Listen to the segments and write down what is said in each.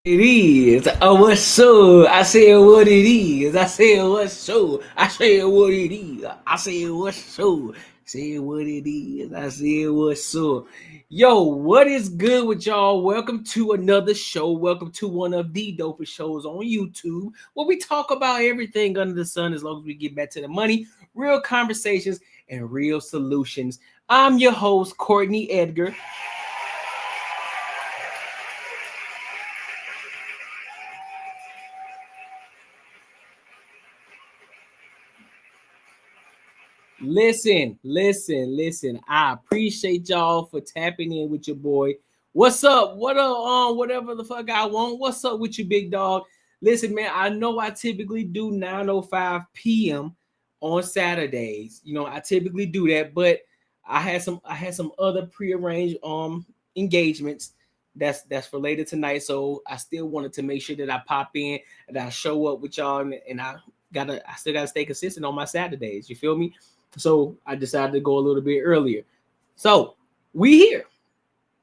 It is. Oh, what's so? I said what it is. I said what's so? I said what it is. I said what's so? Said what it is. I said what's so? Yo, what is good with y'all? Welcome to another show. Welcome to one of the dopest shows on YouTube where we talk about everything under the sun as long as we get back to the money, real conversations, and real solutions. I'm your host, Courtnee Edgar. Listen. I appreciate y'all for tapping in with your boy. What's up? What up? Whatever the fuck I want. What's up with you, big dog? Listen, man. I know I typically do 9:05 p.m. on Saturdays. You know, I typically do that, but I had some other prearranged engagements that's for later tonight. So I still wanted to make sure that I pop in and I show up with y'all, and I still gotta stay consistent on my Saturdays. You feel me? So I decided to go a little bit earlier. So we here.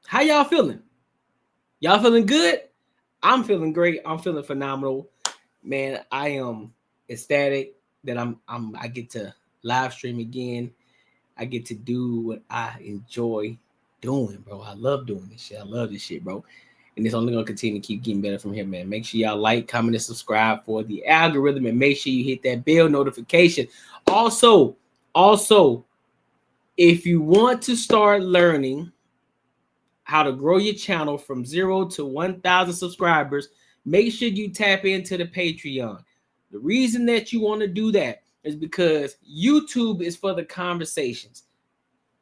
How y'all feeling? Y'all feeling good? I'm feeling great. I'm feeling phenomenal. Man, I am ecstatic that I get to live stream again. I get to do what I enjoy doing, bro. I love doing this shit. I love this shit, bro. And it's only gonna continue to keep getting better from here, man. Make sure y'all like, comment, and subscribe for the algorithm, and make sure you hit that bell notification. Also, if you want to start learning how to grow your channel from 0 to 1,000 subscribers, make sure you tap into the Patreon. The reason that you want to do that is because YouTube is for the conversations.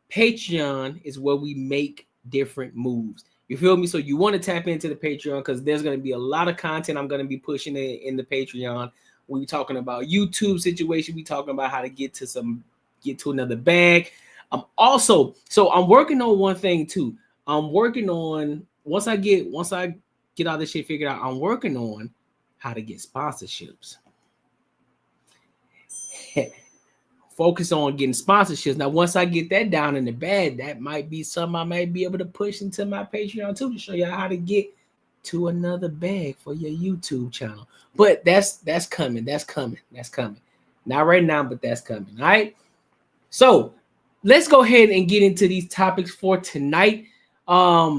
Patreon is where we make different moves. You feel me? So you want to tap into the Patreon because there's going to be a lot of content I'm going to be pushing in the Patreon. We're talking about YouTube situation. We're talking about how to get to another bag. I'm working on one thing too. I'm working on once I get all this shit figured out, I'm working on how to get sponsorships. Focus on getting sponsorships. Now, once I get that down in the bag, that might be something I might be able to push into my Patreon too, to show y'all how to get to another bag for your YouTube channel. But that's coming. That's coming. Not right now, but that's coming. All right. So let's go ahead and get into these topics for tonight. I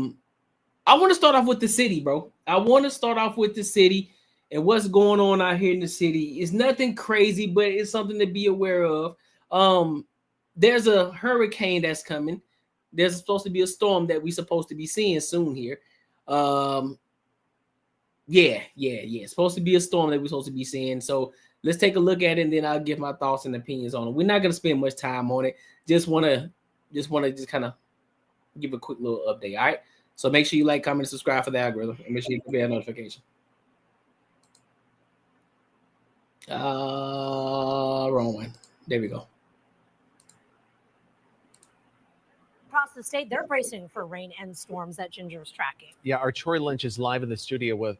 want to start off with the city, bro. I want to start off with the city and what's going on out here in the city. It's nothing crazy, but it's something to be aware of. There's a hurricane that's coming. There's supposed to be a storm that we're supposed to be seeing soon here. Yeah. It's supposed to be a storm that we're supposed to be seeing. So let's take a look at it, and then I'll give my thoughts and opinions on it. We're not gonna spend much time on it. Just wanna kind of give a quick little update. All right. So make sure you like, comment, and subscribe for the algorithm, and make sure you get a notification. Wrong one. There we go. Across the state, they're bracing for rain and storms that Ginger's tracking. Yeah, our Troy Lynch is live in the studio with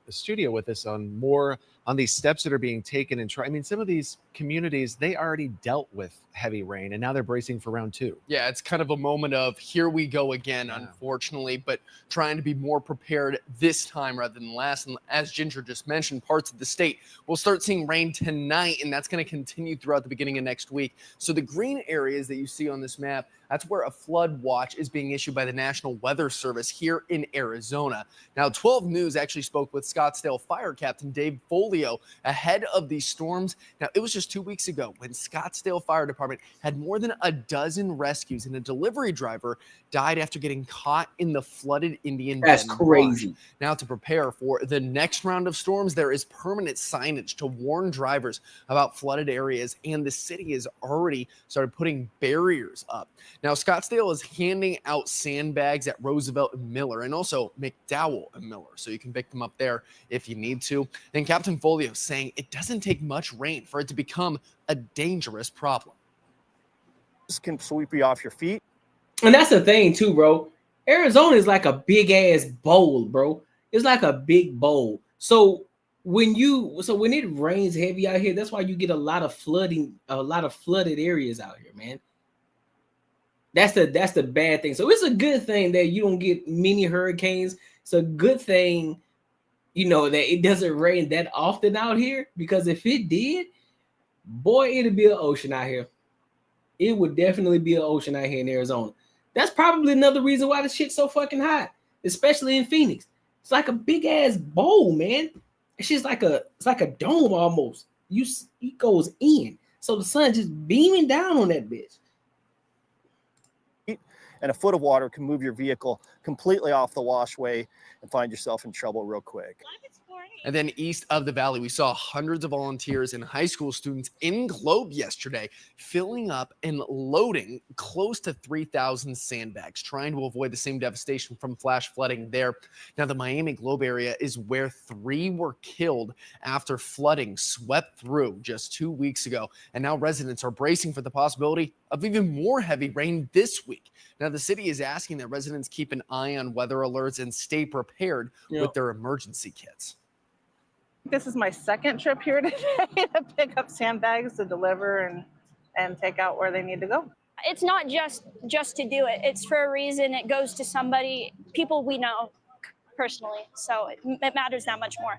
us on more on these steps that are being taken. And I mean, some of these communities, they already dealt with heavy rain, and now they're bracing for round 2. Yeah, it's kind of a moment of here we go again, unfortunately, but trying to be more prepared this time rather than last. And as Ginger just mentioned, parts of the state will start seeing rain tonight, and that's going to continue throughout the beginning of next week. So the green areas that you see on this map, that's where a flood watch is being issued by the National Weather Service here in Arizona. Now, 12 News actually spoke with Scottsdale Fire Captain Dave Folio ahead of these storms. Now, it was just 2 weeks ago when Scottsdale Fire Department had more than a dozen rescues, and a delivery driver died after getting caught in the flooded Indian That's Bend crazy. Marsh. Now, to prepare for the next round of storms, there is permanent signage to warn drivers about flooded areas, and the city has already started putting barriers up. Now, Scottsdale is handing out sandbags at Roosevelt and Miller, and also McDowell and Miller, so you can pick them up there if you need to. And Captain Folio saying it doesn't take much rain for it to become a dangerous problem. This can sweep you off your feet. And that's the thing too, bro. Arizona is like a big ass bowl, bro. It's like a big bowl. So when it rains heavy out here, that's why you get a lot of flooded areas out here, man. That's the bad thing. So it's a good thing that you don't get many hurricanes. It's a good thing that it doesn't rain that often out here, because if it did, boy, it'd be an ocean out here. It would definitely be an ocean out here in Arizona. That's probably another reason why the shit's so fucking hot, especially in Phoenix. It's like a big ass bowl, man. It's just like it's like a dome almost. It goes in, so the sun just beaming down on that bitch. And a foot of water can move your vehicle completely off the washway and find yourself in trouble real quick. And then east of the valley, we saw hundreds of volunteers and high school students in Globe yesterday filling up and loading close to 3,000 sandbags, trying to avoid the same devastation from flash flooding there. Now, the Miami Globe area is where 3 were killed after flooding swept through just 2 weeks ago. And now residents are bracing for the possibility of even more heavy rain this week. Now, the city is asking that residents keep an eye on weather alerts and stay prepared with their emergency kits. This is my second trip here today to pick up sandbags to deliver and take out where they need to go. It's not just to do it. It's for a reason. It goes to somebody, people we know personally. So it matters that much more.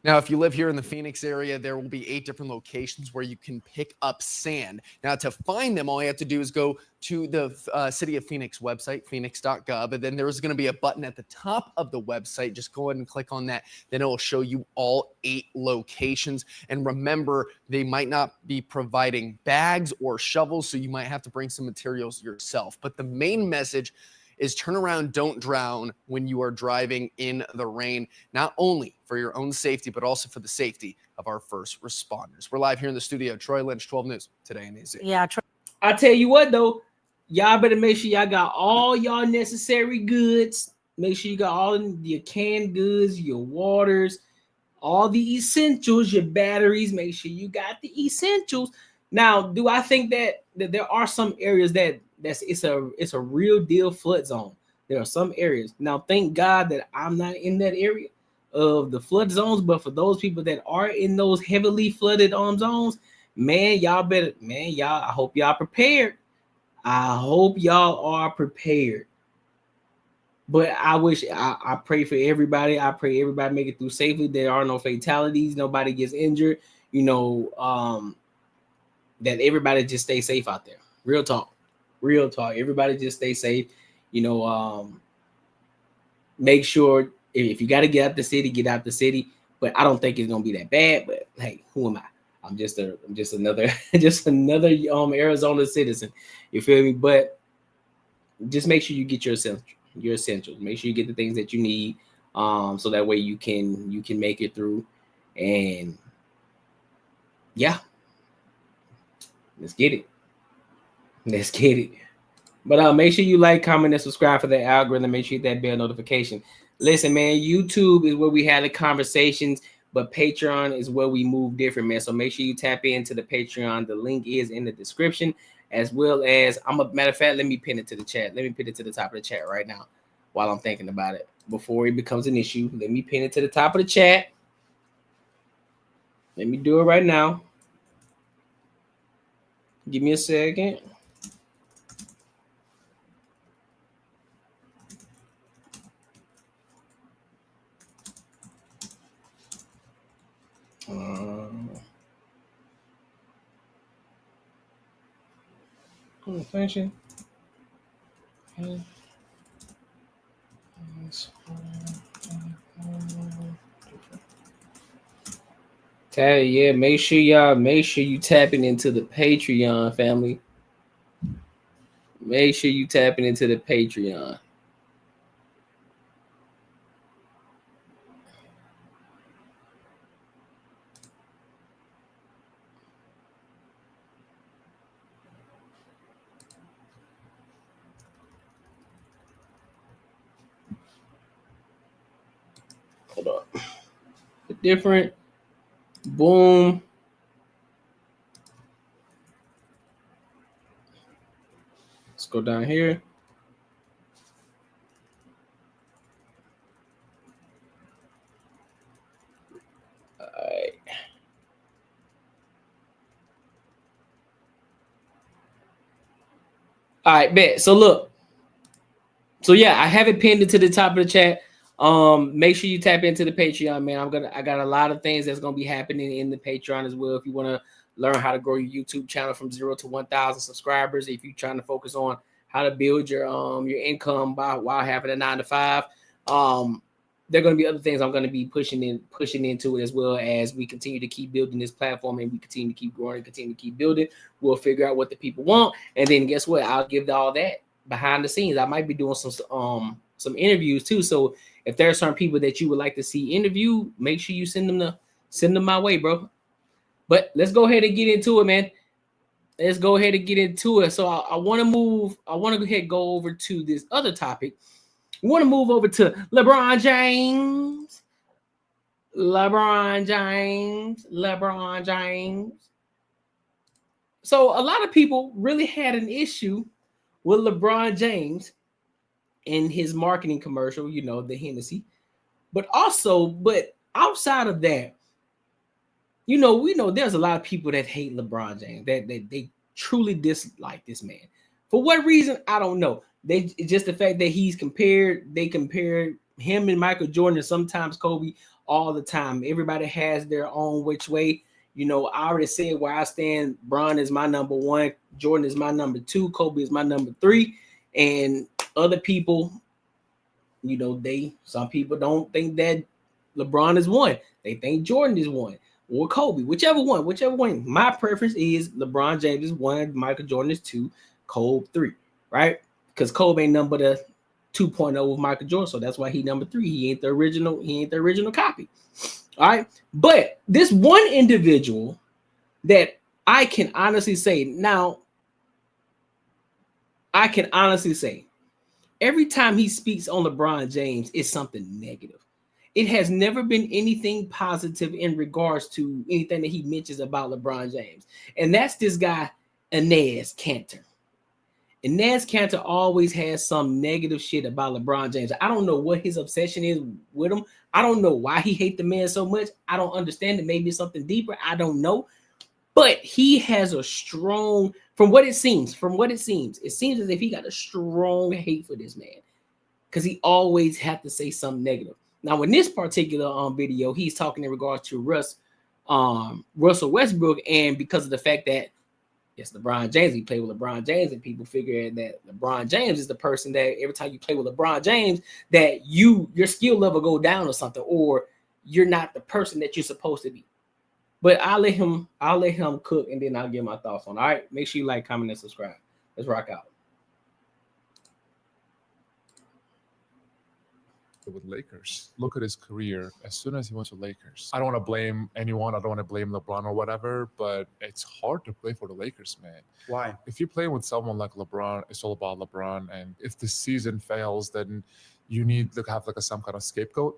Now, if you live here in the Phoenix area, there will be 8 different locations where you can pick up sand. Now, to find them, all you have to do is go to the City of Phoenix website, phoenix.gov, and then there's going to be a button at the top of the website. Just go ahead and click on that. Then it will show you all 8 locations. And remember, they might not be providing bags or shovels, so you might have to bring some materials yourself. But the main message is turn around, don't drown when you are driving in the rain, not only for your own safety, but also for the safety of our first responders. We're live here in the studio. Troy Lynch, 12 News, Today in AZ. Yeah, I tell you what, though, y'all better make sure y'all got all y'all necessary goods. Make sure you got all your canned goods, your waters, all the essentials, your batteries. Make sure you got the essentials. Now, do I think that there are some areas it's a real deal flood zone? There are some areas. Now, thank God that I'm not in that area of the flood zones, but for those people that are in those heavily flooded zones, man, I hope y'all prepared. I hope y'all are prepared. But I pray for everybody. I pray everybody make it through safely. There are no fatalities. Nobody gets injured. That everybody just stay safe out there. Real talk. Everybody just stay safe. Make sure if you got to get out the city, get out the city. But I don't think it's gonna be that bad. But hey, who am I? I'm just another Arizona citizen. You feel me? But just make sure you get your essentials. Make sure you get the things that you need, so that way you can make it through. And yeah, let's get it. But make sure you like, comment, and subscribe for the algorithm. Make sure you hit that bell notification. Listen, man, YouTube is where we have the conversations, but Patreon is where we move different, man. So make sure you tap into the Patreon. The link is in the description, as well as matter of fact, let me pin it to the chat. Let me pin it to the top of the chat right now while I'm thinking about it before it becomes an issue. Let me pin it to the top of the chat. Let me do it right now. Give me a second. Function. Yeah, make sure you tapping into the Patreon, family. Make sure you tapping into the Patreon. Hold on. Different. Boom. Let's go down here. All right. All right, bet. So look. So yeah, I have it pinned into the top of the chat. Make sure you tap into the Patreon, man. I got a lot of things that's gonna be happening in the Patreon as well. If you want to learn how to grow your YouTube channel from 0 to 1,000 subscribers, if you're trying to focus on how to build your income while having a 9 to 5, there are going to be other things I'm going to be pushing into it, as well as we continue to keep building this platform and we continue to keep growing and continue to keep building. We'll figure out what the people want, and then guess what? I'll give all that behind the scenes. I might be doing some interviews too. So if there are certain people that you would like to see interview, make sure you send them my way, bro. But let's go ahead and get into it, man. Let's go ahead and get into it. So I want to go ahead and go over to this other topic. We want to move over to LeBron James. So a lot of people really had an issue with LeBron James and his marketing commercial, the Hennessy. But outside of that, we know there's a lot of people that hate LeBron James, that they truly dislike this man. For what reason, I don't know. Just the fact that they compare him and Michael Jordan and sometimes Kobe all the time. Everybody has their own which way. I already said where I stand. Bron is my number 1, Jordan is my number 2, Kobe is my number 3, and other people, some people don't think that LeBron is 1. They think Jordan is 1 or Kobe, whichever one. My preference is LeBron James is 1, Michael Jordan is 2, Kobe 3, right? Because Kobe ain't number the 2.0 with Michael Jordan, so that's why he number 3. He ain't the original copy. All right, but this one individual that I can honestly say, every time he speaks on LeBron James, it's something negative. It has never been anything positive in regards to anything that he mentions about LeBron James, and that's this guy Enes Kanter. Enes Kanter always has some negative shit about LeBron James. I don't know what his obsession is with him. I don't know why he hates the man so much. I don't understand it. Maybe it's something deeper. I don't know. But he has a strong, from what it seems, it seems as if he got a strong hate for this man, because he always had to say something negative. Now, in this particular video, he's talking in regards to Russell Westbrook, and because of the fact that it's LeBron James, he played with LeBron James, and people figure that LeBron James is the person that every time you play with LeBron James, that your skill level go down or something, or you're not the person that you're supposed to be. But I'll let him cook, and then I'll give my thoughts on it. All right, make sure you like, comment, and subscribe. Let's rock out. With Lakers. Look at his career. As soon as he went to Lakers, I don't want to blame anyone. I don't want to blame LeBron or whatever, but it's hard to play for the Lakers, man. Why? If you're playing with someone like LeBron, it's all about LeBron. And if the season fails, then you need to have some kind of scapegoat.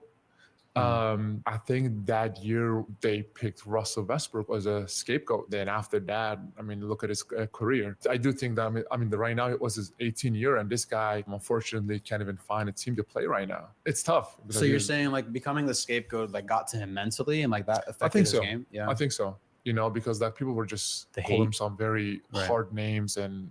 I think that year they picked Russell Westbrook as a scapegoat. Then after that, look at his career. I do think that, right now it was his 18th year, and this guy, unfortunately, can't even find a team to play right now. It's tough. So you're saying becoming the scapegoat got to him mentally, and that affected his game? Yeah, I think so. Because people were just calling him some very hard names and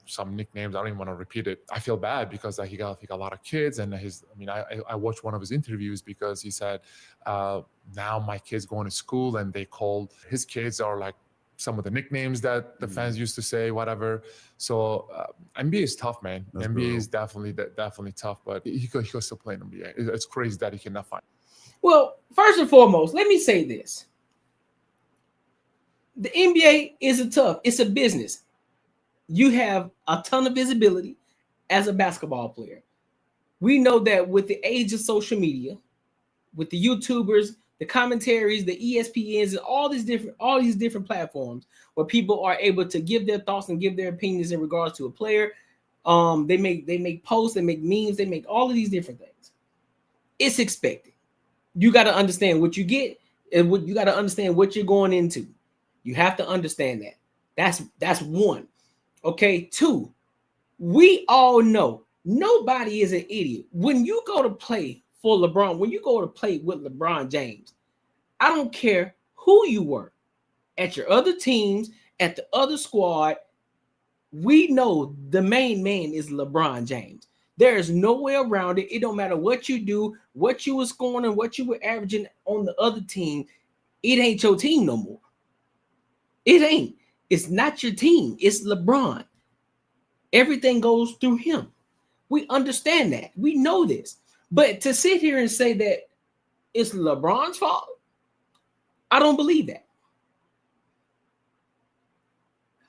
some nicknames. I don't even want to repeat it. I feel bad because he got a lot of kids, and I watched one of his interviews because he said, now my kids going to school, and they called his kids are some of the nicknames that the fans used to say, whatever. So NBA is tough, man. That's NBA brutal. Is definitely tough, but he could still play in NBA. It's crazy that he cannot find. Well, first and foremost, let me say this. The NBA it's a business. You have a ton of visibility as a basketball player. We know that with the age of social media, with the YouTubers, the commentaries, the ESPNs, and all these different platforms where people are able to give their thoughts and give their opinions in regards to a player. They make posts, they make memes, they make all of these different things. It's expected. You got to understand what you get, and you got to understand what you're going into. You have to understand that. That's one. Okay, 2, we all know nobody is an idiot. When you go to play for LeBron, when you go to play with LeBron James, I don't care who you were at your other teams, at the other squad, we know the main man is LeBron James. There is no way around it. It don't matter what you do, what you were scoring, and what you were averaging on the other team. It ain't your team no more. It ain't. It's not your team. It's LeBron. Everything goes through him. We understand that. We know this. But to sit here and say that it's LeBron's fault, I don't believe that.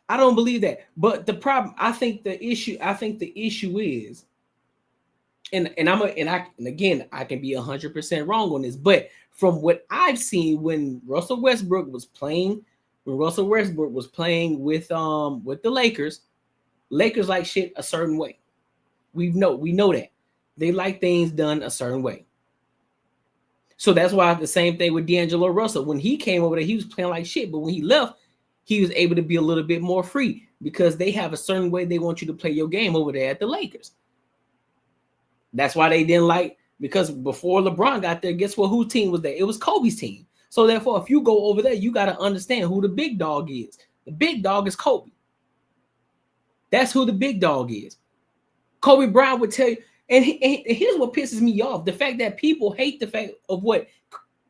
I don't believe that. But the problem, I think the issue is, and again, I can be 100% wrong on this, but from what I've seen, when Russell Westbrook was playing with the Lakers like shit a certain way. We know that. They like things done a certain way. So that's why the same thing with D'Angelo Russell. When he came over there, he was playing like shit. But when he left, he was able to be a little bit more free because they have a certain way they want you to play your game over there at the Lakers. That's why they didn't like, because before LeBron got there, guess what? Whose team was there? It was Kobe's team. So therefore, if you go over there, you got to understand who the big dog is. The big dog is Kobe. That's who the big dog is. Kobe Bryant would tell you, and here's what pisses me off: the fact that people hate the fact of what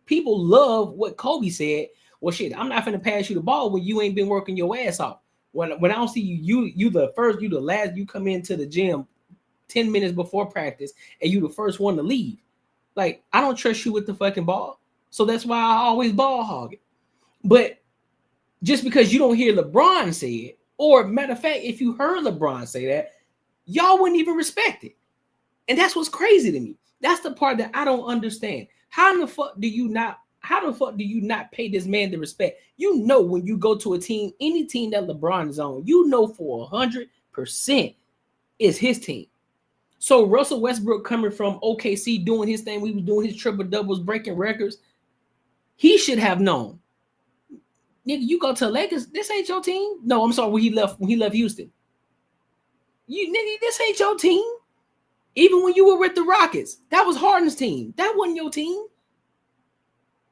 people love what Kobe said. Well, shit, I'm not finna pass you the ball when you ain't been working your ass off. When I don't see you the first, you the last, you come into the gym 10 minutes before practice, and you the first one to leave. Like, I don't trust you with the fucking ball. So that's why I always ball hog it. But just because you don't hear LeBron say it, or matter of fact, if you heard LeBron say that, y'all wouldn't even respect it. And that's what's crazy to me. That's the part that I don't understand. How the fuck do you not pay this man the respect? You know, when you go to a team, any team that LeBron is on, you know for 100% is his team. So Russell Westbrook coming from OKC doing his thing, we was doing his triple doubles, breaking records. He should have known. Nigga, you go to Lakers, this ain't your team. No, I'm sorry, when he left Houston. You nigga, this ain't your team. Even when you were with the Rockets, that was Harden's team. That wasn't your team.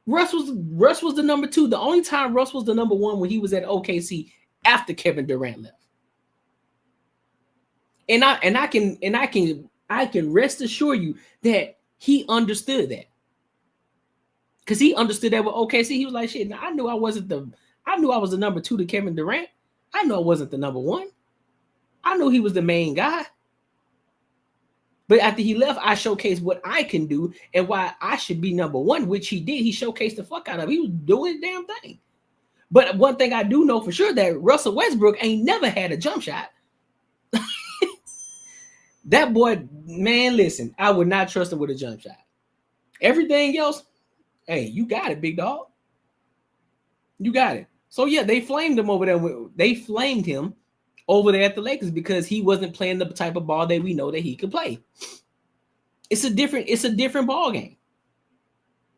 Russ was the number 2. The only time Russ was the number 1 when he was at OKC after Kevin Durant left. And I can rest assure you that he understood that. Because he understood that with OKC. He was like, shit, I knew I was the number 2 to Kevin Durant. I knew I wasn't the number 1. I knew he was the main guy. But after he left, I showcased what I can do and why I should be number 1, which he did. He showcased the fuck out of it. He was doing his damn thing. But one thing I do know for sure, that Russell Westbrook ain't never had a jump shot. That boy, man, listen, I would not trust him with a jump shot. Everything else, hey, you got it, big dog. You got it. So yeah, they flamed him over there. They flamed him over there at the Lakers because he wasn't playing the type of ball that we know that he could play. It's a different ball game.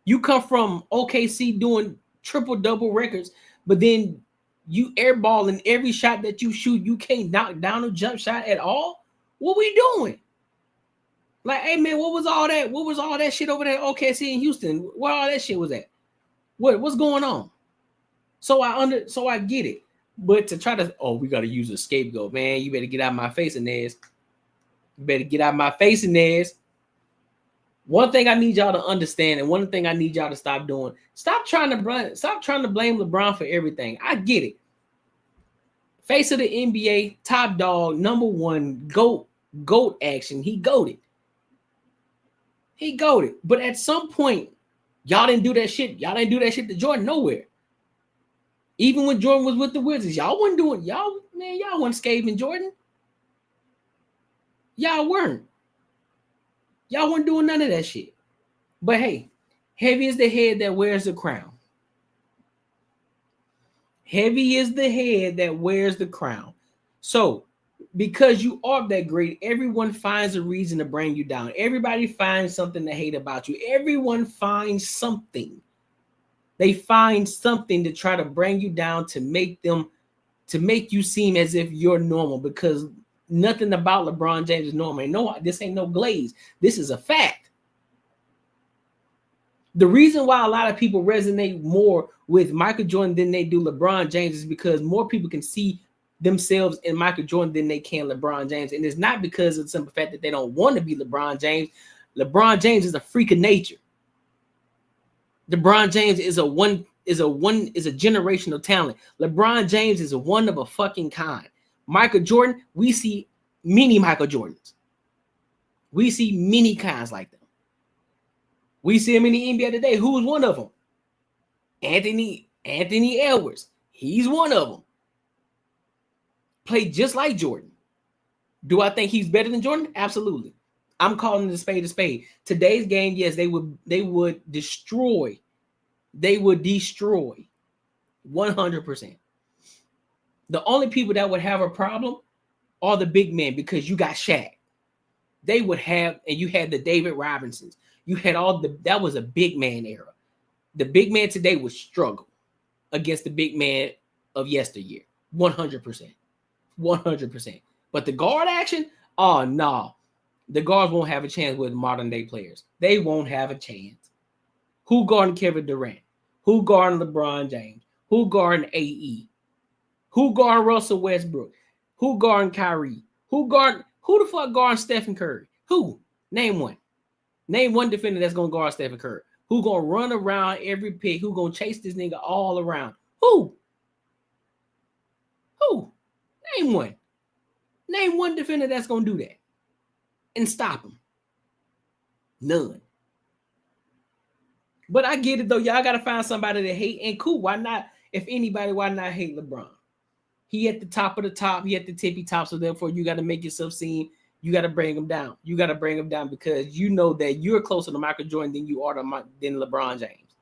You come from OKC doing triple-double records, but then you airball in every shot that you shoot, you can't knock down a jump shot at all. What we doing? Like, hey man, what was all that? What was all that shit over there at OKC in Houston? Where all that shit was at? What's going on? So I get it. But to try to, we got to use a scapegoat, man. You better get out of my face, Inez. You better get out of my face, Inez. One thing I need y'all to understand, and one thing I need y'all to stop doing, stop trying to blame LeBron for everything. I get it. Face of the NBA, top dog, number 1, GOAT action. He goated. But at some point, y'all didn't do that shit. Y'all didn't do that shit to Jordan nowhere. Even when Jordan was with the Wizards, y'all wasn't doing, y'all wasn't scathing Jordan. Y'all weren't. Y'all weren't doing none of that shit. But hey, heavy is the head that wears the crown. Heavy is the head that wears the crown. So, because you are that great, everyone finds a reason to bring you down. Everybody finds something to hate about you. Everyone finds something. They find something to try to bring you down to make you seem as if you're normal, because nothing about LeBron James is normal. No, this ain't no glaze. This is a fact. The reason why a lot of people resonate more with Michael Jordan than they do LeBron James is because more people can see themselves in Michael Jordan than they can LeBron James. And it's not because of the simple fact that they don't want to be LeBron James. LeBron James is a freak of nature. LeBron James is a generational talent. LeBron James is one of a fucking kind. Michael Jordan, we see many Michael Jordans. We see many kinds like them. We see him in the NBA today. Who is one of them? Anthony Edwards. He's one of them. Played just like Jordan. Do I think he's better than Jordan? Absolutely. I'm calling it a spade a spade. Today's game, yes, they would destroy. They would destroy 100%. The only people that would have a problem are the big men because you got Shaq. They would have, and you had the David Robinsons. You had that was a big man era. The big man today would struggle against the big man of yesteryear. 100%. 100%. But the guard action, oh no. The guards won't have a chance with modern day players. They won't have a chance. Who guarding Kevin Durant? Who guarding LeBron James? Who guarding AE? Who guarding Russell Westbrook? Who guarding Kyrie? Who the fuck guarding Stephen Curry? Who? Name one. Name one defender that's gonna guard Stephen Curry. Who gonna run around every pick? Who gonna chase this nigga all around? Who? Name one. Name one defender that's gonna do that and stop him. None. But I get it though. Y'all gotta find somebody to hate. And cool, why not? If anybody, why not hate LeBron? He at the top of the top. He at the tippy top. So therefore, you got to make yourself seen. You got to bring him down. You got to bring him down because you know that you're closer to Michael Jordan than you are than LeBron James.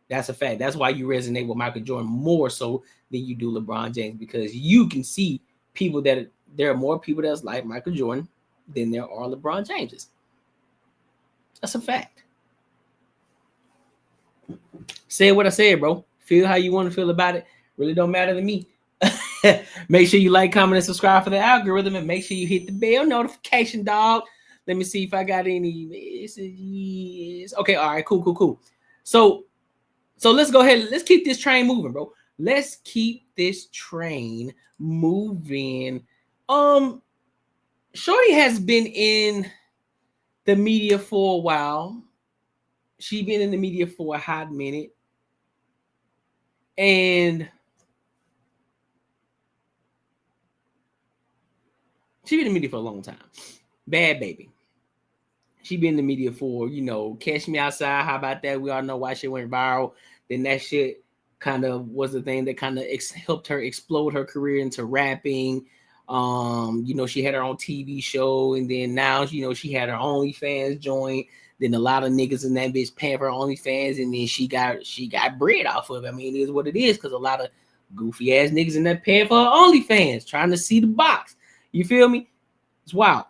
That's a fact. That's why you resonate with Michael Jordan more so than you do LeBron James, because you can see people that there are more people that's like Michael Jordan than there are LeBron Jameses. That's a fact. Say what I said, bro. Feel how you want to feel about it. Really don't matter to me. Make sure you like, comment, and subscribe for the algorithm, and make sure you hit the bell notification, dog. Let me see if I got any messages. Okay, all right, cool. So let's go ahead. Let's keep this train moving, bro. Let's keep this train moving. Shorty has been in the media for a while. She's been in the media for a hot minute. And she been in the media for a long time. Bad baby. She been in the media for, Catch Me Outside. How about that? We all know why she went viral. Then that shit kind of was the thing that kind of helped her explode her career into rapping. She had her own TV show, and then now, she had her OnlyFans joint. Then a lot of niggas in that bitch paying for her OnlyFans, and then she got bread off of it. I mean, it is what it is, because a lot of goofy ass niggas in that paying for her OnlyFans, trying to see the box. You feel me? It's wild.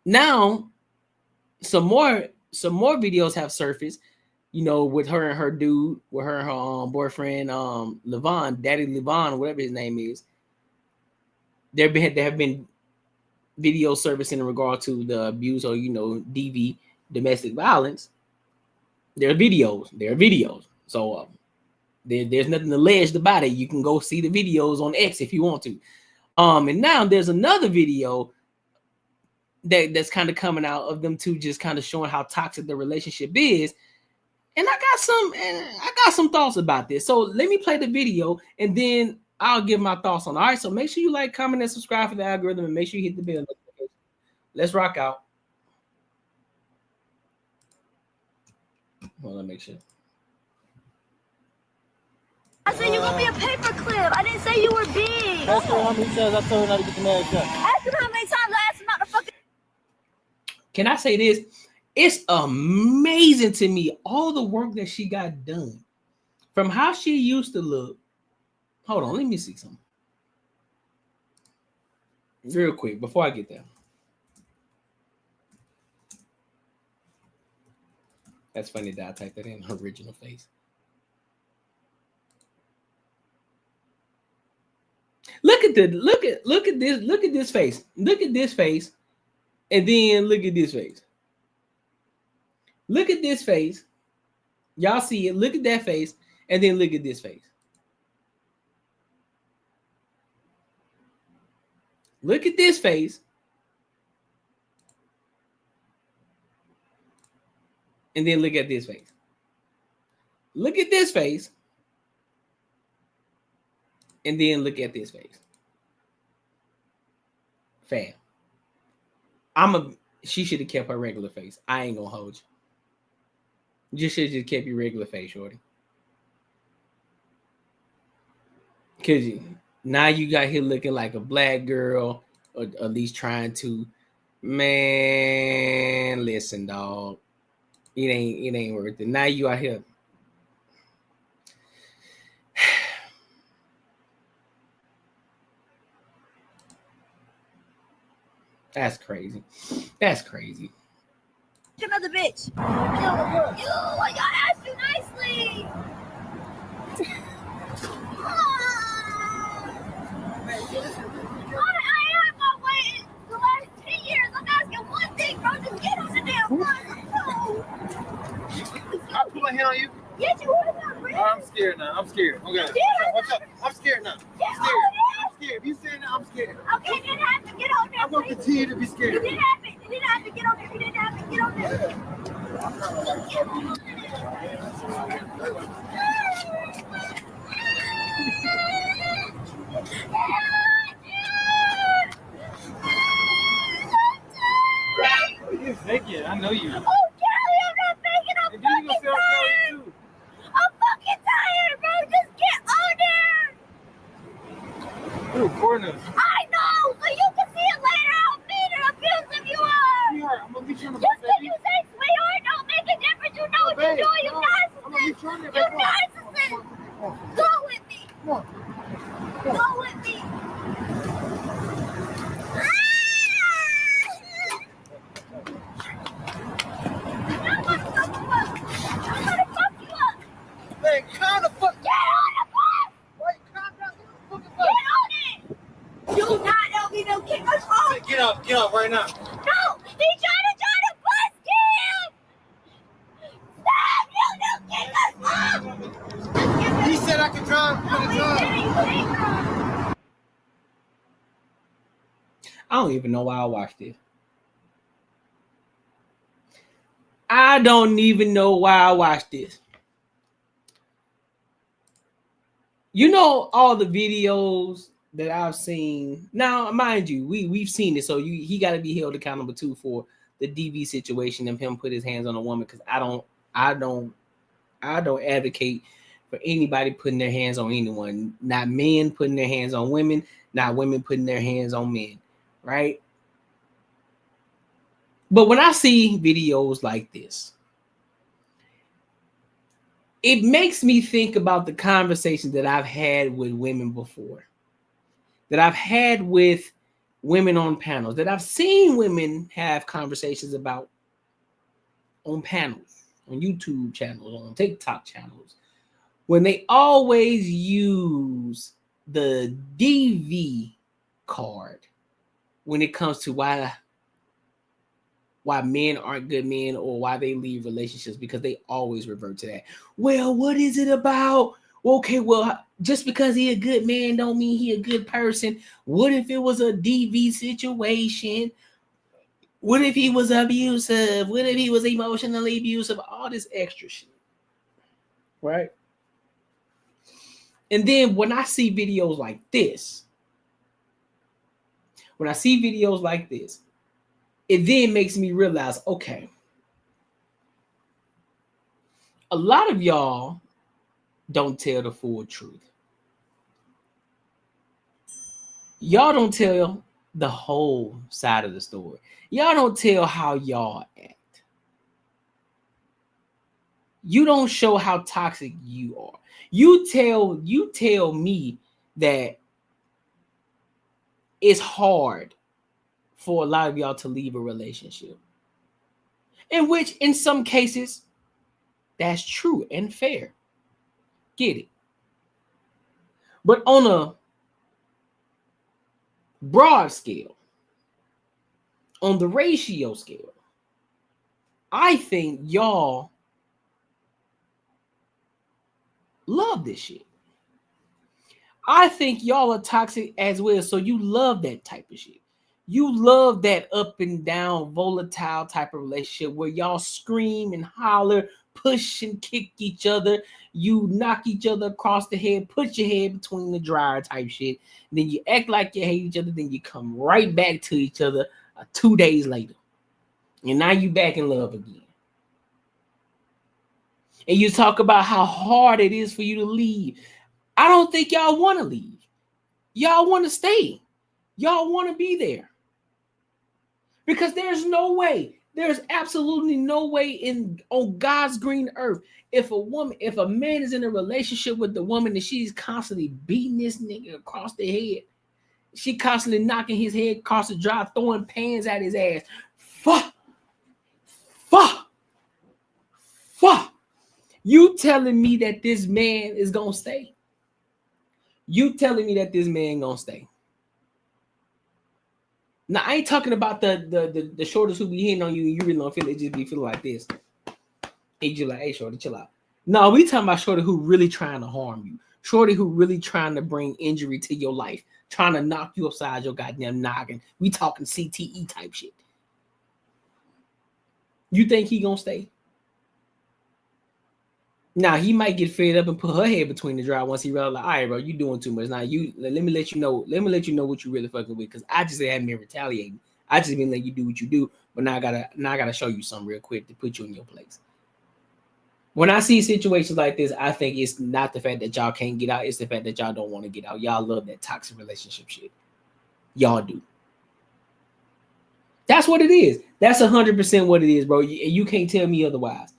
Now some more videos have surfaced, with her and her dude, with her and her boyfriend, Levon, Daddy Levon, whatever his name is. There have been video servicing in regard to the abuse or DV, domestic violence. There are videos. So there's nothing alleged about it. You can go see the videos on X if you want to. And now there's another video that's kind of coming out of them two, just kind of showing how toxic the relationship is. And I got some thoughts about this. So let me play the video and then I'll give my thoughts on it. All right, so make sure you like, comment, and subscribe for the algorithm, and make sure you hit the bell notification. Let's rock out. Well, let me make sure. I said you're gonna be a paperclip. I didn't say you were big. Ask her how many times I told her not to get the marriage done. Ask him how many times I asked him about the fucking. Can I say this? It's amazing to me all the work that she got done, from how she used to look. Hold on, let me see something real quick before I get there. That's funny that I typed that in her original face. Look at this face. Look at this face, and then look at this face. Look at this face. Y'all see it. Look at that face, and then look at this face. Look at this face. And then look at this face. Look at this face. And then look at this face. Fam. She should have kept her regular face. I ain't gonna hold you. You should have just kept your regular face, shorty. Cause now you got here looking like a black girl, or at least trying to. Man, listen, dog. It ain't worth it. Now you out here. That's crazy. That's crazy. Another bitch. You, I gotta ask you nicely. I have my way the last 10 years. I'm asking one thing, bro. Just get on the damn bus. I'll put my hand on you. Get you on that, bro. I'm scared now. I'm scared. Okay. What's up? I'm scared now. I'm scared. I'm scared. If you saying that, I'm scared. Okay, you didn't have to get on there. I'm gonna continue to be scared. You didn't have to get on there. You didn't have to get on there. Just get on You're faking. I know you. Oh, Kelly, I'm not faking. I'm fucking tired. I'm fucking tired, bro. Just get on there. Ooh, Courtnee. I know, so you can see it later how mean and abusive you are. Sweetheart, I'm gonna be trying to Just because you say sweetheart don't make a difference. You know what you're doing. You narcissist. You narcissist. Go with me. Go with me. I'm gonna fuck you up. Man, kind of fuck. Get on the bus. Wait, calm down. Get on it. Do not help me. Don't kick us off. Get up right now. No, he's trying to bust him. Stop, you don't kick us off. He said I could drive. I don't even know why I watched this. I don't even know why I watched this. You know all the videos that I've seen. Now, mind you, we've seen it, so he got to be held accountable too for the DV situation of him put his hands on a woman. Because I don't advocate for anybody putting their hands on anyone. Not men putting their hands on women. Not women putting their hands on men. Right? But when I see videos like this, it makes me think about the conversations that I've had with women before, that I've had with women on panels, that I've seen women have conversations about on panels, on YouTube channels, on TikTok channels, when they always use the DV card when it comes to why men aren't good men or why they leave relationships, because they always revert to that. Well, what is it about? Okay, well, just because he a good man don't mean he a good person. What if it was a DV situation? What if he was abusive? What if he was emotionally abusive? All this extra shit, right? And then when I see videos like this, it then makes me realize, okay, a lot of y'all don't tell the full truth. Y'all don't tell the whole side of the story. Y'all don't tell how y'all act. You don't show how toxic you are. You tell me that it's hard for a lot of y'all to leave a relationship, in which in some cases that's true and fair. Get it. But on a broad scale, on the ratio scale, I think y'all love this shit. I think y'all are toxic as well. So you love that type of shit. You love that up and down, volatile type of relationship where y'all scream and holler, push and kick each other. You knock each other across the head, put your head between the dryer type shit. Then you act like you hate each other. Then you come right back to each other 2 days later. And now you back in love again. And you talk about how hard it is for you to leave. I don't think y'all want to leave. Y'all want to stay. Y'all want to be there. Because there's no way, there's absolutely no way on God's green earth, if a man is in a relationship with the woman and she's constantly beating this nigga across the head, she constantly knocking his head across the drive, throwing pans at his ass. Fuck. You telling me that this man is gonna stay? You telling me that this man gonna stay? Now I ain't talking about the shorters who be hitting on you and you really don't feel it, just be feeling like this. And you like, hey, shorty, chill out. No, we talking about shorty who really trying to harm you. Shorty who really trying to bring injury to your life, trying to knock you upside your goddamn noggin. We talking CTE type shit. You think he gonna stay? Now he might get fed up and put her head between the dry once he realizes, like, all right, bro, you doing too much. Now let me let you know what you really fucking with, because I just haven't been retaliating. I just been letting you do what you do, but now I gotta show you something real quick to put you in your place. When I see situations like this, I think it's not the fact that y'all can't get out, it's the fact that y'all don't want to get out. Y'all love that toxic relationship shit. Y'all do. That's what it is. That's 100% what it is, bro. You can't tell me otherwise.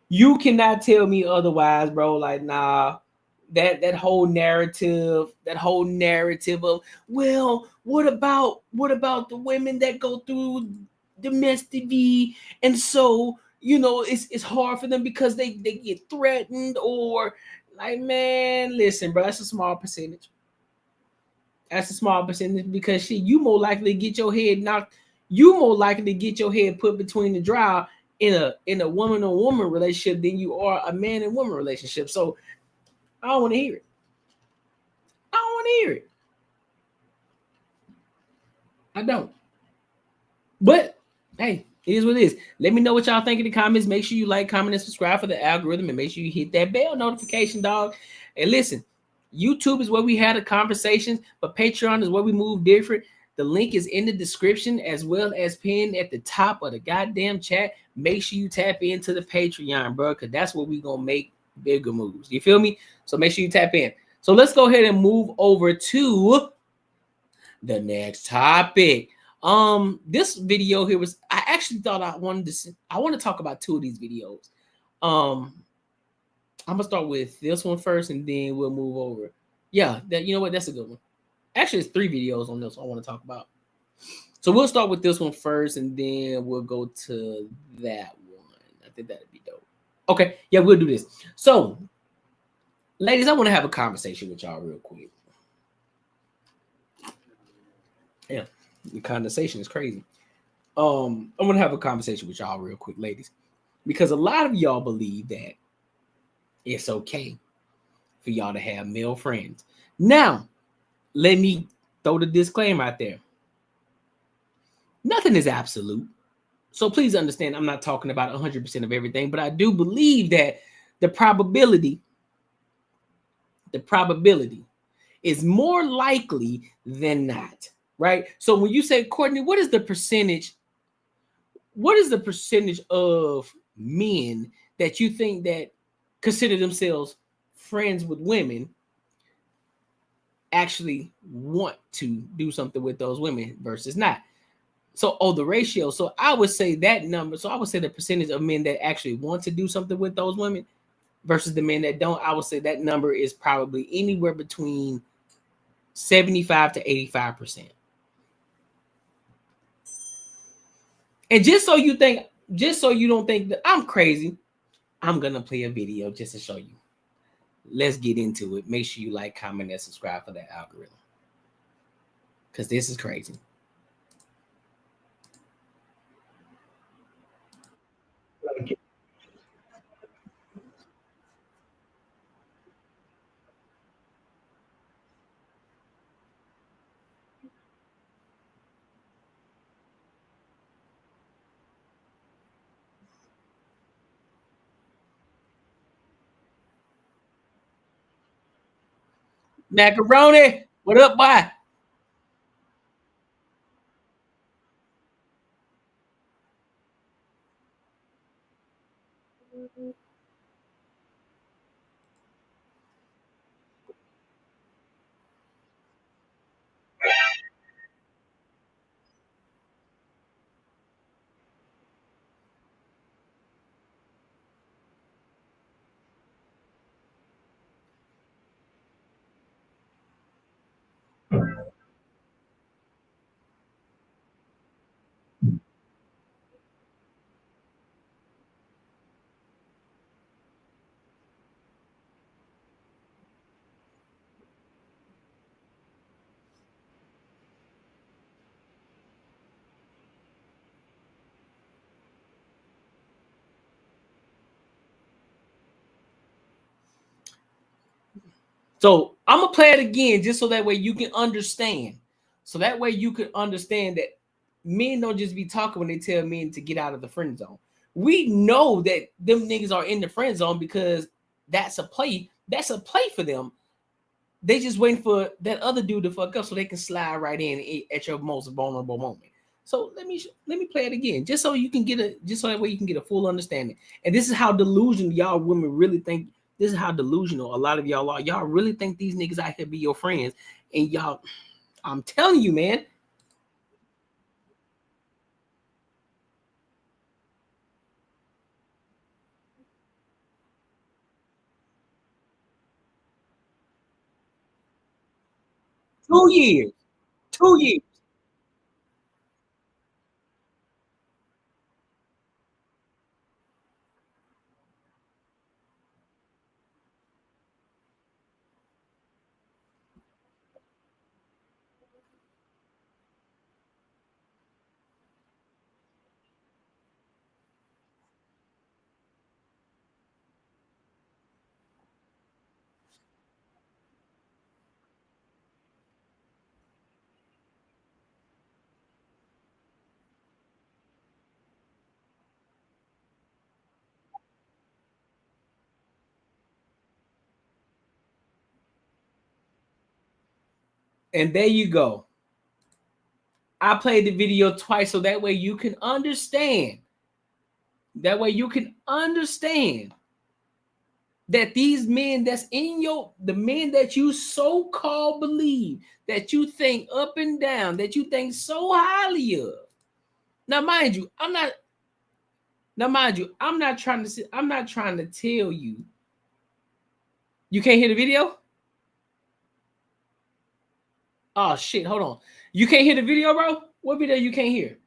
You cannot tell me otherwise, bro. Like, nah, that whole narrative of, well, what about the women that go through domestic V, and so it's hard for them because they get threatened, or like, man, listen, bro, that's a small percentage. That's a small percentage, because shit, you more likely to get your head knocked. You more likely to get your head put between the dry in a woman on woman relationship than you are a man and woman relationship. So I don't want to hear it. I don't. But hey, it is what it is. Let me know what y'all think in the comments. Make sure you like, comment, and subscribe for the algorithm, and make sure you hit that bell notification, dog. And listen, YouTube is where we had the conversations, but Patreon is where we move different. The link is in the description as well as pinned at the top of the goddamn chat. Make sure you tap into the Patreon, bro, because that's where we gonna make bigger moves. You feel me? So make sure you tap in. So let's go ahead and move over to the next topic. This video here was, I actually thought I want to talk about two of these videos. I'm gonna start with this one first, and then we'll move over. Yeah, you know what? That's a good one. Actually, it's 3 videos on this I want to talk about. So we'll start with this one first, and then we'll go to that one. I think that'd be dope. Okay, yeah, we'll do this. So, ladies, I want to have a conversation with y'all real quick. Yeah, the conversation is crazy. I want to have a conversation with y'all real quick, ladies, because a lot of y'all believe that it's okay for y'all to have male friends. Now, let me throw the disclaimer out there. Nothing is absolute. So please understand, I'm not talking about 100% of everything, but I do believe that the probability is more likely than not, right? So when you say, Courtney, what is the percentage of men that you think that consider themselves friends with women actually want to do something with those women versus not? So, the ratio. So I would say that number. So I would say the percentage of men that actually want to do something with those women versus the men that don't, I would say that number is probably anywhere between 75 to 85%. And just so you don't think that I'm crazy, I'm gonna play a video just to show you. Let's get into it. Make sure you like, comment, and subscribe for that algorithm, because this is crazy. Macaroni, what up, boy? So I'm gonna play it again just so that way you can understand. So that way you can understand that men don't just be talking when they tell men to get out of the friend zone. We know that them niggas are in the friend zone because that's a play. That's a play for them. They just waiting for that other dude to fuck up so they can slide right in at your most vulnerable moment. So let me play it again, just so you can get just so that way you can get a full understanding. And this is how delusional y'all women really think. This is how delusional a lot of y'all are. Y'all really think these niggas out here be your friends, and y'all, I'm telling you, man. Two years. 2 years. And there you go. I played the video twice so that way you can understand. That way you can understand that these men that's in the men that you so-called believe, that you think up and down, that you think so highly of. Now, mind you, I'm not trying to tell you. You can't hear the video? Oh shit, hold on. You can't hear the video, bro? What video you can't hear?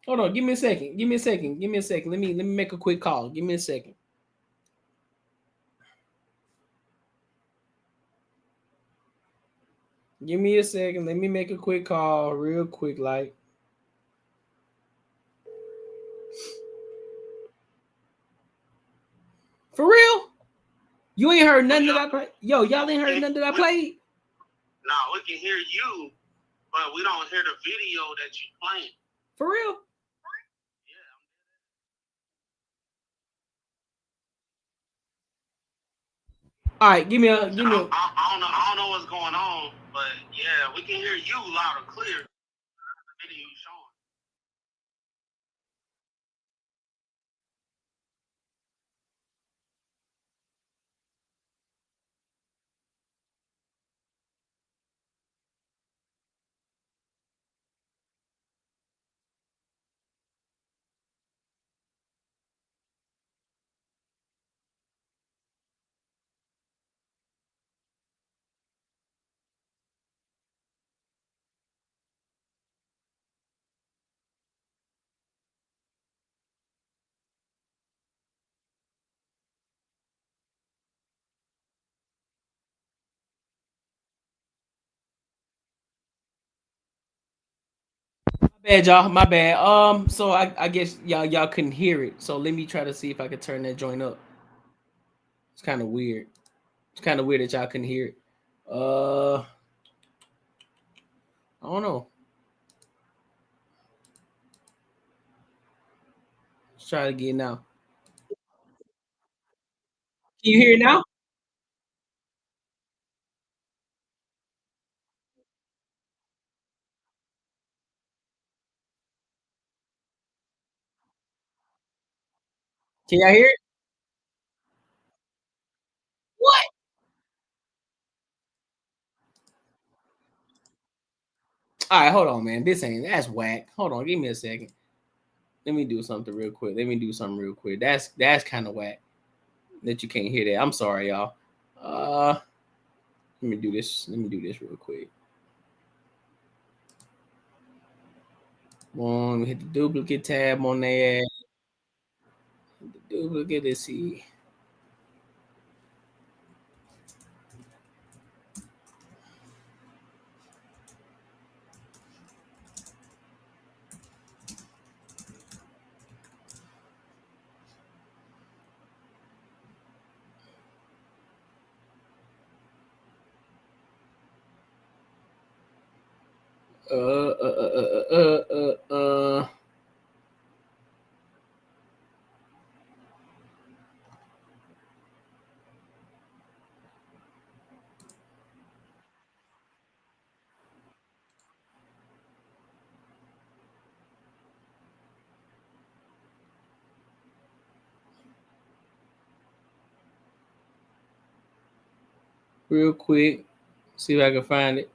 Hold on, give me a second. Give me a second. Give me a second. Let me make a quick call. Give me a second. Give me a second. Let me make a quick call, real quick, like. For real? You ain't heard nothing that I played? Yo, y'all ain't heard nothing that I played? No, we can hear you, but we don't hear the video that you playing. For real? All right, give me a. I don't know what's going on, but yeah, we can hear you loud and clear. The video you showing. Bad, y'all. My bad. So I guess y'all couldn't hear it. So let me try to see if I could turn that joint up. It's kind of weird. It's kind of weird that y'all couldn't hear it. I don't know. Let's try it again now. Can you hear it now? Can y'all hear it? What? All right, hold on, man. That's whack. Hold on, give me a second. Let me do something real quick. That's kind of whack that you can't hear that. I'm sorry, y'all. Let me do this. Let me do this real quick. One, hit the duplicate tab on there. The duplicate. Let's see. Real quick. See if I can find it.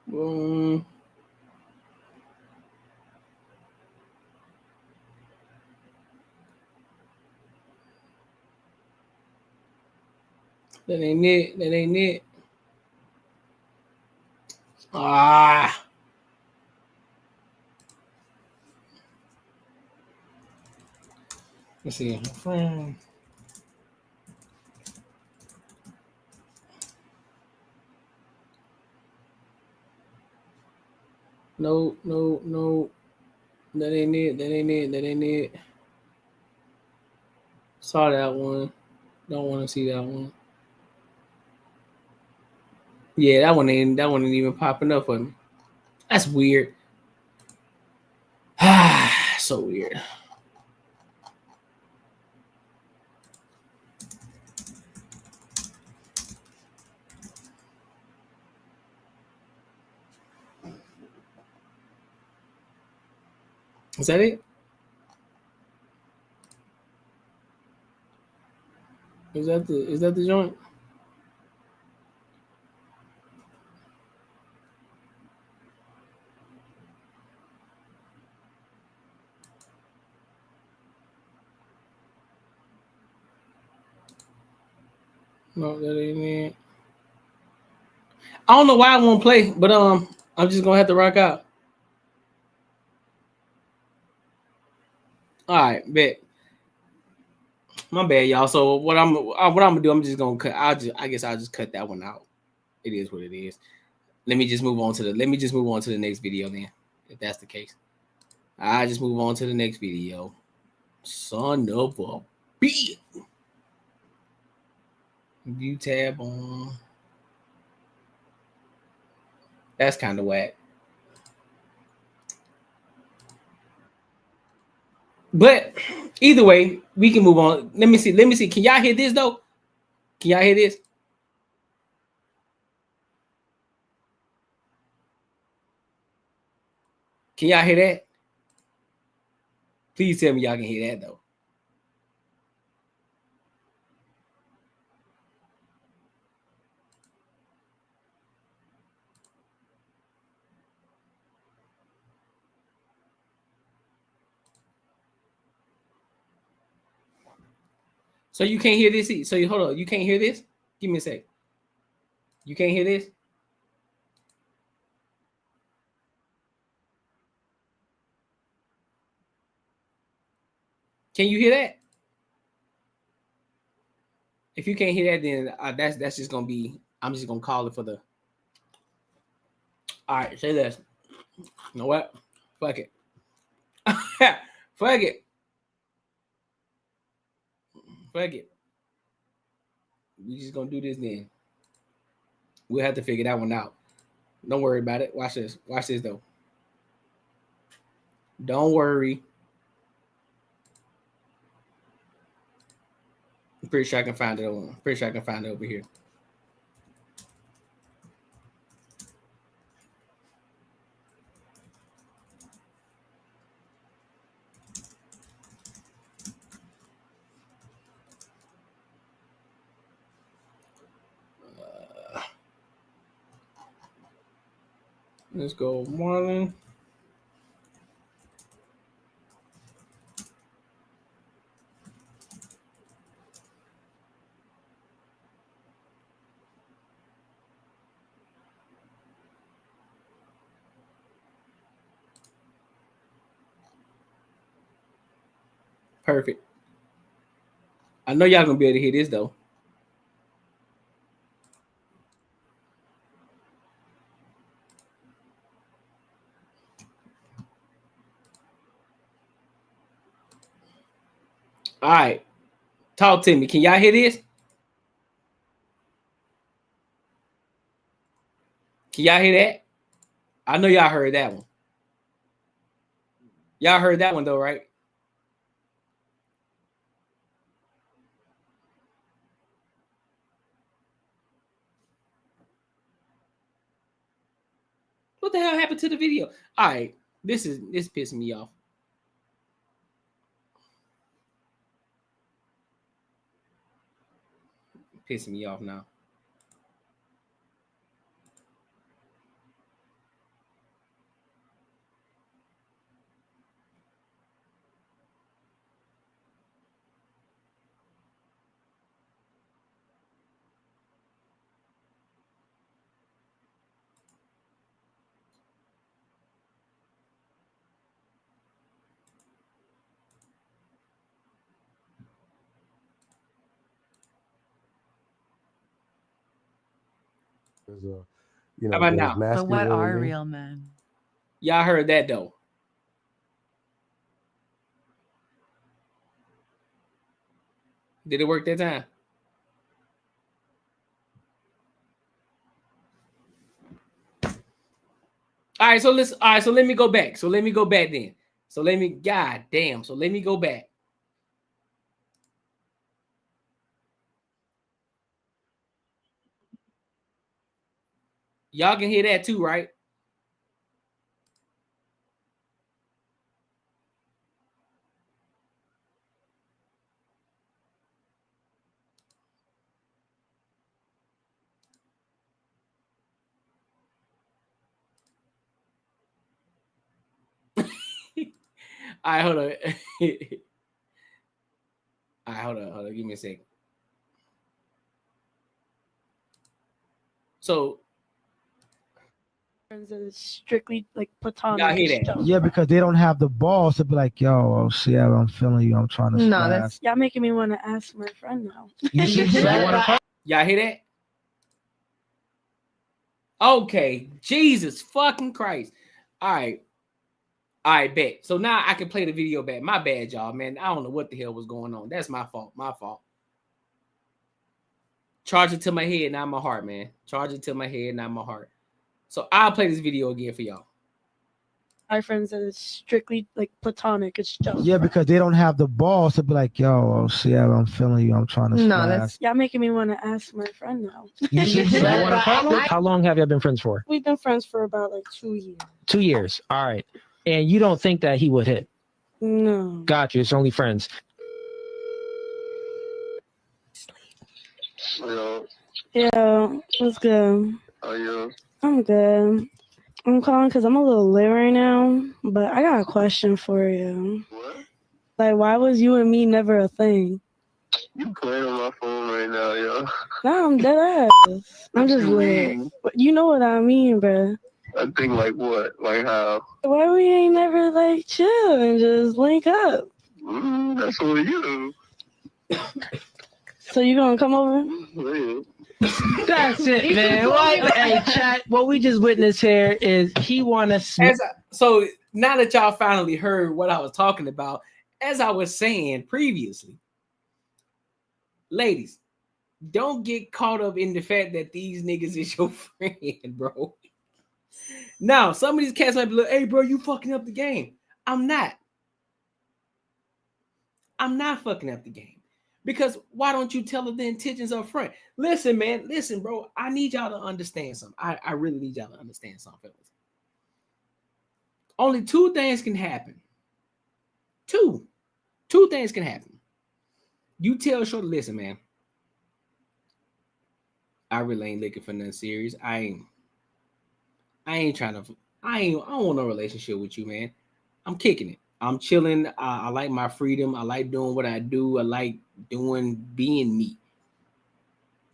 Boom. That ain't it. That ain't it. Ah. Let's see. No, no, no. That ain't it. That ain't it. That ain't it. Saw that one. Don't want to see that one. Yeah, that one ain't even popping up for me. That's weird. Ah, so weird. Is that it? Is that the joint? No, that ain't it. I don't know why I won't play, but I'm just gonna have to rock out. All right, bet. My bad, y'all. So what I'm gonna do? I'm just gonna cut. I guess I'll just cut that one out. It is what it is. Let me just move on to the next video then, if that's the case. I just move on to the next video. Son of a bitch. View tab on. That's kind of whack. But either way, we can move on. Let me see. Can y'all hear this though? Can y'all hear this? Can y'all hear that? Please tell me y'all can hear that though. So you can't hear this? So hold on. You can't hear this? Give me a sec. You can't hear this? Can you hear that? If you can't hear that, then that's just gonna be. I'm just gonna call it for the. All right, say this. You know what? Fuck it. Fuck it. Fuck it. We just gonna do this then. We'll have to figure that one out. Don't worry about it. Watch this. Watch this though. Don't worry. I'm pretty sure I can find it. I'm pretty sure I can find it over here. Let's go, Marlon. Perfect. I know y'all gonna be able to hear this though. All right, talk to me. Can y'all hear this? Can y'all hear that? I know y'all heard that one. Y'all heard that one though, right? What the hell happened to the video? All right, this pissing me off. Pissing me off now. How about now? But what are real men? Y'all heard that though. Did it work that time? All right, so listen. All right, so let me go back. So let me go back then. So let me, God damn. So let me go back. Y'all can hear that too, right? All right, hold on. All right, hold on. Give me a second. So friends that is strictly like platonic. y'all hear that? Yeah, because they don't have the balls to be like, yo, Sierra, I'm feeling you. I'm trying to No, smash. that's y'all making me want to ask my friend now. You should Y'all hear that? Okay, Jesus fucking Christ. All right. All right, bet. So now I can play the video back. My bad, y'all, man. I don't know what the hell was going on. That's my fault. My fault. Charge it to my head, not my heart, man. Charge it to my head, not my heart. So I'll play this video again for y'all. My friends that is strictly like platonic. It's just Yeah, because they don't have the balls to be like, yo, Sierra, I'm feeling you. I'm trying to no, smash. that's y'all making me want to ask my friend now. You should How long have you been friends for? We've been friends for about like 2 years. 2 years. All right. And you don't think that he would hit? No. Got you. It's only friends. Hello. Yeah, what's good? How are you? I'm good. I'm calling because I'm a little lit right now, but I got a question for you. What? Like, why was you and me never a thing? You playing on my phone right now, yo. No, I'm dead ass. I'm just lit. You know what I mean, bro. I think like what? Like how? Why we ain't never like chill and just link up? That's what you. So you gonna come over? Yeah. That's it, man. Hey, chat. What we just witnessed here is he want to. So now that y'all finally heard what I was talking about, as I was saying previously, ladies, don't get caught up in the fact that these niggas is your friend, bro. Now, some of these cats might be like, hey, bro, you fucking up the game. I'm not fucking up the game. Because why don't you tell her the intentions up front? Listen, man. Listen, bro. I need y'all to understand something. I really need y'all to understand something, fellas. Only two things can happen. Two things can happen. You tell Shorty, listen, man. I really ain't looking for nothing serious. I don't want no relationship with you, man. I'm kicking it. I'm chilling. I like my freedom. I like doing what I do. I like being me.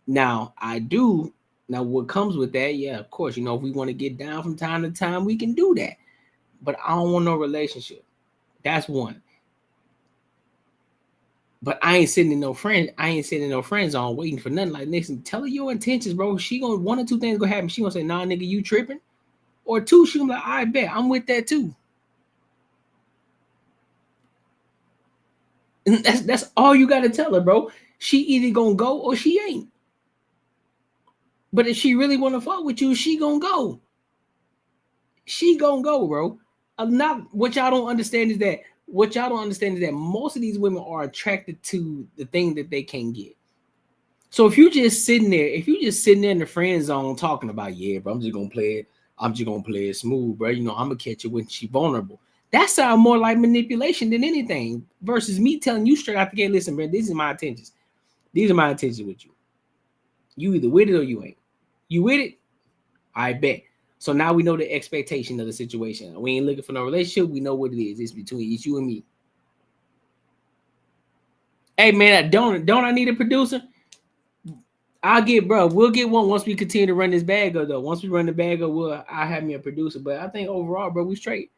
Now, what comes with that, yeah, of course, if we want to get down from time to time, we can do that. But I don't want no relationship. That's one. But I ain't sitting in no friend zone waiting for nothing. Like, listen, tell her your intentions, bro. She gonna, one or two things gonna happen. She gonna say, nah, nigga, you tripping. Or two, she gonna be like, I bet I'm with that too. And that's all you gotta tell her, bro. She either gonna go or she ain't. But if she really wanna fuck with you, she gonna go. She gonna go, bro. What y'all don't understand is that most of these women are attracted to the thing that they can get. So if you just sitting there in the friend zone talking about, yeah, bro, I'm just gonna play it smooth, bro. I'm gonna catch it when she vulnerable. That sounds more like manipulation than anything, versus me telling you straight out the gate, listen, bro, these are my intentions. These are my intentions with you. You either with it or you ain't. You with it? I bet. So now we know the expectation of the situation. We ain't looking for no relationship. We know what it is. It's you and me. Hey, man, don't I need a producer? We'll get one once we continue to run this bag up, though. Once we run the bag up, I'll have me a producer. But I think overall, bro, we straight.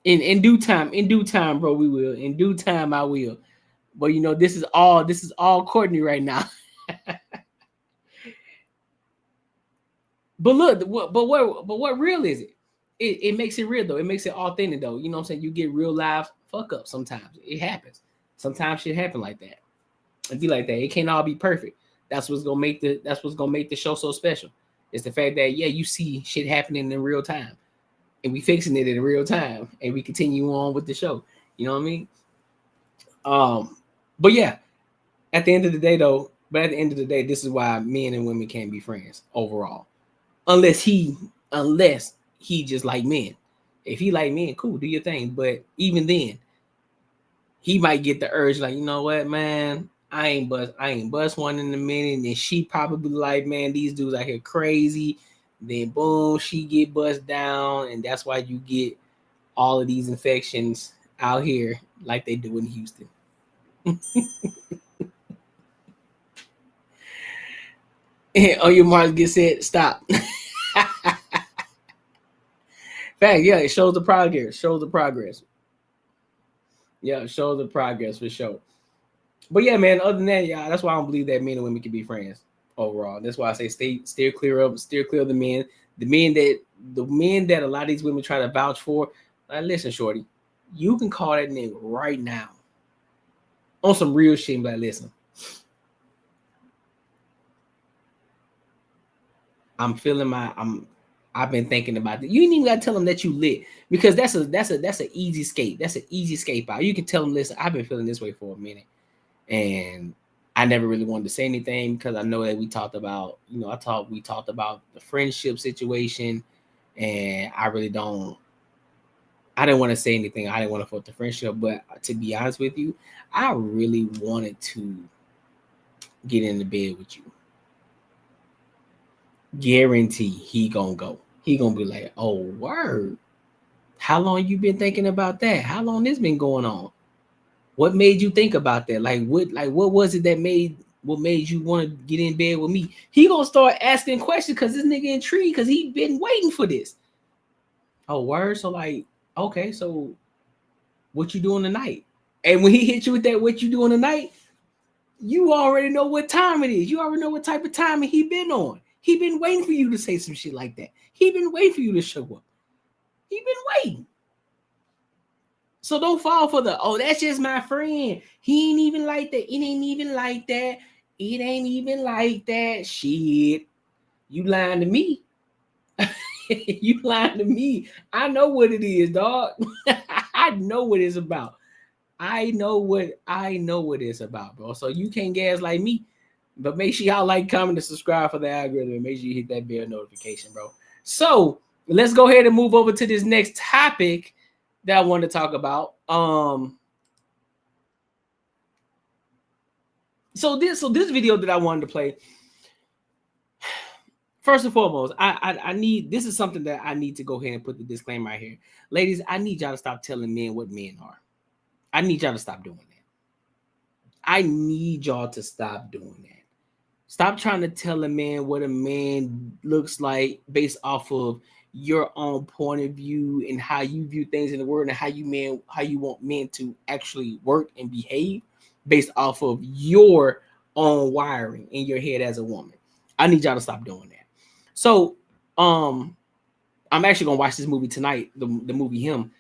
In due time, bro, we will. In due time, I will. But this is all Courtnee right now. But look, what real is it? It makes it real though. It makes it authentic though. You know what I'm saying? You get real live fuck up sometimes. It happens. Sometimes shit happen like that. It'd be like that. It can't all be perfect. That's what's gonna make the show so special. It's the fact that you see shit happening in real time. And we fixing it in real time, and we continue on with the show. You know what I mean? But yeah, at the end of the day, this is why men and women can't be friends overall, unless he just like men. If he like men, cool, do your thing. But even then, he might get the urge, like, you know what, man, I ain't bust one in a minute, and she probably like, man, these dudes out here crazy. Then boom, she get bust down, and that's why you get all of these infections out here like they do in Houston. On your marks, get set, stop. Fact, yeah, it shows the progress. Yeah, it shows the progress for sure. But yeah, man, other than that, yeah, that's why I don't believe that men and women can be friends overall. That's why I say steer clear of the men. The men that a lot of these women try to vouch for. Like, listen, shorty, you can call that nigga right now on some real shit and be like, listen, I've been thinking about it. You ain't even gotta tell them that you lit, because that's an easy escape. That's an easy escape out. You can tell them, listen, I've been feeling this way for a minute, and I never really wanted to say anything because I know that we talked about, we talked about the friendship situation, and I didn't want to say anything. I didn't want to fuck the friendship, but to be honest with you, I really wanted to get into bed with you. Guarantee he gonna go. He gonna be like, oh, word. How long you been thinking about that? How long this been going on? What made you think about that? What was it that made you want to get in bed with me? He gonna start asking questions because this nigga intrigued, because he been waiting for this. Oh, word. So okay, so what you doing tonight? And when he hit you with that, what you doing tonight, you already know what time it is. You already know what type of timing he been on. He been waiting for you to say some shit like that. He been waiting for you to show up. He been waiting. So don't fall for that's just my friend. He ain't even like that. It ain't even like that. It ain't even like that. Shit. You lying to me. You lying to me. I know what it is, dog. I know what it's about. I know what it's about, bro. So you can't gaslight me. But make sure y'all like, comment, and subscribe for the algorithm. And make sure you hit that bell notification, bro. So let's go ahead and move over to this next topic that I want to talk about. So this video that I wanted to play. First and foremost, I need, this is something that I need to go ahead and put the disclaimer right here. Ladies, I need y'all to stop telling men what men are. I need y'all to stop doing that. I need y'all to stop doing that. Stop trying to tell a man what a man looks like based off of your own point of view and how you view things in the world and how you want men to actually work and behave based off of your own wiring in your head as a woman. I need y'all to stop doing that. So, I'm actually gonna watch this movie tonight, the movie Him.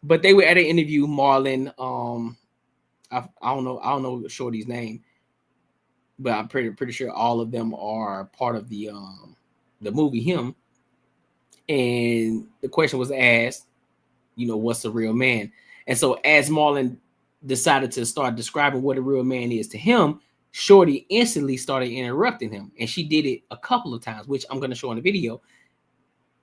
But they were at an interview, Marlon. I don't know Shorty's name, but I'm pretty sure all of them are part of the movie Him. And the question was asked, what's a real man? And so as Marlon decided to start describing what a real man is to him, Shorty instantly started interrupting him, and she did it a couple of times, which I'm going to show in the video.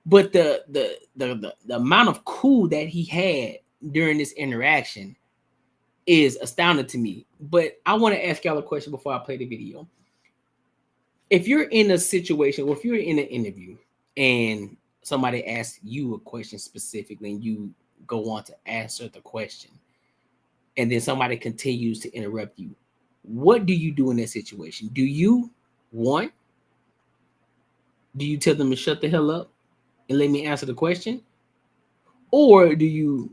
But the amount of cool that he had during this interaction is astounding to me. But I want to ask y'all a question before I play the video. If you're in a situation, or if you're in an interview and somebody asks you a question specifically and you go on to answer the question, and then somebody continues to interrupt you, what do you do in that situation? Do you tell them to shut the hell up and let me answer the question? Or do you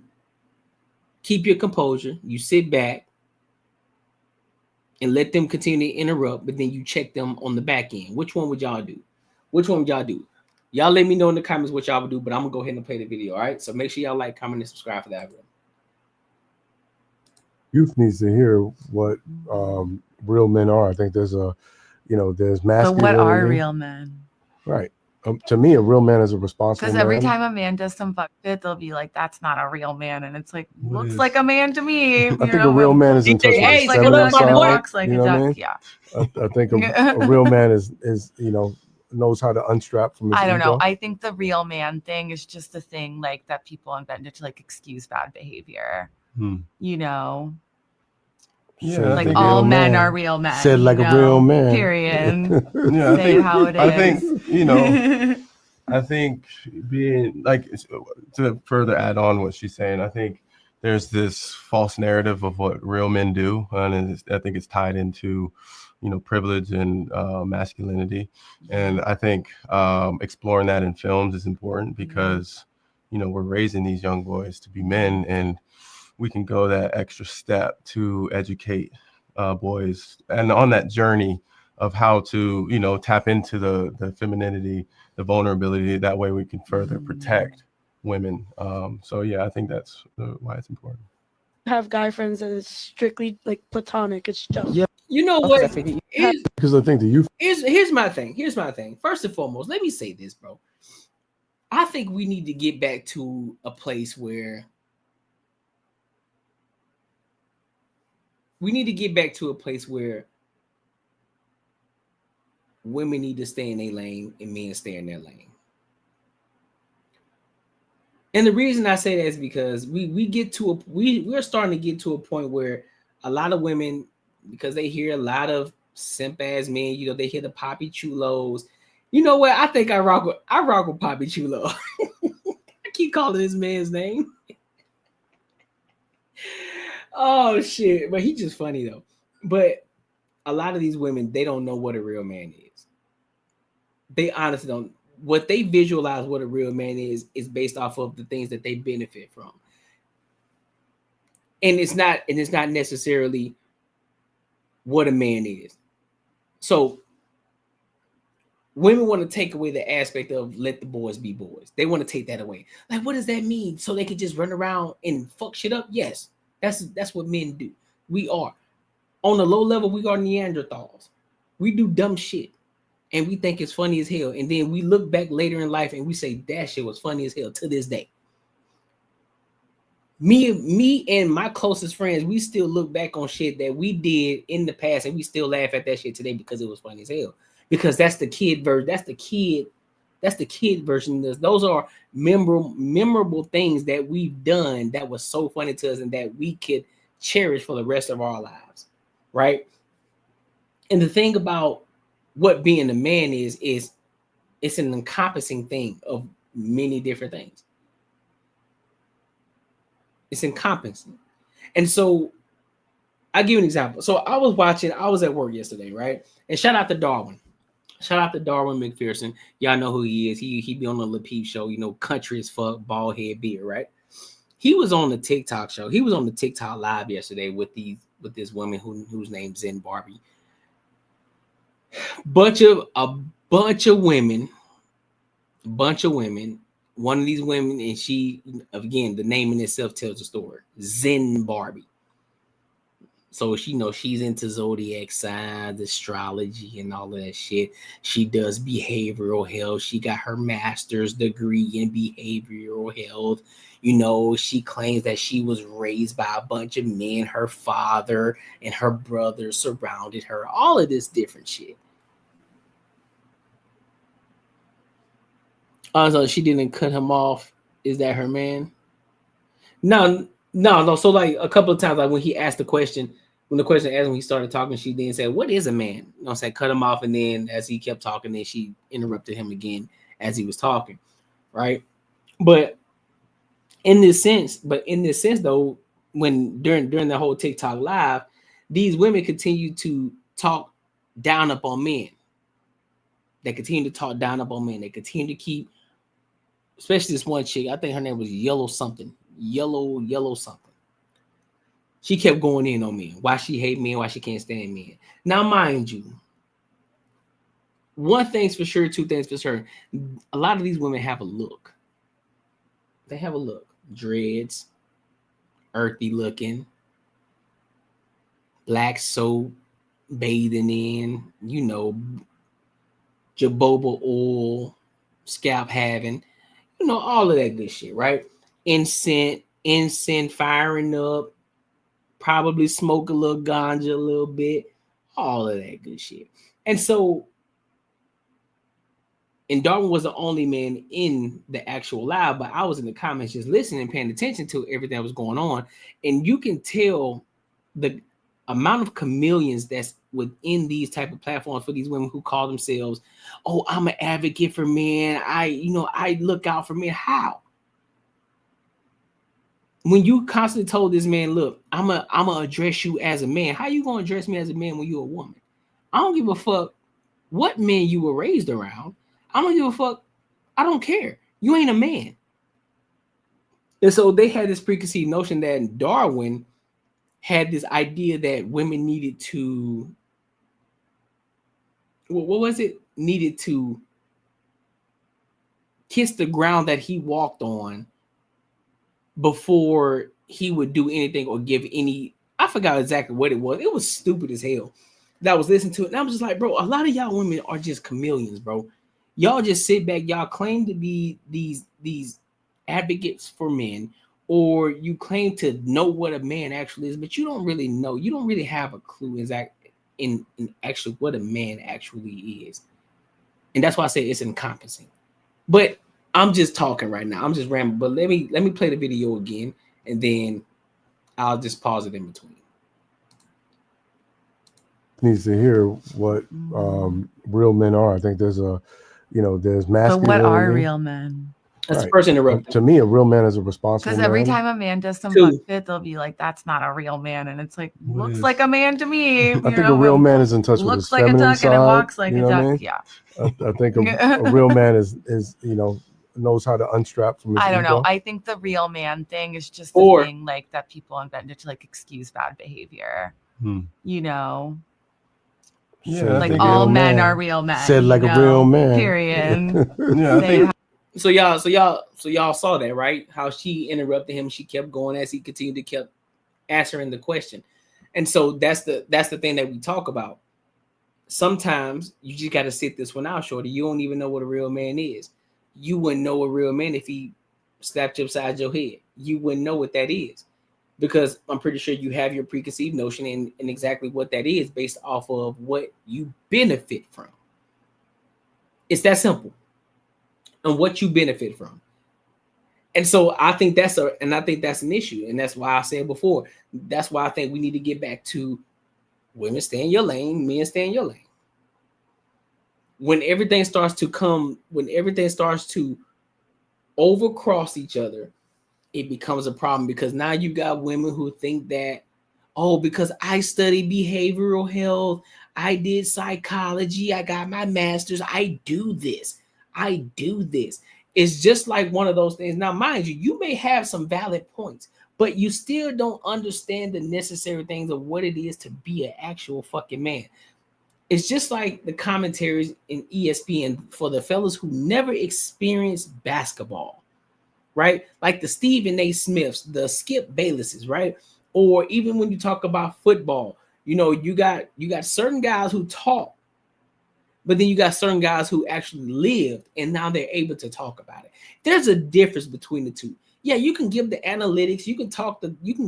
keep your composure, you sit back and let them continue to interrupt, but then you check them on the back end? Which one would y'all do? Y'all let me know in the comments what y'all would do, but I'm gonna go ahead and play the video, all right? So make sure y'all like, comment, and subscribe for that. Youth needs to hear what real men are. I think there's there's masculinity. So what are real men? Right. To me, a real man is a responsible man. Because every time a man does some fuck shit, they'll be like, "That's not a real man," and it's like, looks like a man to me. I think a real man is in touch with his feminine side. Walks like a duck. Yeah. I think a real man is knows how to unstrap from his I don't ego. know. I think the real man thing is just a thing like that people invented to like excuse bad behavior. Yeah, like all men are real men. Said like a real man. Period. Yeah, Say it how it is. I think I think being like, to further add on what she's saying, I think there's this false narrative of what real men do, and I think it's tied into privilege and masculinity, and I think exploring that in films is important because we're raising these young boys to be men, and we can go that extra step to educate boys and on that journey of how to tap into the femininity, the vulnerability. That way we can further protect women. So yeah, I think that's why it's important. Have guy friends that is strictly like platonic. It's just You know what? Because I think the youth. Here's my thing. First and foremost, let me say this, bro. I think we need to get back to a place where women need to stay in their lane and men stay in their lane. And the reason I say that is because we're starting to get to a point where a lot of women, because they hear a lot of simp ass men, they hear the Poppy Chulos. You know what? I think I rock with Poppy Chulo. I keep calling this man's name. Oh shit, but he's just funny though. But a lot of these women, they don't know what a real man is. They honestly don't. What they visualize what a real man is based off of the things that they benefit from. And it's not necessarily what a man is. So women want to take away the aspect of let the boys be boys. They want to take that away. Like, what does that mean? So they can just run around and fuck shit up? Yes, that's what men do. We are. On a low level, we are Neanderthals. We do dumb shit. and we think it's funny as hell. And then we look back later in life and we say that shit was funny as hell to this day. Me and my closest friends, we still look back on shit that we did in the past and we still laugh at that shit today because it was funny as hell. Because that's the kid version. That's the kid version. Those are memorable things that we've done that was so funny to us and that we could cherish for the rest of our lives, right? And the thing about what being a man is it's an encompassing thing of many different things. It's encompassing. And so I'll give you an example. So I was at work yesterday, right? And shout out to Darwin. Shout out to Darwin McPherson. Y'all know who he is. He be on the Lil Peep show, you know, country as fuck, bald head beard, right? He was on the TikTok show. He was on the TikTok live yesterday with this woman whose name's Zen Barbie. A bunch of women. One of these women, and she, again, the name in itself tells the story. Zen Barbie. So she knows she's into zodiac signs, astrology, and all of that shit. She does behavioral health. She got her master's degree in behavioral health. You know, she claims that she was raised by a bunch of men. Her father and her brother surrounded her. All of this different shit. So she didn't cut him off. Is that her man? No. So like a couple of times, like when he asked the question, when the question asked, when he started talking, she then said, "What is a man?" You know what I'm saying? Cut him off, and then as he kept talking, then she interrupted him again as he was talking, right? But in this sense, though, when during the whole TikTok live, these women continue to talk down up on men. They continue to talk down up on men. They continue to keep, especially this one chick, I think her name was Yellow something. She kept going in on men. Why she hate men, why she can't stand men. Now, mind you, one thing's for sure, two things for sure. A lot of these women have a look. They have a look. Dreads, earthy looking, black soap, bathing in, you know, jojoba oil, scalp having, you know, all of that good shit, right? Incense firing up, probably smoke a little ganja a little bit, all of that good shit. And so, and Darwin was the only man in the actual live, but I was in the comments just listening, paying attention to everything that was going on. And you can tell the amount of chameleons that's within these type of platforms for these women who call themselves, "Oh, I'm an advocate for men. I look out for men." How? When you constantly told this man, "Look, I'm gonna address you as a man," how you gonna address me as a man when you're a woman? I don't give a fuck what men you were raised around. I don't give a fuck. I don't care. You ain't a man. And so they had this preconceived notion that Darwin had this idea that women needed to, what was it? Needed to kiss the ground that he walked on before he would do anything or give any, I forgot exactly what it was. It was stupid as hell that I was listening to it. And I was just like, bro, a lot of y'all women are just chameleons, bro. Y'all just sit back. Y'all claim to be these advocates for men, or you claim to know what a man actually is, but you don't really know. You don't really have a clue in actually what a man actually is. And that's why I say it's encompassing. But I'm just talking right now. I'm just rambling. But let me play the video again, and then I'll just pause it in between. Needs to hear what real men are. I think there's there's masculinity. But what are real men? That's the person interrupting. To me, a real man is a responsible man. Because every time a man does some fuck shit, they'll be like, "That's not a real man," and it's like, looks like a man to me. I think a real man is in touch with his feminine looks like a duck side. and it walks like You a know what I duck. mean? Yeah. I think a real man is knows how to unstrap from his I don't know. ego. I think the real man thing is just the thing like that people invented to like excuse bad behavior. You know. Yeah, like all men are real men. Said like a real man. Period. Yeah, So y'all saw that, right? How she interrupted him. She kept going as he continued to keep answering the question. And so that's the thing that we talk about. sometimes you just got to sit this one out, shorty. You don't even know what a real man is. You wouldn't know a real man if he slapped you upside your head. You wouldn't know what that is, because I'm pretty sure you have your preconceived notion and exactly what that is based off of what you benefit from. It's that simple. And what you benefit from. And so I think that's an issue. And that's why I said before, that's why I think we need to get back to women stay in your lane, men stay in your lane. When everything starts to overcross each other, it becomes a problem, because now you got women who think that, oh, because I studied behavioral health, I did psychology, I got my master's, I do this. It's just like one of those things. Now, mind you, you may have some valid points, but you still don't understand the necessary things of what it is to be an actual fucking man. It's just like the commentaries in ESPN for the fellas who never experienced basketball, right? Like the Stephen A. Smiths, the Skip Baylesses, right? Or even when you talk about football, you know, you got certain guys who talk, but then you got certain guys who actually lived and now they're able to talk about it. There's a difference between the two. Yeah, you can give the analytics, you can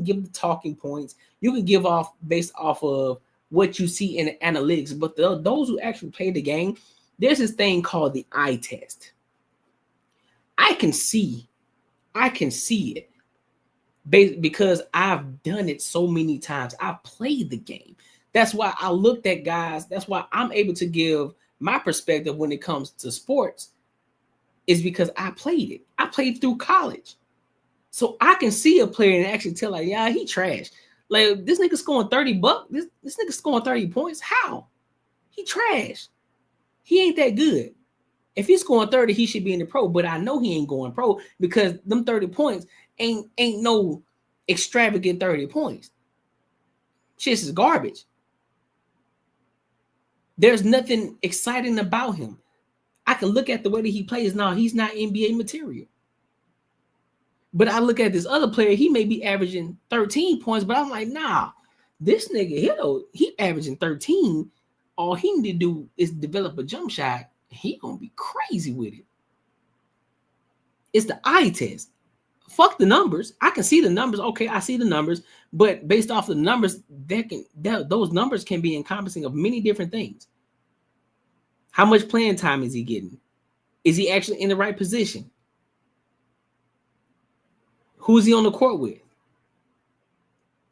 give the talking points, you can give off based off of what you see in the analytics, but those who actually play the game, there's this thing called the eye test. I can see it because I've done it so many times. I've played the game. That's why I looked at guys. That's why I'm able to give my perspective when it comes to sports, is because I played it. I played through college. So I can see a player and actually tell, like, yeah, he trash. Like, this nigga scoring 30 bucks. This nigga scoring 30 points. How? He trash. He ain't that good. If he's scoring 30, he should be in the pro. But I know he ain't going pro because them 30 points ain't no extravagant 30 points. Shit is garbage. There's nothing exciting about him. I can look at the way that he plays now. He's not NBA material. But I look at this other player, he may be averaging 13 points, but I'm like, nah, this nigga, he averaging 13. All he need to do is develop a jump shot. He gonna be crazy with it. It's the eye test. Fuck the numbers. I can see the numbers. Okay, I see the numbers, but based off the numbers, those numbers can be encompassing of many different things. How much playing time is he getting? Is he actually in the right position? Who's he on the court with?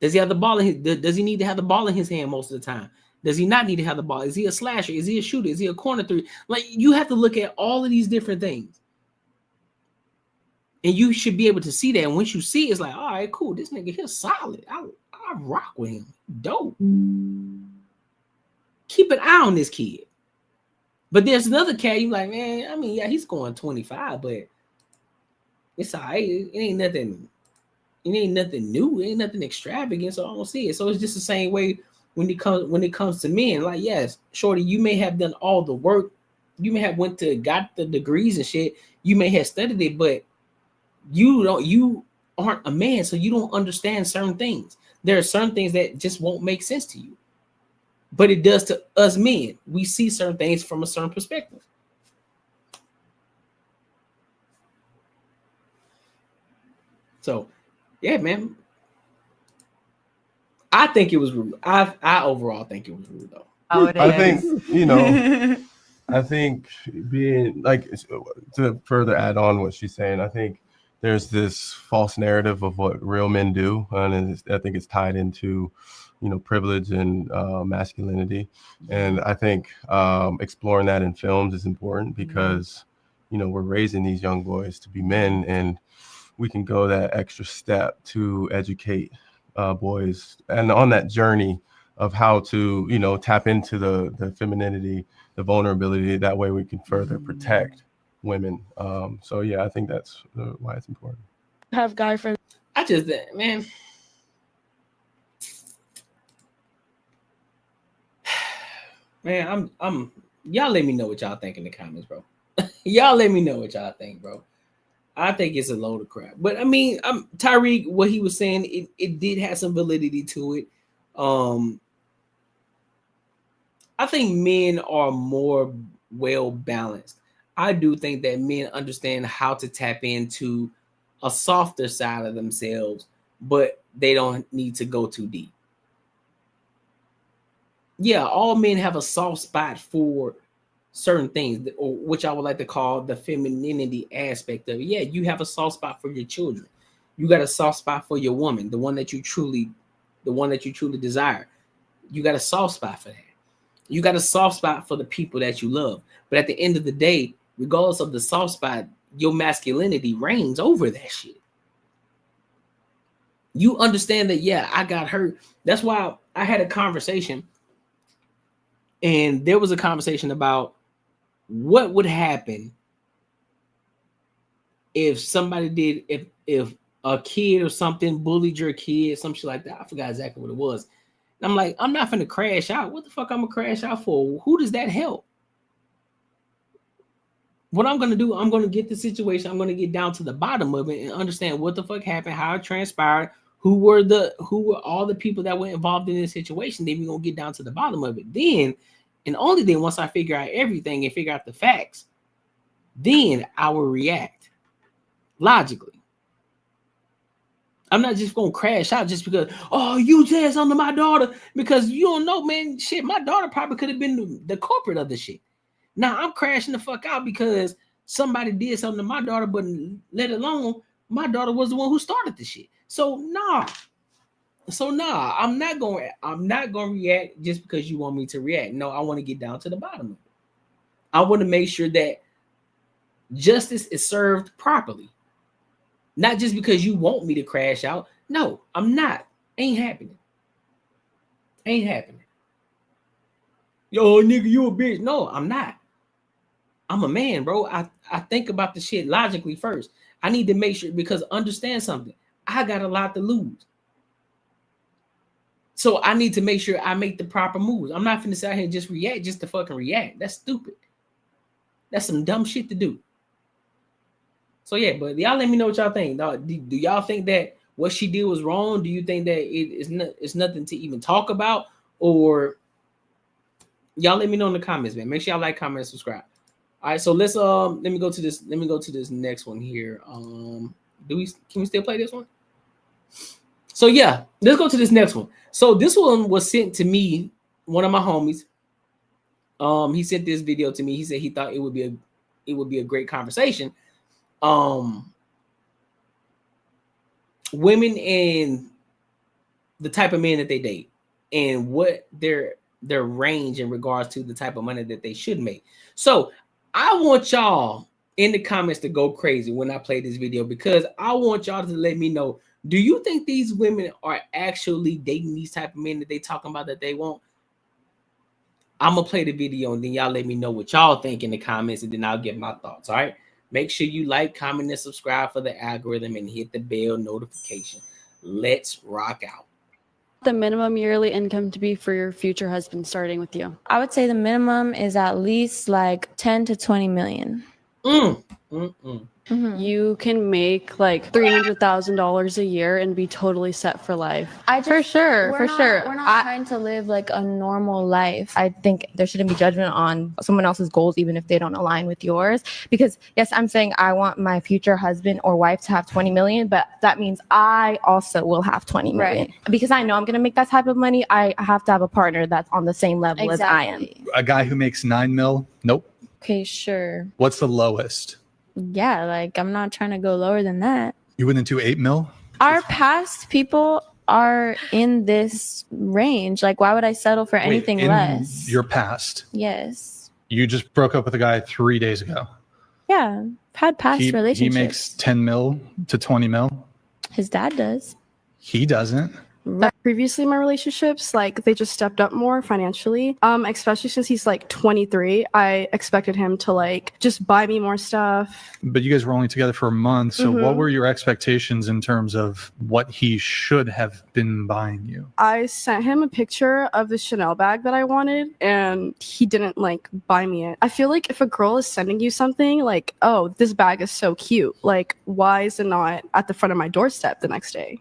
Does he have the ball in his, does he need to have the ball in his hand most of the time? Does he not need to have the ball? Is he a slasher? Is he a shooter? Is he a corner three? Like, you have to look at all of these different things. And you should be able to see that. And once you see it, it's like, all right, cool. This nigga here solid. I rock with him. Dope. Keep an eye on this kid. But there's another cat, you like, man, I mean, yeah, he's scoring 25, but it's all right. It ain't nothing new. It ain't nothing extravagant, so I don't see it. So it's just the same way when it comes to men. Like, yes, shorty, you may have done all the work. You may have got the degrees and shit. You may have studied it, but you aren't a man, so you don't understand certain things. There are certain things that just won't make sense to you. But it does to us men. We see certain things from a certain perspective. So, yeah, man. I think it was rude. I overall think it was rude, though. Oh, I think, I think being like, to further add on what she's saying, I think there's this false narrative of what real men do. And I think it's tied into, privilege and masculinity. And I think exploring that in films is important because, we're raising these young boys to be men, and we can go that extra step to educate boys and on that journey of how to, tap into the femininity, the vulnerability. That way we can further protect women. So yeah, I think that's why it's important. Have guy friends. I just, man. Man, I'm y'all let me know what y'all think in the comments, bro. Y'all let me know what y'all think, bro. I think it's a load of crap. But I mean, Tyreek, what he was saying, it did have some validity to it. I think men are more well balanced. I do think that men understand how to tap into a softer side of themselves, but they don't need to go too deep. Yeah, all men have a soft spot for certain things, or which I would like to call the femininity aspect of it. Yeah, you have a soft spot for your children. You got a soft spot for your woman, the one that you truly desire. You got a soft spot for that. You got a soft spot for the people that you love. But at the end of the day, regardless of the soft spot, your masculinity reigns over that shit. You understand that, yeah, I got hurt. That's why I had a conversation, and there was a conversation about what would happen if somebody did, if a kid or something bullied your kid, some shit like that. I forgot exactly what it was. And I'm like, I'm not finna crash out. What the fuck I'm gonna crash out for? Who does that help? What I'm gonna do, I'm gonna get the situation, I'm gonna get down to the bottom of it and understand what the fuck happened, how it transpired, who were all the people that were involved in this situation. Then we're gonna get down to the bottom of it. Then, and only then, once I figure out everything and figure out the facts, then I will react logically. I'm not just gonna crash out just because, oh, you said something to my daughter, because you don't know, man. Shit, my daughter probably could have been the culprit of the shit. Now I'm crashing the fuck out because somebody did something to my daughter, but let alone my daughter was the one who started the shit. So nah, I'm not gonna react just because you want me to react. No, I want to get down to the bottom of it. I want to make sure that justice is served properly. Not just because you want me to crash out. No, I'm not. Ain't happening. Ain't happening. Yo, nigga, you a bitch. No, I'm not. I'm a man, bro. I think about the shit logically first. I need to make sure, because understand something. I got a lot to lose. So I need to make sure I make the proper moves. I'm not finna sit out here and just react just to fucking react. That's stupid. That's some dumb shit to do. So yeah, but y'all let me know what y'all think. Do y'all think that what she did was wrong? Do you think that it's nothing to even talk about? Or y'all let me know in the comments, man. Make sure y'all like, comment, and subscribe. All right, so let's let me go to this next one here. Can we still play this one? So yeah, let's go to this next one. So this one was sent to me, one of my homies. He sent this video to me. He said he thought it would be a great conversation. Women and the type of men that they date, and what their range in regards to the type of money that they should make. So I want y'all in the comments to go crazy when I play this video, because I want y'all to let me know, do you think these women are actually dating these type of men that they talking about that they want? I'm gonna play the video and then y'all let me know what y'all think in the comments, and then I'll get my thoughts. All right, make sure you like, comment, and subscribe for the algorithm, and hit the bell notification. Let's rock out. The minimum yearly income to be for your future husband, starting with you? I would say the minimum is at least like 10 to 20 million. You can make like $300,000 a year and be totally set for life. For sure. We're not trying to live like a normal life. I think there shouldn't be judgment on someone else's goals, even if they don't align with yours. Because yes, I'm saying I want my future husband or wife to have 20 million, but that means I also will have 20 million. Right. Because I know I'm going to make that type of money. I have to have a partner that's on the same level as I am. A guy who makes 9 mil? Nope. Okay, sure. What's the lowest? Yeah, like I'm not trying to go lower than that. You wouldn't do 8 mil? Our past people are in this range. Like, why would I settle for anything less? Your past? Yes. You just broke up with a guy 3 days ago. Yeah, I've had past relationships. He makes 10 mil to 20 mil. His dad does. He doesn't. Previously, my relationships, like, they just stepped up more financially, especially since he's like 23. I expected him to like just buy me more stuff. But you guys were only together for a month, so what were your expectations in terms of what he should have been buying you? I sent him a picture of the Chanel bag that I wanted, and he didn't like buy me it. I feel like if a girl is sending you something like, oh, this bag is so cute, like, why is it not at the front of my doorstep the next day?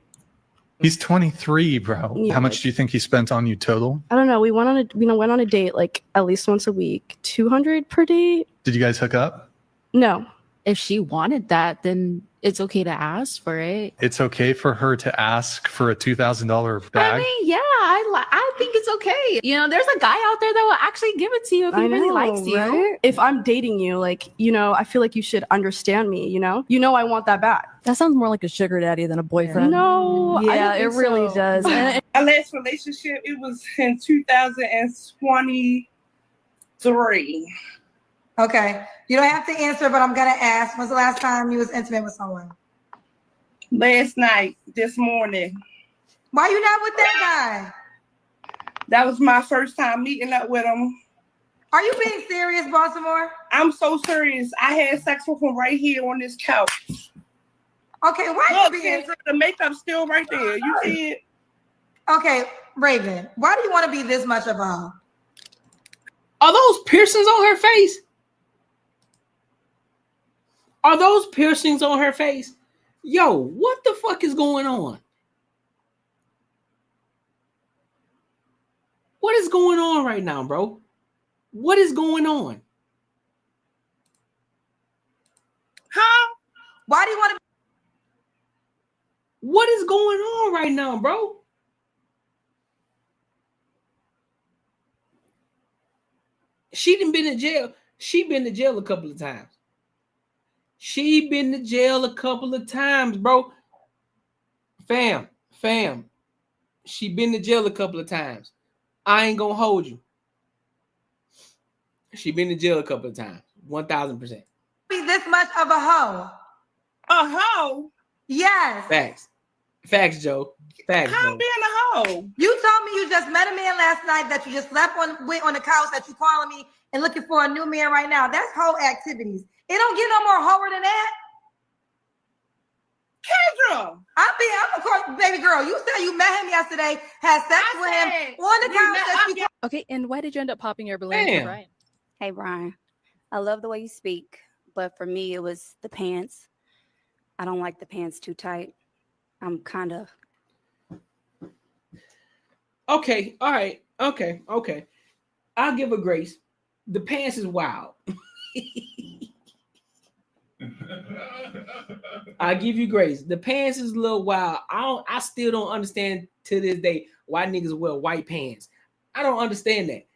He's 23, bro. Yeah. How much do you think he spent on you total? I don't know. We went on a date like at least once a week, 200 per date. Did you guys hook up? No. If she wanted that, then it's okay to ask for it. It's okay for her to ask for a $2,000 bag. I mean, yeah, I think it's okay. You know, there's a guy out there that will actually give it to you if he really likes you. Right? If I'm dating you, like, you know, I feel like you should understand me, you know? You know I want that back. That sounds more like a sugar daddy than a boyfriend. No, yeah, I it don't think really so. does. My last relationship, it was in 2023. Okay. You don't have to answer, but I'm gonna ask. When's the last time you was intimate with someone? Last night, this morning. Why you not with that guy? That was my first time meeting up with him. Are you being serious, Baltimore? I'm so serious. I had sex with him right here on this couch. Okay, why Look, you being? Kendra, the makeup's still right there. You see it? Okay, Raven, why do you want to be this much of a hoe? Are those piercings on her face? Are those piercings on her face? Yo, what the fuck is going on? What is going on right now, bro? What is going on? Huh? Why do you want to? What is going on right now, bro? She done been in jail. She been to jail a couple of times. She been to jail a couple of times, bro. Fam. She been to jail a couple of times. I ain't gonna hold you. She been to jail a couple of times. 1,000%. Be this much of a hoe? A hoe? Yes. Facts, Joe. Facts. How Joe. being a hoe? You told me you just met a man last night that you just slept on the couch, that you calling me and looking for a new man right now. That's hoe activities. It don't get no more hoer than that. Kendra, I'm of course, baby girl. You said you met him yesterday, had sex with him on the couch. Okay, and why did you end up popping your balloon for Brian? Hey, Brian, I love the way you speak, but for me, it was the pants. I don't like the pants too tight. I'm kind of. Okay, all right. Okay. I'll give her grace. The pants is wild. I give you grace. The pants is a little wild. I still don't understand to this day why niggas wear white pants. I don't understand that.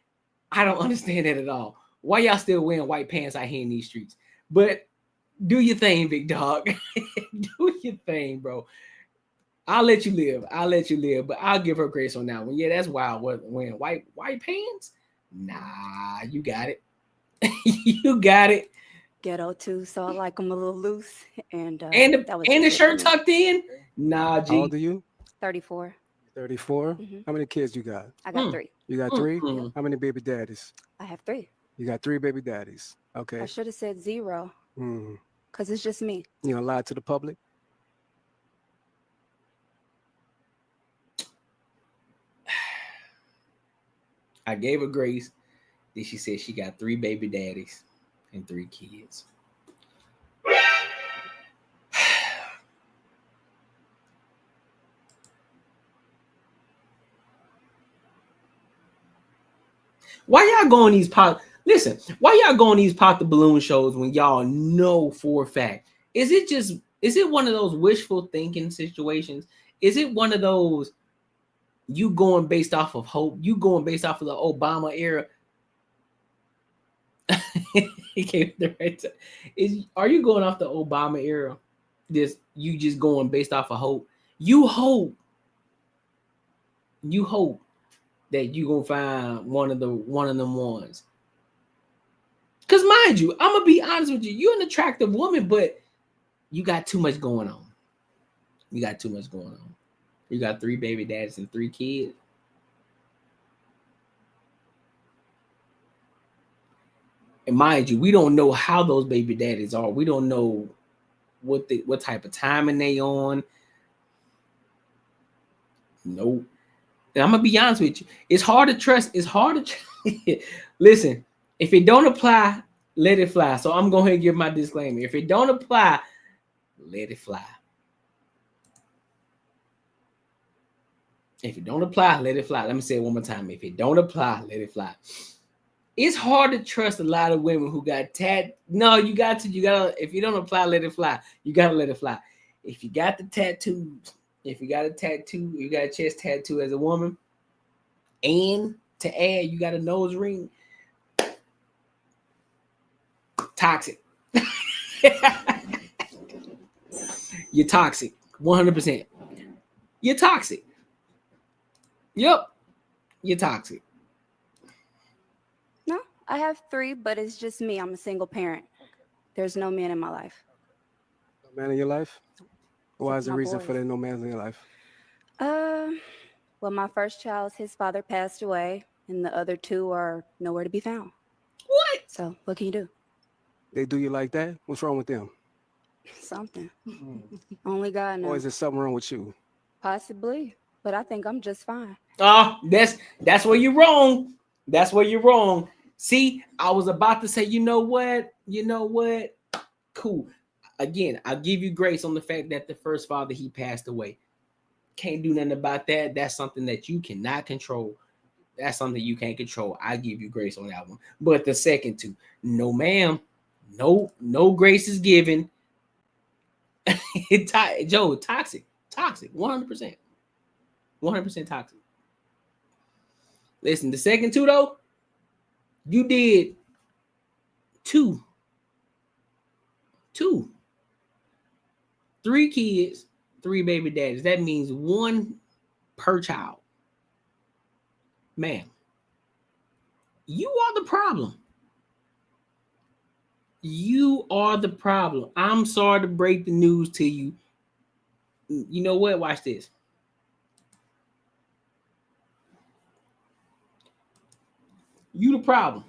I don't understand that at all. Why y'all still wearing white pants out here in these streets? But do your thing, big dog. Do your thing, bro. I'll let you live. But I'll give her grace on that one. Yeah, that's wild. Wearing white pants? Nah, you got it. You got it. Ghetto too, so I like them a little loose, and the shirt tucked in. Nah, G. How old are you? 34. 34. How many kids you got? I got 3. You got 3. How many baby daddies? I have 3. You got 3 baby daddies. Okay. I should have said 0. Because it's just me. You gonna lie to the public? I gave her grace. Then she said she got 3 baby daddies and 3 kids. Why y'all going these pop? Listen, why y'all going these pop the balloon shows when y'all know for a fact? Is it one of those wishful thinking situations? Is it one of those you going based off of hope? You going based off of the Obama era? He came the right time. Are you going off the Obama era? You just going based off of hope. You hope that you gonna find one of them ones. Cause mind you, I'm gonna be honest with you. You're an attractive woman, but you got too much going on. You got 3 baby daddies and 3 kids. And mind you, we don't know how those baby daddies are. We don't know what type of timing they on. Nope. And I'm gonna be honest with you. It's hard to trust. Listen, if it don't apply, let it fly. So I'm going to give my disclaimer. If it don't apply, let it fly. If it don't apply, let it fly. Let me say it one more time. If it don't apply, let it fly. It's hard to trust a lot of women who got No, you gotta. If you don't apply, let it fly. You gotta let it fly. If you got the tattoos, if you got a tattoo, you got a chest tattoo as a woman, and to add, you got a nose ring. Toxic. You're toxic. 100%. You're toxic. Yep. You're toxic. No, I have 3, but it's just me. I'm a single parent. There's no man in my life. No man in your life? Why is the My reason boys. for there no man in your life? Well, my first child, his father passed away, and the other 2 are nowhere to be found. What? So what can you do? They do you like that? What's wrong with them? Something. Only God knows. Or is there something wrong with you? Possibly, but I think I'm just fine. That's where you're wrong. That's where you're wrong. See, I was about to say, you know what? Cool. Again, I'll give you grace on the fact that the first father, he passed away. Can't do nothing about that. That's something that you cannot control. That's something you can't control. I give you grace on that one. But the second 2, no, ma'am. No grace is given. Joe, toxic. 100%. 100% toxic. Listen, the second 2 though, you did 2, 3 kids, 3 baby daddies. That means 1 per child. Ma'am, you are the problem. You are the problem. I'm sorry to break the news to you. You know what? Watch this. You the problem.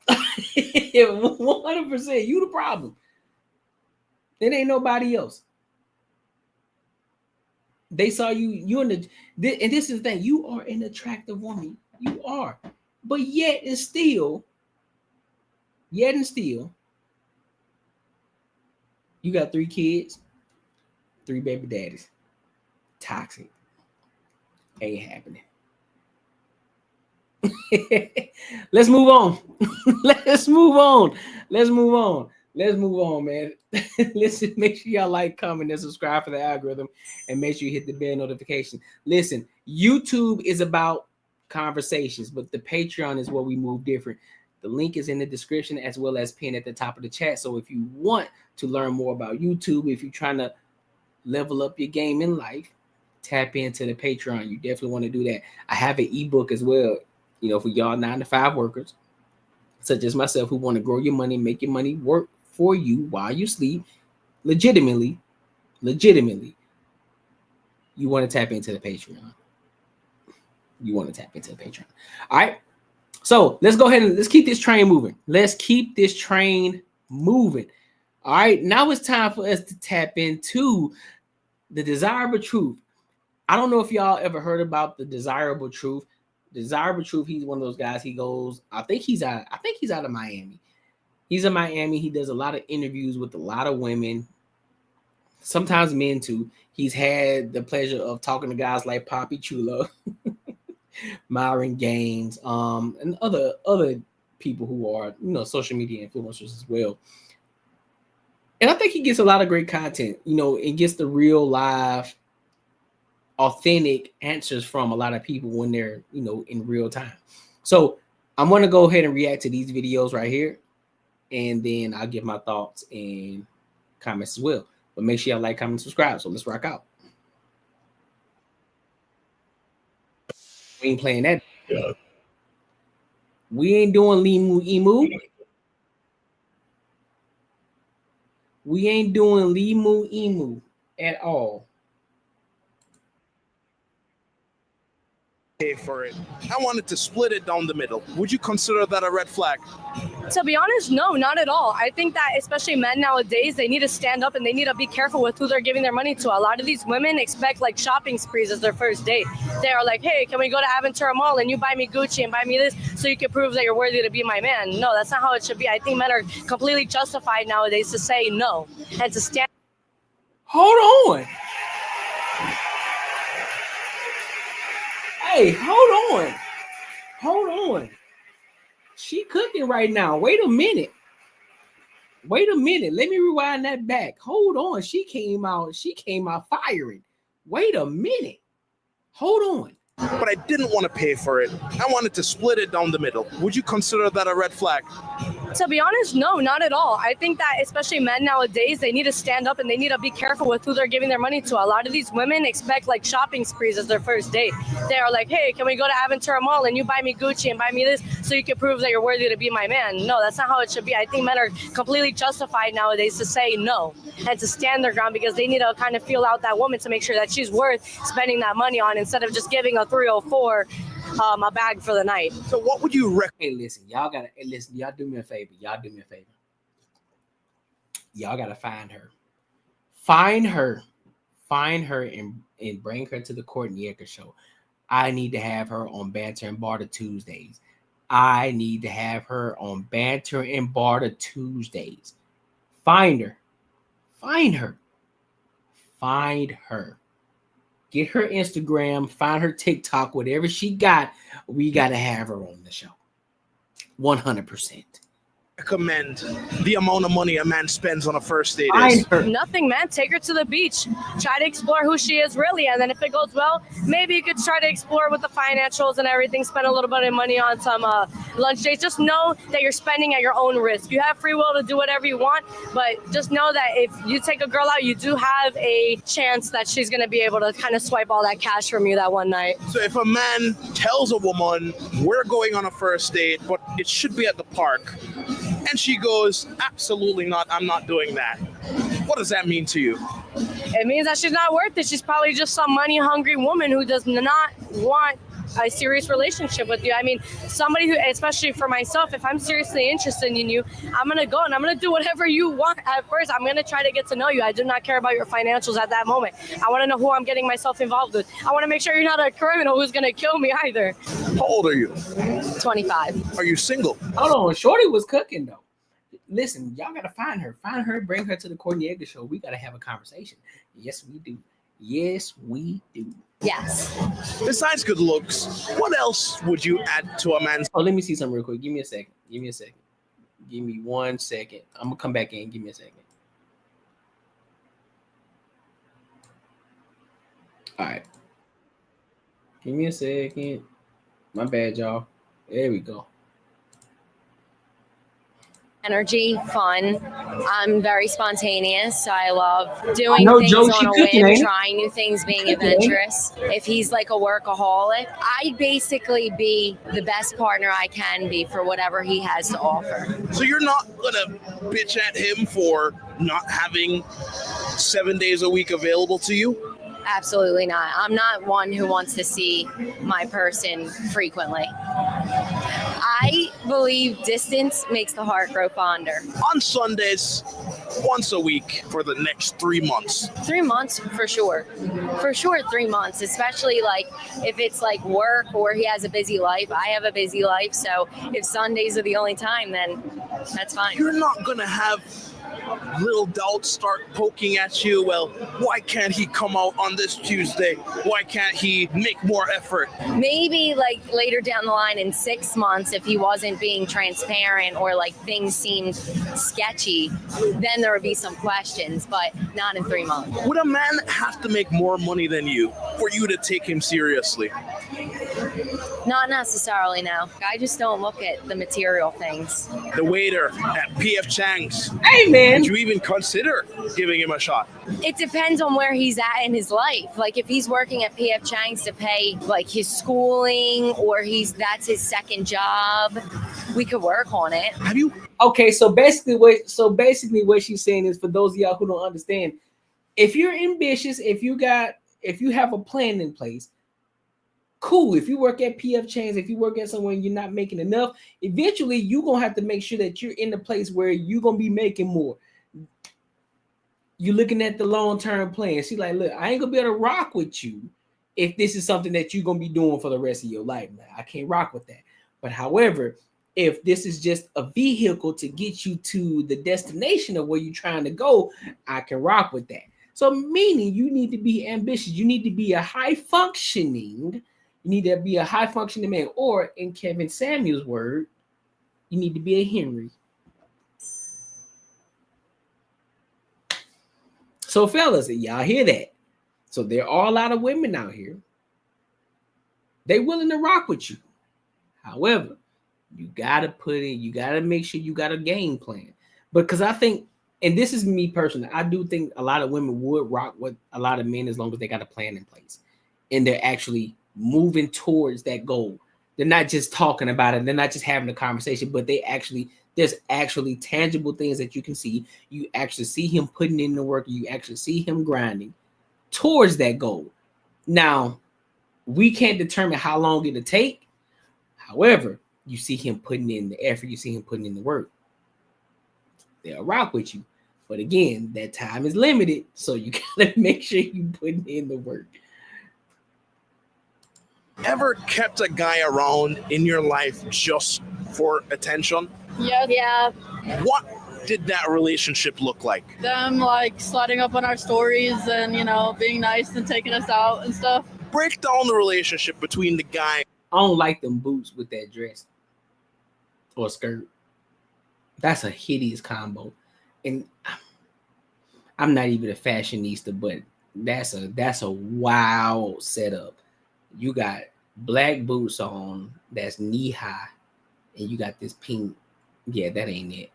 100%. You the problem. It ain't nobody else. They saw you in and this is the thing. You are an attractive woman. You are. But yet and still, you got 3 kids, 3 baby daddies. Toxic. Ain't happening. Let's move on. Let's move on, man. Listen, make sure y'all like, comment, and subscribe for the algorithm, and make sure you hit the bell notification. Listen, YouTube is about conversations, but the Patreon is where we move different. The link is in the description as well as pinned at the top of the chat. So if you want to learn more about YouTube, if you're trying to level up your game in life, tap into the Patreon. You definitely want to do that. I have an ebook as well, for y'all 9-to-5 workers, such as myself, who want to grow your money, make your money work for you while you sleep, legitimately. You want to tap into the Patreon. All right. So let's go ahead and let's keep this train moving. All right. Now it's time for us to tap into the desirable truth. I don't know if y'all ever heard about the desirable truth. Desirable truth. He's one of those guys. He goes, I think he's out of Miami. He's in Miami. He does a lot of interviews with a lot of women, sometimes men too. He's had the pleasure of talking to guys like Poppy Chulo, Myron Gaines, and other people who are, social media influencers as well. And I think he gets a lot of great content, and gets the real live, authentic answers from a lot of people when they're, in real time. So I'm going to go ahead and react to these videos right here, and then I'll give my thoughts and comments as well. But make sure y'all like, comment, subscribe. So let's rock out. We ain't playing that. Yeah. We ain't doing Limu Emu. We ain't doing Limu Emu at all. For it. I wanted to split it down the middle. Would you consider that a red flag? To be honest, no, not at all. I think that especially men nowadays, they need to stand up and they need to be careful with who they're giving their money to. A lot of these women expect like shopping sprees as their first date. They are like, hey, can we go to Aventura Mall and you buy me Gucci and buy me this so you can prove that you're worthy to be my man? No, that's not how it should be. I think men are completely justified nowadays to say no and to stand. Hold on. Hey, hold on. She cooking right now. Wait a minute. Let me rewind that back. Hold on. She came out firing. Wait a minute. Hold on. But I didn't want to pay for it. I wanted to split it down the middle. Would you consider that a red flag? To be honest, no, not at all. I think that especially men nowadays, they need to stand up and they need to be careful with who they're giving their money to. A lot of these women expect like shopping sprees as their first date. They are like, hey, can we go to Aventura Mall and you buy me Gucci and buy me this so you can prove that you're worthy to be my man? No, that's not how it should be. I think men are completely justified nowadays to say no and to stand their ground because they need to kind of feel out that woman to make sure that she's worth spending that money on instead of just giving a 304 a bag for the night. So what would you recommend? Hey, listen, y'all do me a favor. Y'all gotta find her. Find her and bring her to the Courtnee Edgar show. I need to have her on Banter and Barter Tuesdays. Find her. Get her Instagram, find her TikTok, whatever she got, we got to have her on the show. 100%. Recommend the amount of money a man spends on a first date is? Nothing, man. Take her to the beach. Try to explore who she is really. And then if it goes well, maybe you could try to explore with the financials and everything. Spend a little bit of money on some lunch dates. Just know that you're spending at your own risk. You have free will to do whatever you want. But just know that if you take a girl out, you do have a chance that she's going to be able to kind of swipe all that cash from you that one night. So if a man tells a woman, we're going on a first date, but it should be at the park, and she goes, absolutely not, I'm not doing that. What does that mean to you? It means that she's not worth it. She's probably just some money-hungry woman who does not want a serious relationship with you. I mean, somebody who, especially for myself, if I'm seriously interested in you, I'm going to go and I'm going to do whatever you want. At first, I'm going to try to get to know you. I do not care about your financials at that moment. I want to know who I'm getting myself involved with. I want to make sure you're not a criminal who's going to kill me either. How old are you? 25. Are you single? Hold on. Shorty was cooking, though. Listen, y'all got to find her. Bring her to the Courtnee Edgar show. We got to have a conversation. Yes, we do. Yes. Besides good looks, what else would you add to a man's... Oh, let me see something real quick. Give me a second. Give me 1 second. I'm going to come back in. Give me a second. All right. Give me a second. My bad, y'all. There we go. Energy, fun. I'm very spontaneous, so I love doing things Joe, on a whim, trying new things, being adventurous. If he's like a workaholic, I'd basically be the best partner I can be for whatever he has to offer. So you're not gonna bitch at him for not having 7 days a week available to you? Absolutely not. I'm not one who wants to see my person frequently. I believe distance makes the heart grow fonder. On Sundays, once a week for the next 3 months. 3 months for sure. For sure 3 months, especially like if it's like work or he has a busy life. I have a busy life, so if Sundays are the only time, then that's fine. You're not gonna have little doubts start poking at you. Well, why can't he come out on this Tuesday? Why can't he make more effort? Maybe like later down the line in 6 months, if he wasn't being transparent or like things seemed sketchy, then there would be some questions, but not in 3 months. Would a man have to make more money than you for you to take him seriously? Not necessarily, no. I just don't look at the material things. The waiter at P.F. Chang's. Hey, man. Would you even consider giving him a shot? It depends on where he's at in his life. Like if he's working at P.F. Chang's to pay like his schooling or that's his second job, we could work on it. Have you? Okay, so basically what she's saying is, for those of y'all who don't understand, if you're ambitious, if you have a plan in place, cool. If you work at PF Chang's, if you work at somewhere and you're not making enough, eventually you're going to have to make sure that you're in the place where you're going to be making more. You're looking at the long-term plan. She's like, look, I ain't going to be able to rock with you if this is something that you're going to be doing for the rest of your life. Now, I can't rock with that. But however, if this is just a vehicle to get you to the destination of where you're trying to go, I can rock with that. So meaning you need to be ambitious. You need to be a high-functioning You need to be a high functioning man, or in Kevin Samuel's word, you need to be a Henry. So, fellas, y'all hear that? So there are a lot of women out here. They willing to rock with you. However, you gotta make sure you got a game plan. Because I think, and this is me personally, I do think a lot of women would rock with a lot of men as long as they got a plan in place and they're actually moving towards that goal. They're not just talking about it, they're not just having a conversation, but there's actually tangible things that you can see. You actually see him putting in the work, you actually see him grinding towards that goal. Now, we can't determine how long it'll take. However, you see him putting in the effort, you see him putting in the work. They'll rock with you. But again, that time is limited, so you gotta make sure you put in the work. Ever kept a guy around in your life just for attention? Yeah. What did that relationship look like? Them like sliding up on our stories and, you know, being nice and taking us out and stuff. Break down the relationship between the guy. I don't like them boots with that dress or skirt. That's a hideous combo. And I'm not even a fashionista, but that's a wild setup. You got black boots on that's knee high, and you got this pink. Yeah, that ain't it.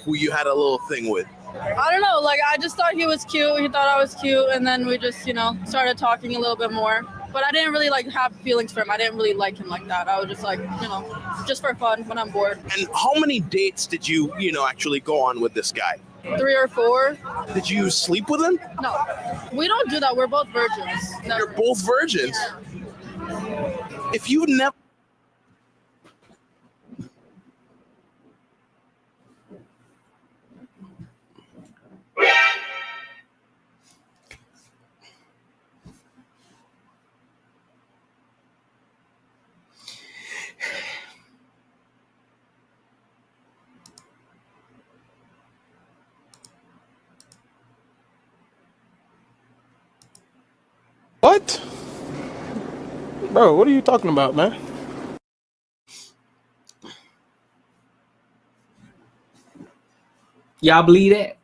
Who you had a little thing with? I don't know, like I just thought he was cute. He thought I was cute, and then we just, you know, started talking a little bit more. But I didn't really like have feelings for him. I didn't really like him like that. I was just like, you know, just for fun when I'm bored. And how many dates did you actually go on with this guy? 3 or 4. Did you sleep with him? No, we don't do that. We're both virgins. Never. You're both virgins? Yeah. If you never... What? Bro, what are you talking about, man? Y'all believe that?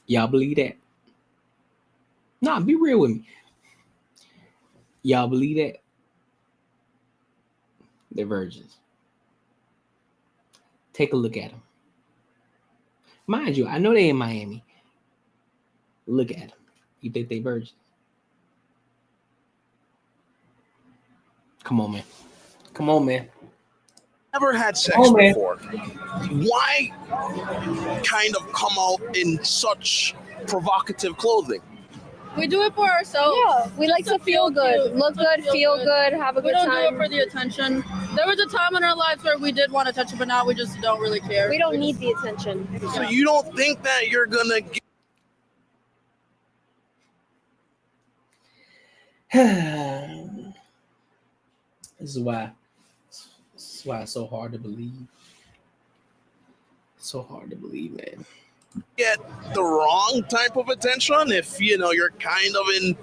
Y'all believe that? Nah, be real with me. Y'all believe that? They're virgins. Take a look at them. Mind you, I know they in Miami. Look at them. You think they virgins? Come on, man. Come on, man. Never had sex before. Why kind of come out in such provocative clothing? We do it for ourselves. Yeah, we like to feel good, look good, feel good, have a good time. We don't do it for the attention. There was a time in our lives where we did want attention, but now we just don't really care. We don't need the attention. So you don't think that you're gonna get... This is why it's so hard to believe. So hard to believe, man. Get the wrong type of attention if you're kind of in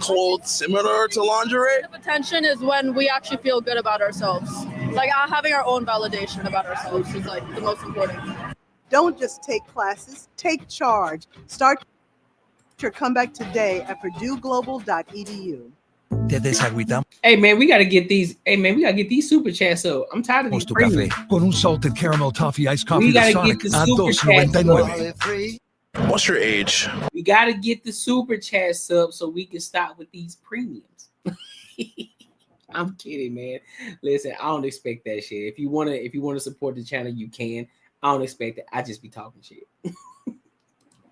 clothes similar to lingerie. Attention is when we actually feel good about ourselves. Like having our own validation about ourselves is like the most important. Don't just take classes, take charge. Start your comeback today at purdueglobal.edu. Hey man, we gotta get these. Hey man, we gotta get these super chats up. I'm tired of these premiums. Con un salted caramel toffee iced coffee We de gotta Sonic get the a super chats $2.99. up. What's your age? We gotta get the super chats up so we can stop with these premiums. I'm kidding, man. Listen, I don't expect that shit. If you wanna support the channel, you can. I don't expect it. I just be talking shit.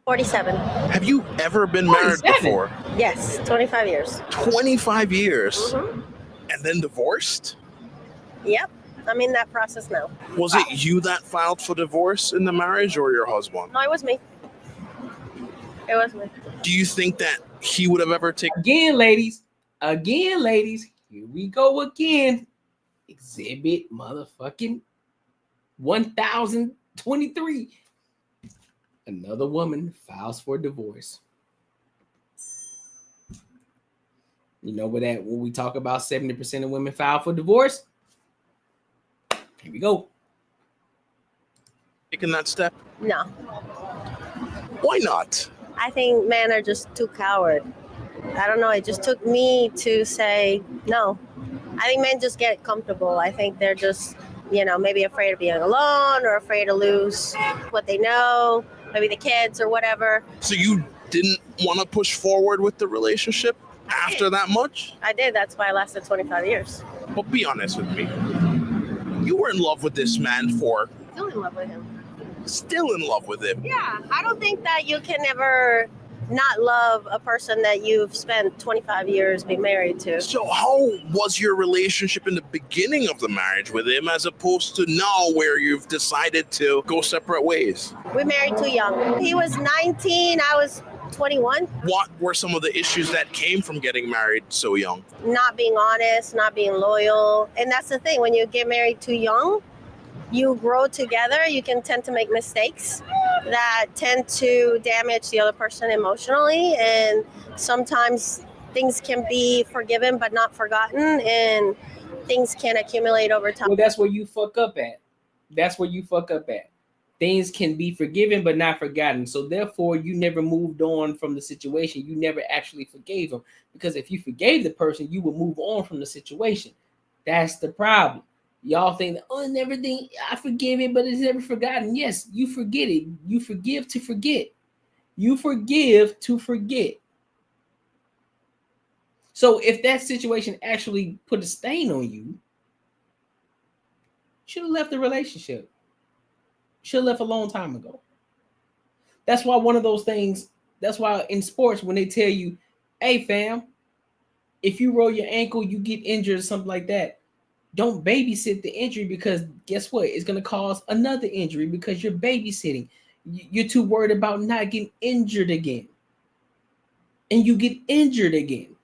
47. Have you ever been married 47? before? Yes, 25 years. 25 years? Mhm. And then divorced? Yep, I'm in that process now. Was it you that filed for divorce in the marriage or your husband? No, it was me. It was me. Do you think that he would have ever taken... Again, ladies, here we go again. Exhibit motherfucking 1023. Another woman files for divorce. You know what that when we talk about 70% of women file for divorce? Here we go. Taking that step? No. Why not? I think men are just too coward. I don't know. It just took me to say no. I think men just get comfortable. I think they're just, maybe afraid of being alone or afraid to lose what they know, maybe the kids or whatever. So you didn't want to push forward with the relationship after that much? I did. That's why I lasted 25 years. But be honest with me. You were in love with this man for... Still in love with him. Still in love with him? Yeah. I don't think that you can ever not love a person that you've spent 25 years being married to. So how was your relationship in the beginning of the marriage with him as opposed to now where you've decided to go separate ways? We married too young. He was 19, I was 21. What were some of the issues that came from getting married so young? Not being honest, not being loyal. And that's the thing, when you get married too young, you grow together, you can tend to make mistakes that tend to damage the other person emotionally. And sometimes things can be forgiven but not forgotten, and things can accumulate over time. Well, that's where you fuck up at. That's where you fuck up at. Things can be forgiven but not forgotten. So therefore, you never moved on from the situation. You never actually forgave them. Because if you forgave the person, you would move on from the situation. That's the problem. Y'all think that, and everything, I forgive it, but it's never forgotten. Yes, you forget it. You forgive to forget. You forgive to forget. So if that situation actually put a stain on you, should have left the relationship. Should have left a long time ago. That's why one of those things, that's why in sports, when they tell you, hey fam, if you roll your ankle, you get injured or something like that, don't babysit the injury, because guess what? It's going to cause another injury because you're babysitting. You're too worried about not getting injured again. And you get injured again.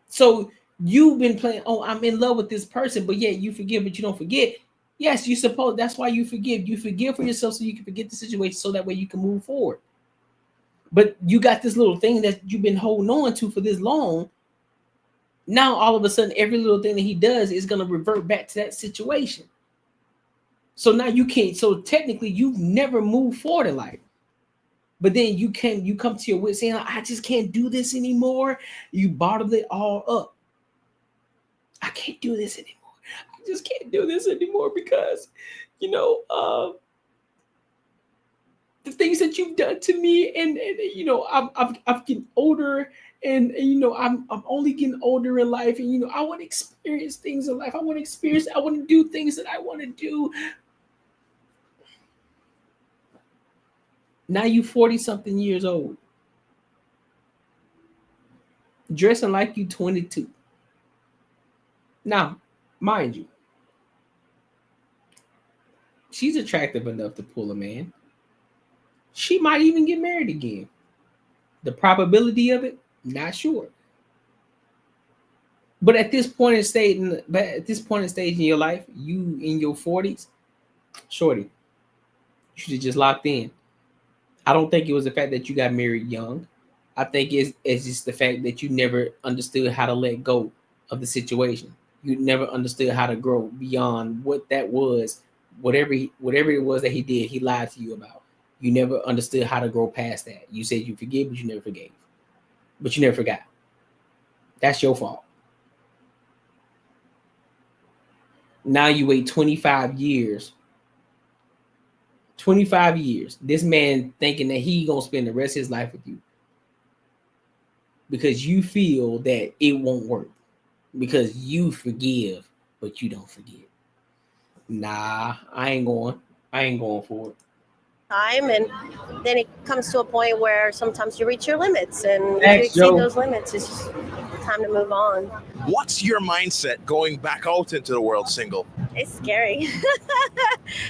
So you've been playing, oh, I'm in love with this person, but yet you forgive, but you don't forget. Yes, you suppose that's why you forgive. You forgive for yourself so you can forget the situation, so that way you can move forward. But you got this little thing that you've been holding on to for this long. Now, all of a sudden, every little thing that he does is going to revert back to that situation. So now you can't. So technically, you've never moved forward in life. But then you come to your wits saying, I just can't do this anymore. You bottled it all up. I can't do this anymore. I just can't do this anymore because, the things that you've done to me, and I'm getting older. And I'm only getting older in life, and I want to experience things in life. I want to do things that I want to do. Now you 40-something years old, dressing like you 22. Now, mind you, she's attractive enough to pull a man. She might even get married again. The probability of it, not sure. But at this point in stage in your life, you in your 40s, shorty, you should have just locked in. I don't think it was the fact that you got married young. I think it's just the fact that you never understood how to let go of the situation. You never understood how to grow beyond what that was. Whatever it was that he did, he lied to you about. You never understood how to grow past that. You said you forgive, but you never forgave. But you never forgot. That's your fault. Now you wait 25 years. 25 years. This man thinking that he gonna spend the rest of his life with you. Because you feel that it won't work. Because you forgive, but you don't forget. Nah, I ain't going for it. Time, and then it comes to a point where sometimes you reach your limits, and if you exceed those limits, it's just time to move on. What's your mindset going back out into the world single? It's scary.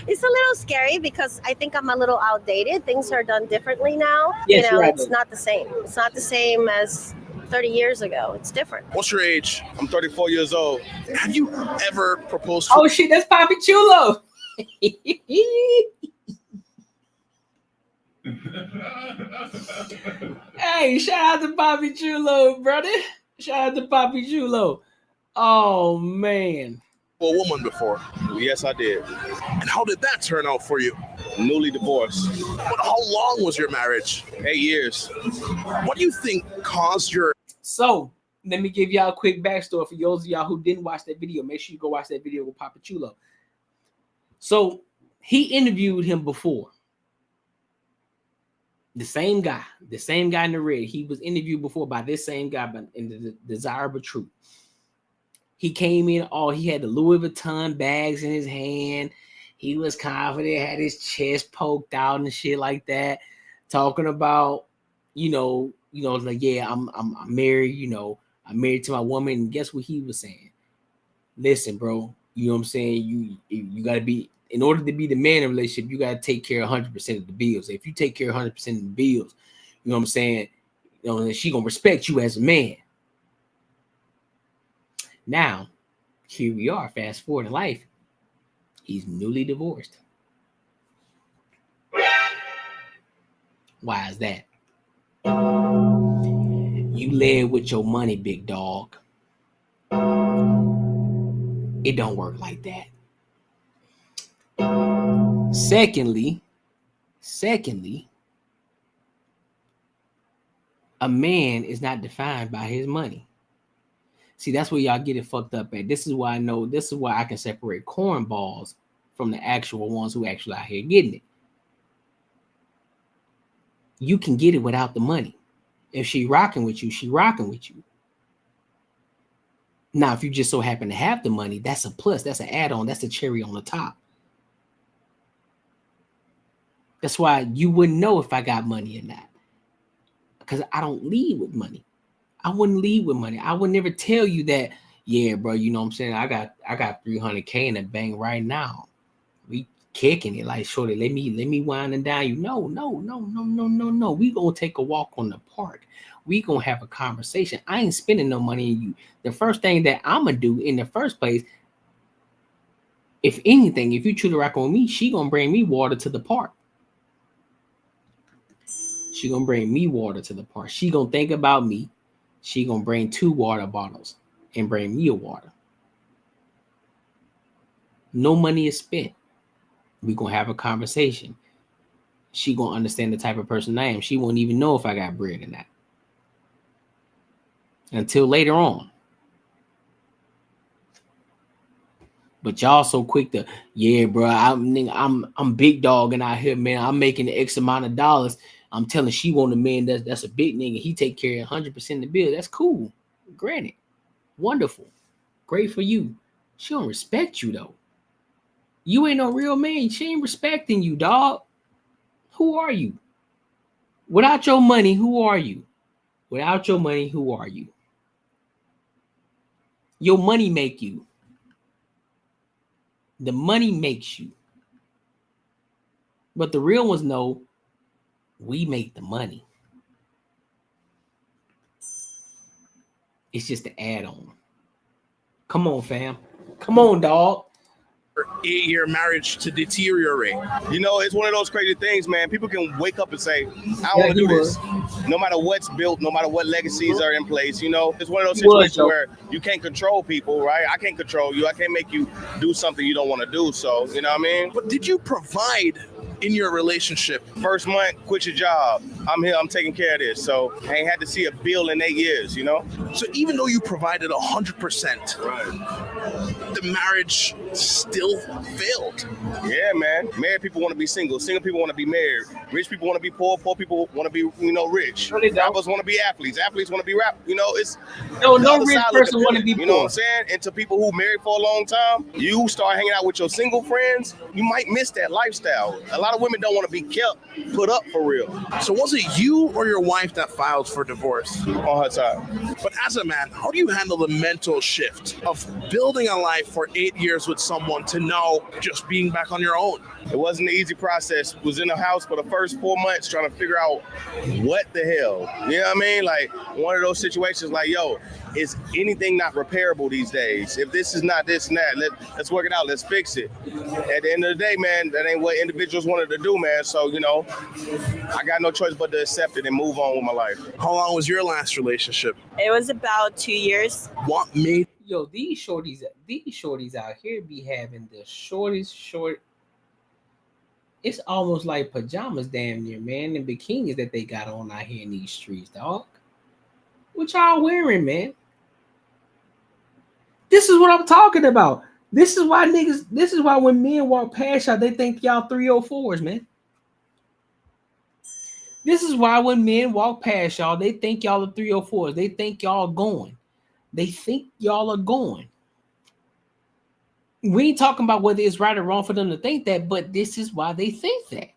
It's a little scary because I think I'm a little outdated. Things are done differently now. Yes, it's not the same. It's not the same as 30 years ago. It's different. What's your age? I'm 34 years old. Have you ever proposed to... Oh shit, that's Papi Chulo. Hey, shout out to Bobby Chulo, brother. Shout out to Bobby Chulo. Oh man. A woman before? Yes, I did. And how did that turn out for you? Newly divorced. But how long was your marriage? 8 years. What do you think caused your... So let me give y'all a quick backstory for those of y'all who didn't watch that video. Make sure you go watch that video with Papa Chulo. So he interviewed him before. The same guy in the red. He was interviewed before by this same guy in the Desirable Truth. He came in, he had the Louis Vuitton bags in his hand. He was confident, had his chest poked out and shit like that, talking about, like, yeah, I'm married, I'm married to my woman. And guess what he was saying? Listen, bro, you know what I'm saying? You got to be, in order to be the man in a relationship, you got to take care of 100% of the bills. If you take care of 100% of the bills, you know what I'm saying? She going to respect you as a man. Now, here we are, fast forward in life. He's newly divorced. Why is that? You led with your money, big dog. It don't work like that. Secondly, a man is not defined by his money. See, that's where y'all get it fucked up at. This is why I can separate cornballs from the actual ones who actually out here getting it. You can get it without the money. If she rocking with you, she rocking with you. Now, if you just so happen to have the money, that's a plus. That's an add-on. That's the cherry on the top. That's why you wouldn't know if I got money or not. Because I don't lead with money. I wouldn't lead with money. I would never tell you that, yeah, bro, you know what I'm saying? I got $300K in the bank right now. We kicking it like, shorty, let me wind and down you. No. We gonna take a walk on the park. We gonna have a conversation. I ain't spending no money on you. The first thing that I'm gonna do in the first place, if anything, if you choose to rock on me, she gonna bring me water to the park. She gonna bring me water to the park. She gonna think about me. She gonna bring 2 water bottles and bring me a water. No money is spent. We gonna have a conversation. She gonna understand the type of person I am. She won't even know if I got bread or not until later on. But y'all so quick to, yeah, bro, I'm big dogging out here, man. I'm making the X amount of dollars. I'm telling she want a man that's a big nigga. He take care of 100% of the bill. That's cool. Granted. Wonderful. Great for you. She don't respect you, though. You ain't no real man. She ain't respecting you, dog. Who are you? Without your money, who are you? Without your money, who are you? Your money make you. The money makes you. But the real ones know we make the money. It's just an add-on. Come on, fam. Come on, dog. Your marriage to deteriorate. It's one of those crazy things, man. People can wake up and say, I want to do this. No matter what's built, no matter what legacies are in place, it's one of those situations where you can't control people, right? I can't control you. I can't make you do something you don't want to do. So, you know what I mean? But did you provide in your relationship? First month, quit your job. I'm here, I'm taking care of this. So I ain't had to see a bill in 8 years, So even though you provided 100%, right, the marriage still failed. Yeah, man. Married people want to be single. Single people want to be married. Rich people want to be poor. Poor people want to be, rich. Rappers want to be athletes. Athletes want to be rap. It's no rich person want to be poor. You know what I'm saying? And to people who married for a long time, you start hanging out with your single friends, you might miss that lifestyle. A lot lot of women don't want to be put up for real. So was it you or your wife that filed for divorce? On her side. But as a man, how do you handle the mental shift of building a life for 8 years with someone to now just being back on your own? It wasn't an easy process. Was in the house for the first 4 months trying to figure out what the hell. You know what I mean? Like one of those situations like, yo, is anything not repairable these days? If this is not this and that, let's work it out. Let's fix it. At the end of the day, man, that ain't what individuals wanted to do, man. So, you know, I got no choice but to accept it and move on with my life. How long was your last relationship? It was about 2 years. What made... Yo, these shorties out here be having the shortest short. It's almost like pajamas damn near, man, and bikinis that they got on out here in these streets, dog. What y'all wearing, man? This is what I'm talking about. This is why when men walk past y'all, they think y'all 304s, man. This is why when men walk past y'all, they think y'all are 304s. They think y'all going. They think y'all are going. We ain't talking about whether it's right or wrong for them to think that, but this is why they think that.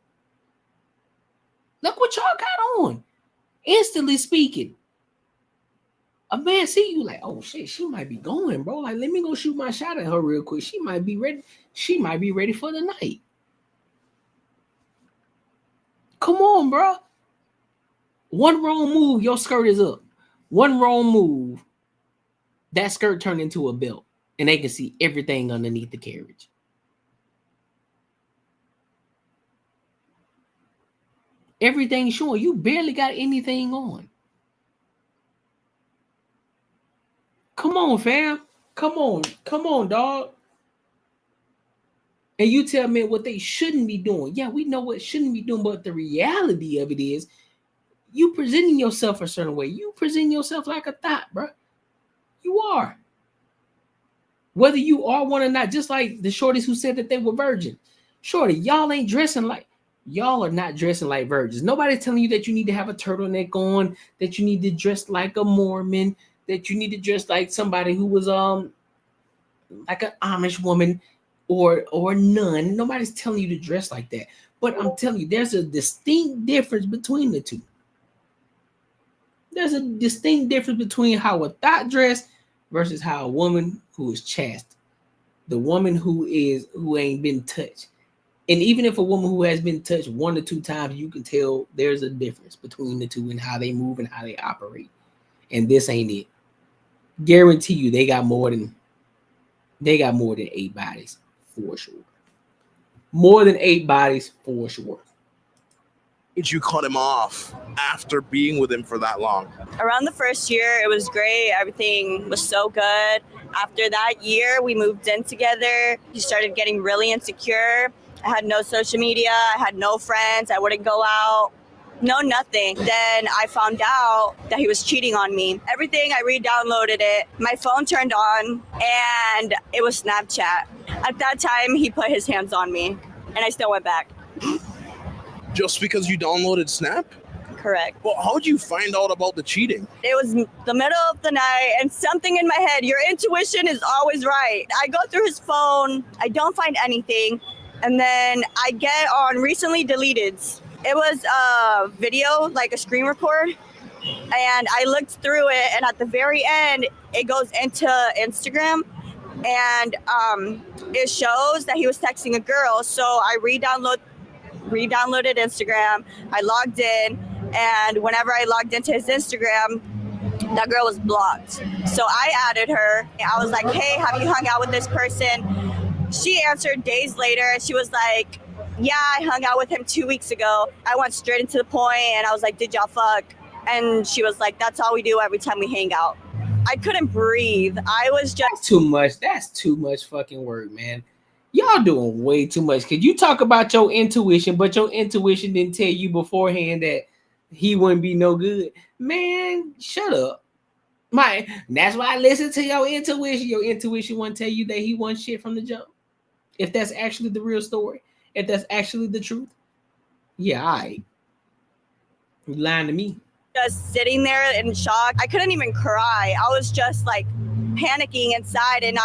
Look what y'all got on. Instantly speaking, a man see you like, oh shit, she might be going, bro. Like, let me go shoot my shot at her real quick. She might be ready. She might be ready for the night. Come on, bro. One wrong move, your skirt is up. One wrong move, that skirt turned into a belt. And they can see everything underneath the carriage. Everything showing. You barely got anything on. Come on, fam. Come on, dog. And you tell me what they shouldn't be doing. Yeah, we know what shouldn't be doing, but the reality of it is you presenting yourself a certain way. You present yourself like a thought, bro. You are. Whether you are one or not, just like the shorties who said that they were virgin. Shorty, y'all ain't dressing like, y'all are not dressing like virgins. Nobody's telling you that you need to have a turtleneck on, that you need to dress like a Mormon, that you need to dress like somebody who was like an Amish woman or a nun. Nobody's telling you to dress like that. But I'm telling you, there's a distinct difference between the two. There's a distinct difference between how a thought dress versus how a woman who is chaste, the woman who ain't been touched. And even if a woman who has been touched 1 or 2 times, you can tell there's a difference between the two and how they move and how they operate. And this ain't it. Guarantee you they got more than 8 bodies for sure. More than 8 bodies for sure. Did you cut him off after being with him for that long? Around the first year, it was great. Everything was so good. After that year, we moved in together. He started getting really insecure. I had no social media. I had no friends. I wouldn't go out. No, nothing. Then I found out that he was cheating on me. Everything, I re-downloaded it. My phone turned on, and it was Snapchat. At that time, he put his hands on me, and I still went back. Just because you downloaded Snap? Correct. Well, how did you find out about the cheating? It was the middle of the night and something in my head. Your intuition is always right. I go through his phone. I don't find anything. And then I get on recently deleted. It was a video, like a screen record. And I looked through it. And at the very end, it goes into Instagram. And it shows that he was texting a girl. So I re-downloaded Instagram. I logged in, and whenever I logged into his Instagram, that girl was blocked. So I added her. I was like, hey, have you hung out with this person? She answered days later, and she was like, yeah, I hung out with him 2 weeks ago. I went straight into the point, and I was like, did y'all fuck? And she was like, that's all we do every time we hang out. I couldn't breathe. I was just... That's too much. That's too much fucking work, man. Y'all doing way too much. Because you talk about your intuition, but your intuition didn't tell you beforehand that he wouldn't be no good. Man, shut up. That's why I listen to your intuition. Your intuition won't tell you that he won shit from the jump. If that's actually the real story. If that's actually the truth. Yeah, all right. You lying to me. Just sitting there in shock. I couldn't even cry. I was just like panicking inside, and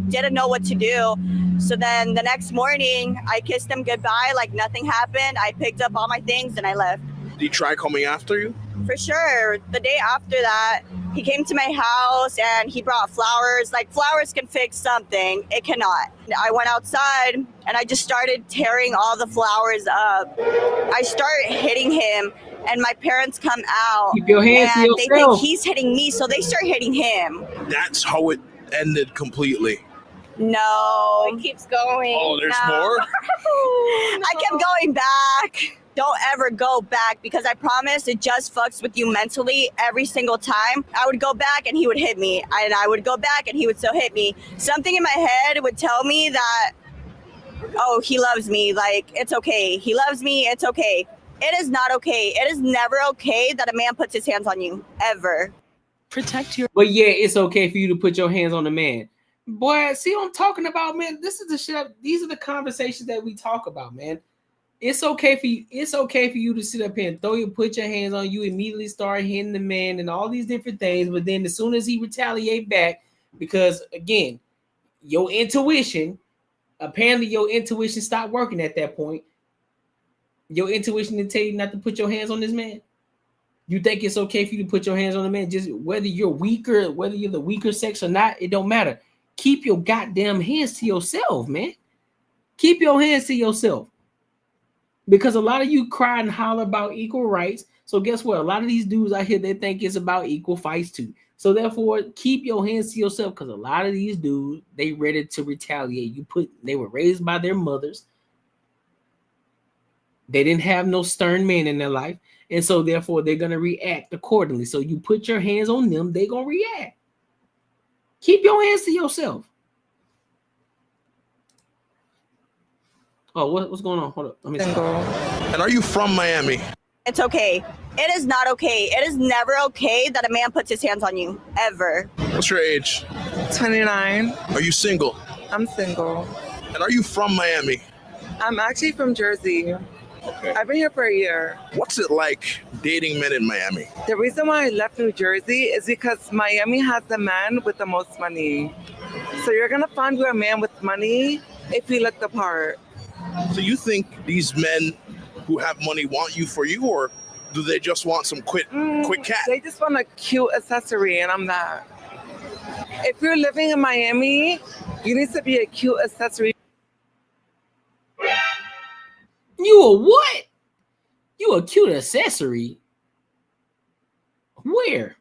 didn't know what to do. So then the next morning, I kissed him goodbye like nothing happened. I picked up all my things and I left. Did he try coming after you? For sure. The day after that, he came to my house and he brought flowers. Like, flowers can fix something. It cannot. I went outside and I just started tearing all the flowers up. I started hitting him, and my parents come out. Keep your hands to and they think yourself. he's hitting me, so they start hitting him. That's how it ended completely. No. It keeps going. Oh, there's more? I kept going back. Don't ever go back, because I promise it just fucks with you mentally every single time. I would go back and he would hit me, and I would go back and he would still hit me. Something in my head would tell me that, oh, he loves me. Like, it's okay. He loves me. It's okay. It is not okay. It is never okay that a man puts his hands on you, ever. Protect your. But yeah, it's okay for you to put your hands on the man. Boy, see what I'm talking about, man? This is the shit. These are the conversations that we talk about, man. It's okay for you. It's okay for you to sit up here and put your hands on you, immediately start hitting the man and all these different things. But then as soon as he retaliate back, because again, your intuition, apparently your intuition stopped working at that point. Your intuition didn't tell you not to put your hands on this man. You think it's okay for you to put your hands on the man, just whether you're weaker, whether you're the weaker sex or not, it don't matter. Keep your goddamn hands to yourself, man. Keep your hands to yourself. Because a lot of you cry and holler about equal rights. So guess what? A lot of these dudes out here, they think it's about equal fights too. So therefore, keep your hands to yourself, because a lot of these dudes, they ready to retaliate. They were raised by their mothers. They didn't have no stern men in their life. And so therefore, they're going to react accordingly. So you put your hands on them, they're going to react. Keep your hands to yourself. Oh, what's going on? Hold up. Let me see. And are you from Miami? It's okay. It is not okay. It is never okay that a man puts his hands on you, ever. What's your age? 29. Are you single? I'm single. And are you from Miami? I'm actually from Jersey. Okay. I've been here for a year. What's it like dating men in Miami? The reason why I left New Jersey is because Miami has the man with the most money. So you're going to find a man with money if you look the part. So you think these men who have money want you for you, or do they just want some quick cat? They just want a cute accessory, and I'm that. If you're living in Miami, you need to be a cute accessory. You a what? You a cute accessory? Where?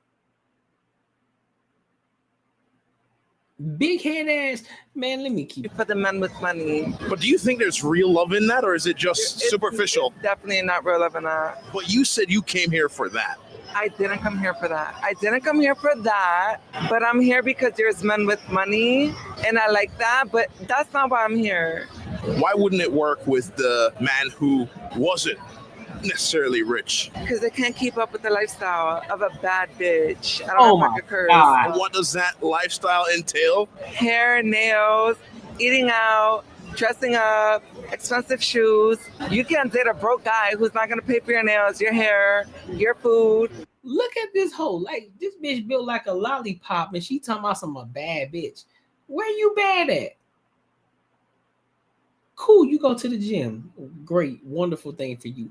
Big head ass man. Let me keep for the men with money. But do you think there's real love in that, or is it just superficial? It's definitely not real love in that. But you said you came here for that. I didn't come here for that. I didn't come here for that. But I'm here because there's men with money, and I like that. But that's not why I'm here. Why wouldn't it work with the man who wasn't necessarily rich? Because they can't keep up with the lifestyle of a bad bitch. I don't Oh know if I my could curse. God. What does that lifestyle entail? Hair, nails, eating out, dressing up, expensive shoes. You can't date a broke guy who's not going to pay for your nails, your hair, your food. Look at this hoe. Like, this bitch built like a lollipop, and she talking about some a bad bitch. Where you bad at? Cool, you go to the gym. Great, wonderful thing for you.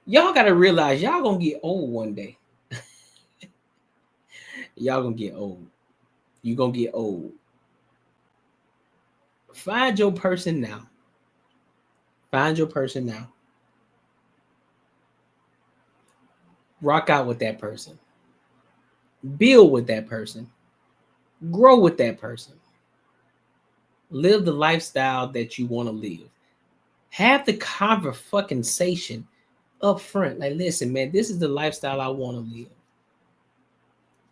Y'all gotta realize y'all gonna get old one day. Y'all gonna get old. You gonna get old. Find your person now. Find your person now. Rock out with that person. Build with that person. Grow with that person. Live the lifestyle that you want to live. Have the conversation up front. Like, listen, man, this is the lifestyle I want to live.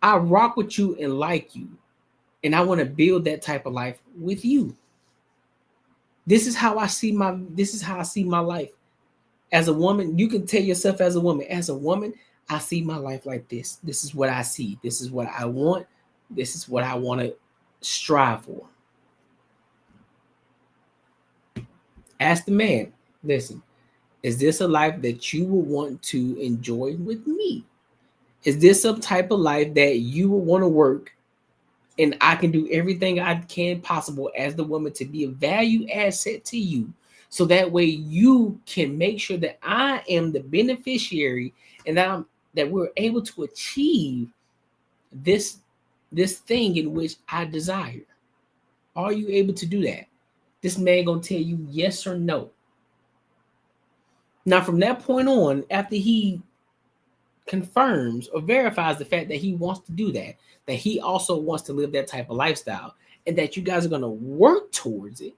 I rock with you and like you. And I want to build that type of life with you. This is how I see my life. As a woman, you can tell yourself as a woman, I see my life like this. This is what I see. This is what I want. This is what I want to strive for. Ask the man, listen, Is this a life that you will want to enjoy with me? Is this some type of life that you will want to work and I can do everything I can possible as the woman to be a value asset to you? So that way you can make sure that I am the beneficiary and that we're able to achieve this thing in which I desire. Are you able to do that? This man gonna tell you yes or no. Now, from that point on, after he confirms or verifies the fact that he wants to do that he also wants to live that type of lifestyle, and that you guys are going to work towards it,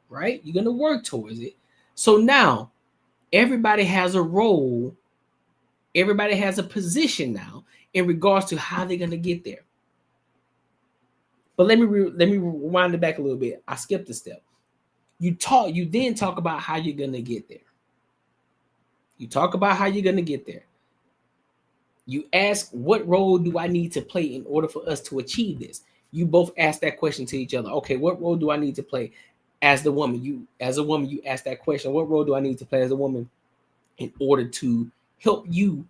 right? You're going to work towards it. So now everybody has a role. Everybody has a position now in regards to how they're going to get there. But let me rewind it back a little bit. I skipped a step. You then talk about how you're going to get there. You talk about how you're going to get there. You ask, what role do I need to play in order for us to achieve this? You both ask that question to each other. Okay, what role do I need to play as the woman? You ask that question. What role do I need to play as a woman in order to help you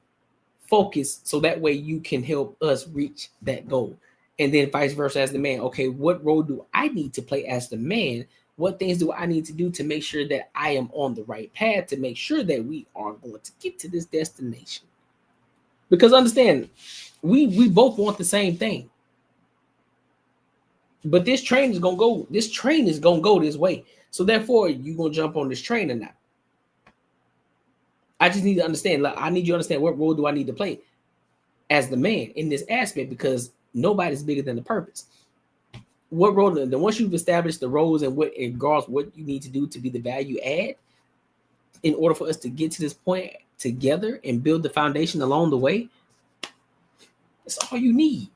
focus so that way you can help us reach that goal? And then vice versa as the man. Okay, what role do I need to play as the man? What things do I need to do to make sure that I am on the right path to make sure that we are going to get to this destination? Because understand, we both want the same thing. But this train is gonna go this way. So therefore, you're gonna jump on this train or not. I just need to understand, I need you to understand what role do I need to play as the man in this aspect, because nobody's bigger than the purpose. What role, then once you've established the roles and what in regards what you need to do to be the value add in order for us to get to this point together and build the foundation along the way, that's all you need.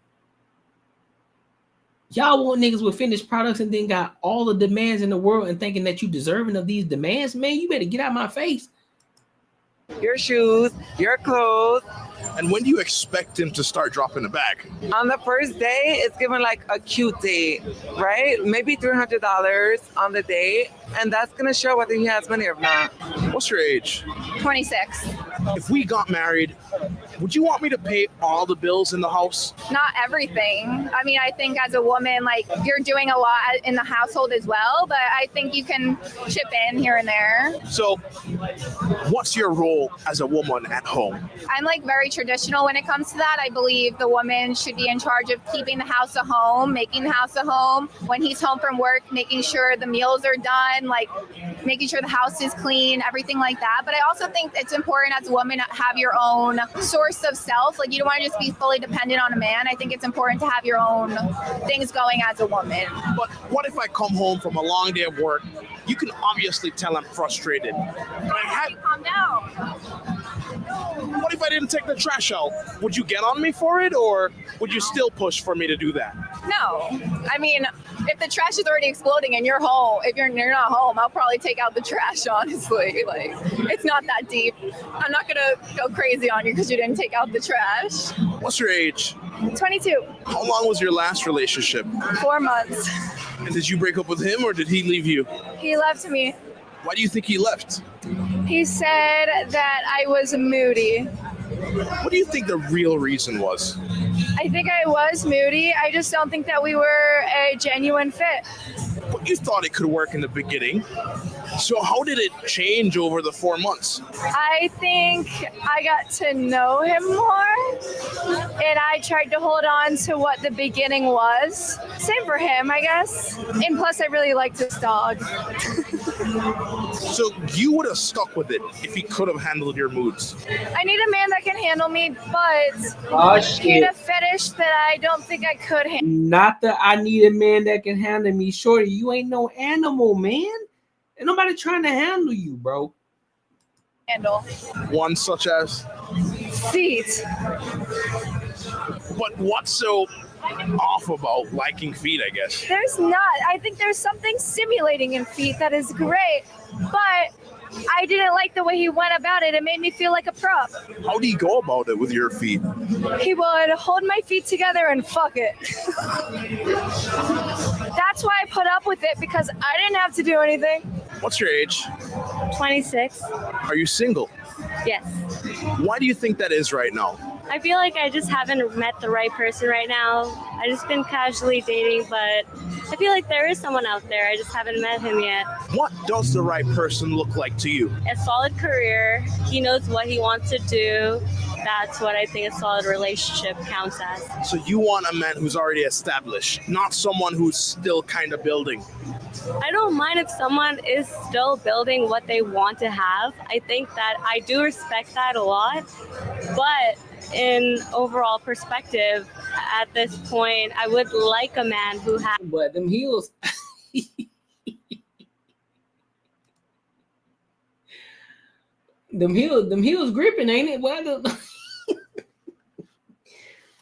Y'all want niggas with finished products and then got all the demands in the world and thinking that you deserving of these demands? Man, you better get out of my face. Your shoes, your clothes. And when do you expect him to start dropping the bag? On the first day, it's given like a cute date, right? Maybe $300 on the date. And that's going to show whether he has money or not. What's your age? 26. If we got married, would you want me to pay all the bills in the house? Not everything. I mean, I think as a woman, like, you're doing a lot in the household as well, but I think you can chip in here and there. So what's your role as a woman at home? I'm like very traditional when it comes to that. I believe the woman should be in charge of keeping the house a home, making the house a home. When he's home from work, making sure the meals are done, like making sure the house is clean, everything like that. But I also think it's important as a woman to have your own source of self. Like, you don't want to just be fully dependent on a man. I think it's important to have your own things going as a woman. But what if I come home from a long day of work? You can obviously tell I'm frustrated. Calm down. What if I didn't take the trash out? Would you get on me for it, or would you still push for me to do that? No. I mean, if the trash is already exploding and you're home, if you're not home, I'll probably take out the trash, honestly. Like, it's not that deep. I'm not going to go crazy on you because you didn't take out the trash. What's your age? 22. How long was your last relationship? 4 months. And did you break up with him, or did he leave you? He left me. Why do you think he left? He said that I was moody. What do you think the real reason was? I think I was moody. I just don't think that we were a genuine fit. But you thought it could work in the beginning. So how did it change over the 4 months? I think I got to know him more, and I tried to hold on to what the beginning was. Same for him, I guess. And plus, I really liked his dog. So you would have stuck with it if he could have handled your moods. I need a man that can handle me, but he had a fetish that I don't think I could handle. Not that I need a man that can handle me. Shorty, you ain't no animal, man. Ain't nobody trying to handle you, bro. Handle. One such as? Feet. But what's so off about liking feet, I guess? There's not. I think there's something stimulating in feet that is great, but I didn't like the way he went about it. It made me feel like a prop. How do you go about it with your feet? He would hold my feet together and fuck it. That's why I put up with it, because I didn't have to do anything. What's your age? 26. Are you single? Yes. Why do you think that is right now? I feel like I just haven't met the right person right now. I just been casually dating, but I feel like there is someone out there. I just haven't met him yet. What does the right person look like to you? A solid career. He knows what he wants to do. That's what I think a solid relationship counts as. So you want a man who's already established, not someone who's still kind of building. I don't mind if someone is still building what they want to have. I think that I do respect that a lot, but in overall perspective, at this point, I would like a man who has. But them heels, them heels gripping, ain't it? Boy,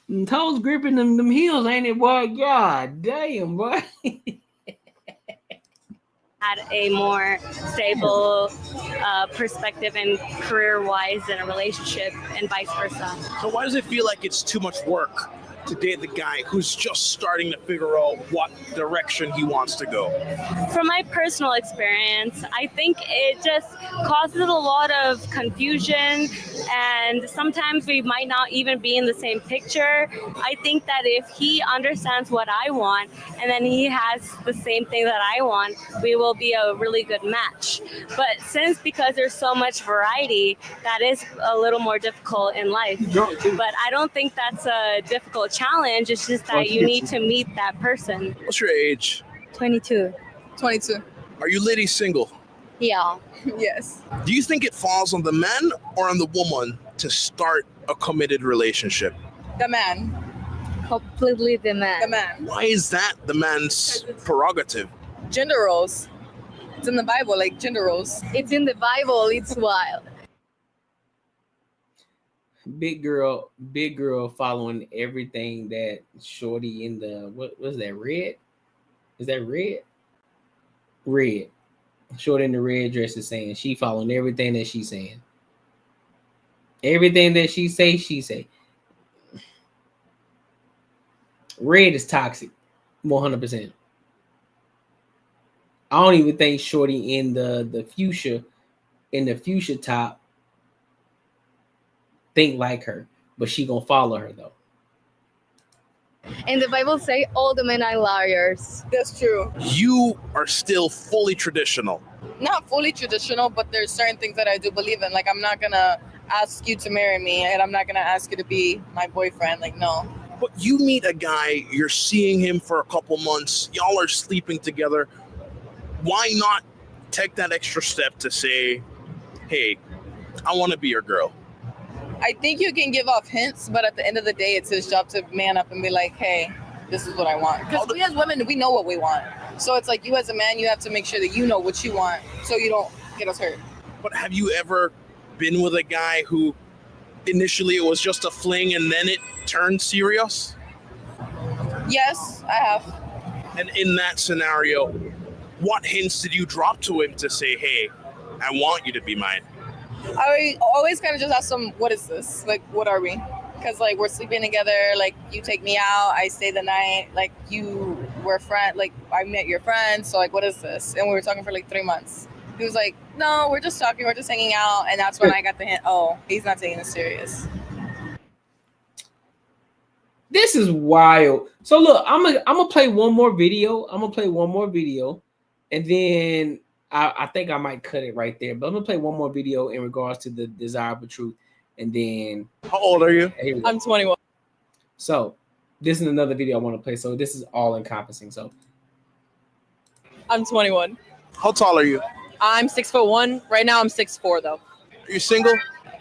them toes gripping them heels, ain't it, boy? God damn, boy. Had a more stable perspective and career-wise in a relationship and vice versa. So why does it feel like it's too much work to date the guy who's just starting to figure out what direction he wants to go? From my personal experience, I think it just causes a lot of confusion, and sometimes we might not even be in the same picture. I think that if he understands what I want and then he has the same thing that I want, we will be a really good match. But because there's so much variety, that is a little more difficult in life. But I don't think that's a difficult challenge. It's just that you need to meet that person. What's your age? 22. 22. Are you ladies single? Yeah. Yes. Do you think it falls on the man or on the woman to start a committed relationship? The man. Completely the man. The man. Why is that the man's prerogative? Gender roles. It's in the Bible, like gender roles. It's in the Bible. It's wild. Big girl following everything that shorty in the what was that, red? Is that red? Red. Shorty in the red dress is saying. She following everything that she's saying. Everything that she say. Red is toxic. 100%. I don't even think shorty in the fuchsia top think like her, but she gonna follow her though. And the Bible say all the men are liars. That's true. You are still fully traditional. Not fully traditional, but there's certain things that I do believe in. Like, I'm not gonna ask you to marry me, and I'm not gonna ask you to be my boyfriend. Like, no. But you meet a guy, you're seeing him for a couple months, y'all are sleeping together. Why not take that extra step to say, hey, I want to be your girl? I think you can give off hints, but at the end of the day, it's his job to man up and be like, hey, this is what I want. Because we as women, we know what we want. So it's like, you as a man, you have to make sure that you know what you want so you don't get us hurt. But have you ever been with a guy who initially it was just a fling and then it turned serious? Yes, I have. And in that scenario, what hints did you drop to him to say, hey, I want you to be mine? I always kind of just ask them, what is this? Like, what are we? Because, like, we're sleeping together. Like, you take me out. I stay the night. Like, we're friends. Like, I met your friend. So, like, what is this? And we were talking for, like, 3 months. He was like, no, we're just talking. We're just hanging out. And that's when I got the hint, oh, he's not taking this serious. This is wild. So, look, I'm gonna play one more video. And then I think I might cut it right there, but I'm gonna play one more video in regards to the desirable truth, and then. How old are you? I'm 21. So this is another video I want to play. So this is all encompassing. So I'm 21. How tall are you? I'm 6'1". Right now I'm 6'4" though. Are you single?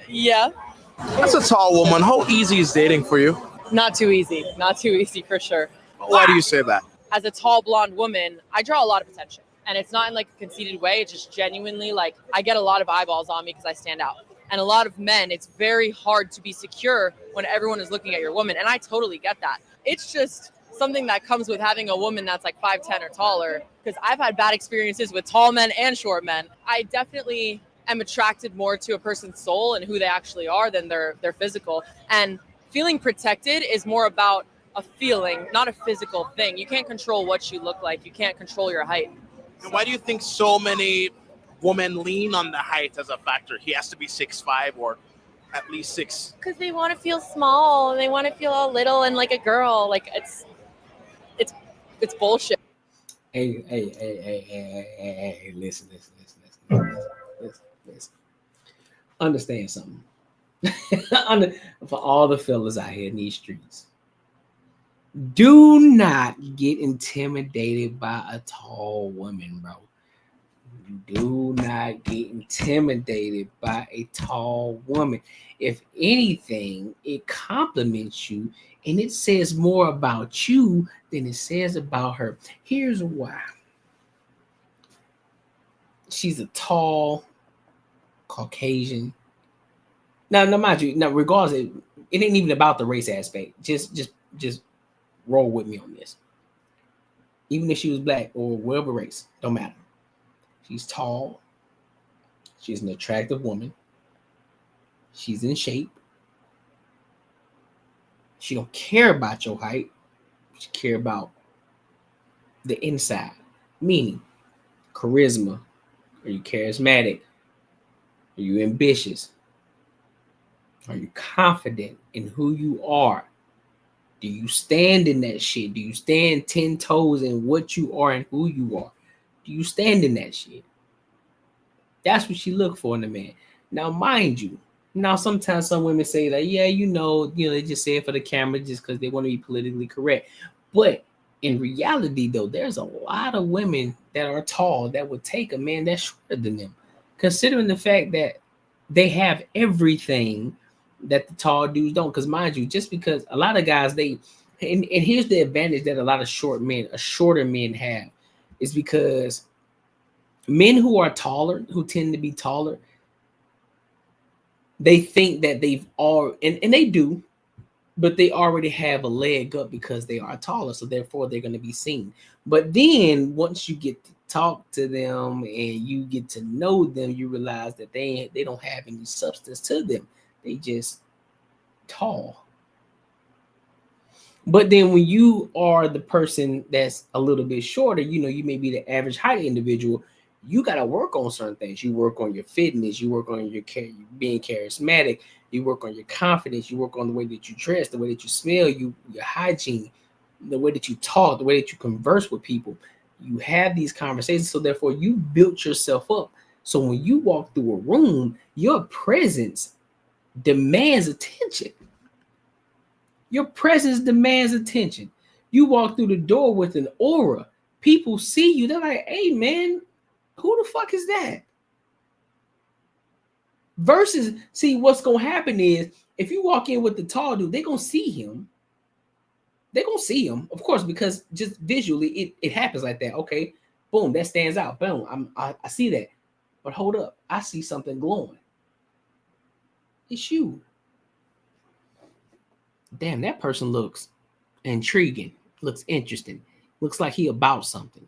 Yeah. That's a tall woman. How easy is dating for you? Not too easy. Not too easy for sure. Why do you say that? As a tall blonde woman, I draw a lot of attention. And it's not in like a conceited way. It's just genuinely like I get a lot of eyeballs on me because I stand out. And a lot of men, it's very hard to be secure when everyone is looking at your woman. And I totally get that. It's just something that comes with having a woman that's like 5'10" or taller. Because I've had bad experiences with tall men and short men. I definitely am attracted more to a person's soul and who they actually are than their physical. And feeling protected is more about a feeling, not a physical thing. You can't control what you look like. You can't control your height. And why do you think so many women lean on the height as a factor. He has to be 6'5" or at least 6. Because they want to feel small and they want to feel all little and like a girl. Like it's bullshit. Hey, listen. Understand something. For all the fellas out here in these streets, do not get intimidated by a tall woman, bro. Do not get intimidated by a tall woman. If anything, it compliments you and it says more about you than it says about her. Here's why. She's a tall Caucasian. Now, mind you, now regardless, it ain't even about the race aspect. Just roll with me on this. Even if she was black or whatever race, don't matter. She's tall. She's an attractive woman. She's in shape. She don't care about your height. She care about the inside, meaning charisma. Are you charismatic? Are you ambitious? Are you confident in who you are? Do you stand in that shit? Do you stand 10 toes in what you are and who you are? Do you stand in that shit? That's what she look for in a man. Now, mind you, now sometimes some women say like, yeah, they just say it for the camera just because they want to be politically correct. But in reality, though, there's a lot of women that are tall that would take a man that's shorter than them, considering the fact that they have everything that the tall dudes don't. Because mind you, just because a lot of guys, and here's the advantage that a lot of shorter men have, is because men who are taller, who tend to be taller, they think that they've all, and they do, but they already have a leg up because they are taller, so therefore they're going to be seen. But then once you get to talk to them and you get to know them, you realize that they don't have any substance to them. They just tall. But then when you are the person that's a little bit shorter, you may be the average height individual. You got to work on certain things. You work on your fitness. You work on your being charismatic. You work on your confidence. You work on the way that you dress, the way that you smell, your hygiene, the way that you talk, the way that you converse with people. You have these conversations. So therefore, you built yourself up. So when you walk through a room, your presence demands attention. Your presence demands attention. You walk through the door with an aura. People see you. They're like, hey, man, who the fuck is that? Versus, see, what's going to happen is if you walk in with the tall dude, they're going to see him. They're going to see him, of course, because just visually, it happens like that. Okay, boom, that stands out. Boom, I see that. But hold up, I see something glowing. It's you. Damn, that person looks intriguing, looks interesting, looks like he about something.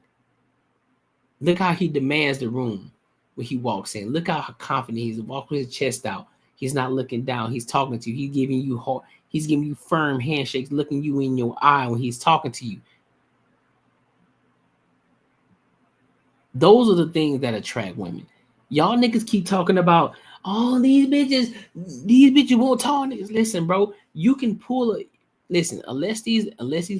Look how he demands the room when he walks in. Look how confident he is. Walking with his chest out. He's not looking down. He's talking to you. He's giving you firm handshakes, looking you in your eye when he's talking to you. Those are the things that attract women. Y'all niggas keep talking about all these bitches won't tall niggas. Listen, bro, you can pull it. Listen, unless these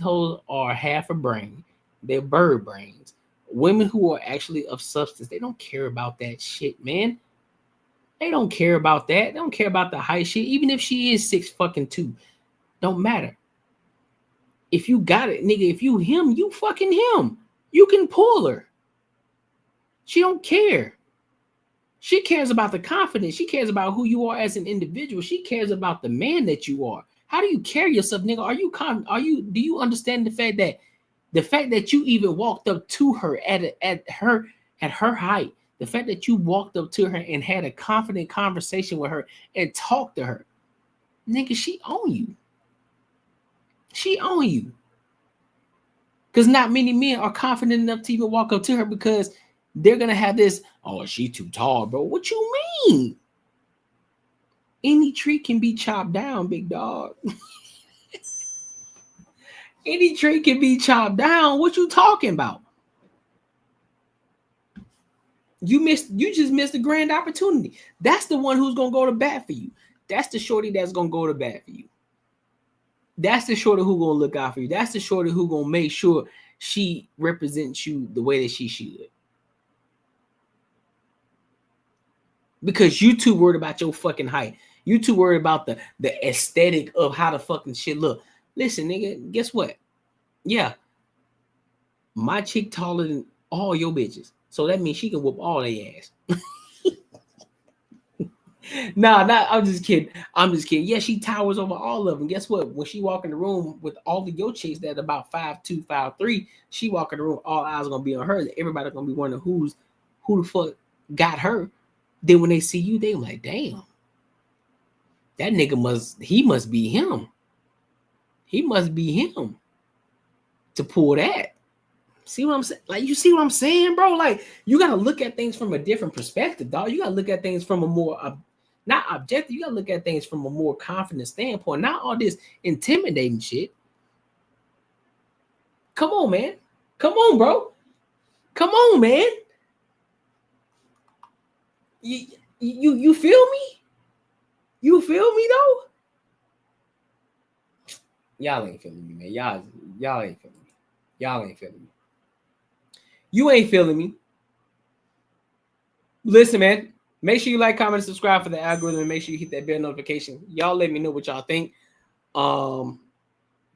hoes are half a brain, they're bird brains. Women who are actually of substance, they don't care about that shit, man. They don't care about that. They don't care about the height shit. Even if she is 6'2", don't matter. If you got it, nigga, if you him, you fucking him. You can pull her. She don't care. She cares about the confidence. She cares about who you are as an individual. She cares about the man that you are. How do you carry yourself, nigga? Do you understand the fact that you even walked up to her at her height, the fact that you walked up to her and had a confident conversation with her and talked to her, nigga, she own you. She own you. Because not many men are confident enough to even walk up to her because they're going to have this, oh, she too tall, bro. What you mean? Any tree can be chopped down, big dog. Any tree can be chopped down. What you talking about? You just missed a grand opportunity. That's the one who's gonna go to bat for you. That's the shorty that's gonna go to bat for you. That's the shorty who gonna look out for you. That's the shorty who gonna make sure she represents you the way that she should. Because you too worried about your fucking height. You too worried about the aesthetic of how the fucking shit look. Listen, nigga, guess what? Yeah, my chick taller than all your bitches. So that means she can whoop all their ass. Nah, I'm just kidding. I'm just kidding. Yeah, she towers over all of them. Guess what? When she walk in the room with all of your chicks that about 5'2", 5'3", she walk in the room, all eyes gonna be on her. Everybody gonna be wondering who the fuck got her. Then when they see you, they like, damn, that nigga must be him. He must be him to pull that. See what I'm saying? Like, you see what I'm saying, bro? Like, you gotta look at things from a different perspective, dog. You gotta look at things from a more not objective. You gotta look at things from a more confident standpoint. Not all this intimidating shit. Come on, man. Come on, bro. Come on, man. You feel me? You feel me though? Y'all ain't feeling me, man. Y'all ain't feeling me. Y'all ain't feeling me. You ain't feeling me. Listen, man. Make sure you like, comment, and subscribe for the algorithm, and make sure you hit that bell notification. Y'all let me know what y'all think.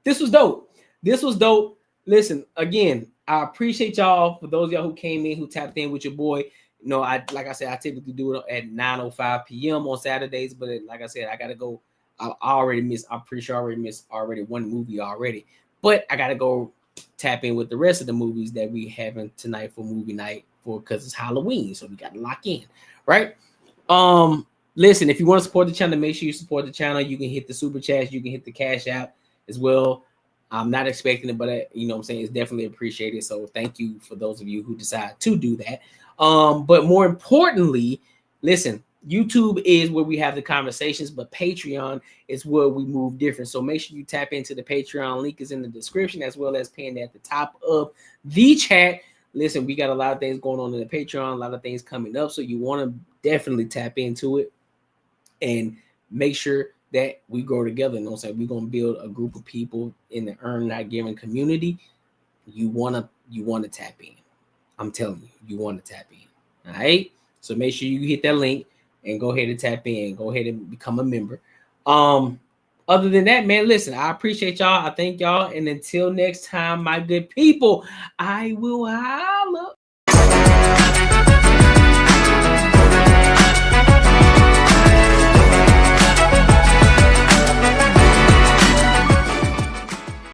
This was dope. This was dope. Listen, again, I appreciate y'all. For those of y'all who came in, who tapped in with your boy. You know, like I said, I typically do it at 9:05 p.m. on Saturdays, but like I said, I gotta go. I'm pretty sure I already missed one movie already, but I gotta go tap in with the rest of the movies that we having tonight for movie night because it's Halloween, so we gotta lock in, right? Listen, if you want to support the channel, make sure you support the channel. You can hit the super chats, you can hit the Cash App as well. I'm not expecting it, but you know what I'm saying, it's definitely appreciated. So thank you for those of you who decide to do that. But more importantly, listen, YouTube is where we have the conversations, but Patreon is where we move different. So make sure you tap into the Patreon. Link is in the description as well as pinned at the top of the chat. Listen, we got a lot of things going on in the Patreon, a lot of things coming up. So you want to definitely tap into it and make sure that we grow together. You know what I'm saying? We're going to build a group of people in the Earn Not Giving community. You want to tap in. I'm telling you, you want to tap in. All right. So make sure you hit that link and go ahead and tap in. Go ahead and become a member. Other than that, man, listen, I appreciate y'all. I thank y'all. And until next time, my good people, I will holla.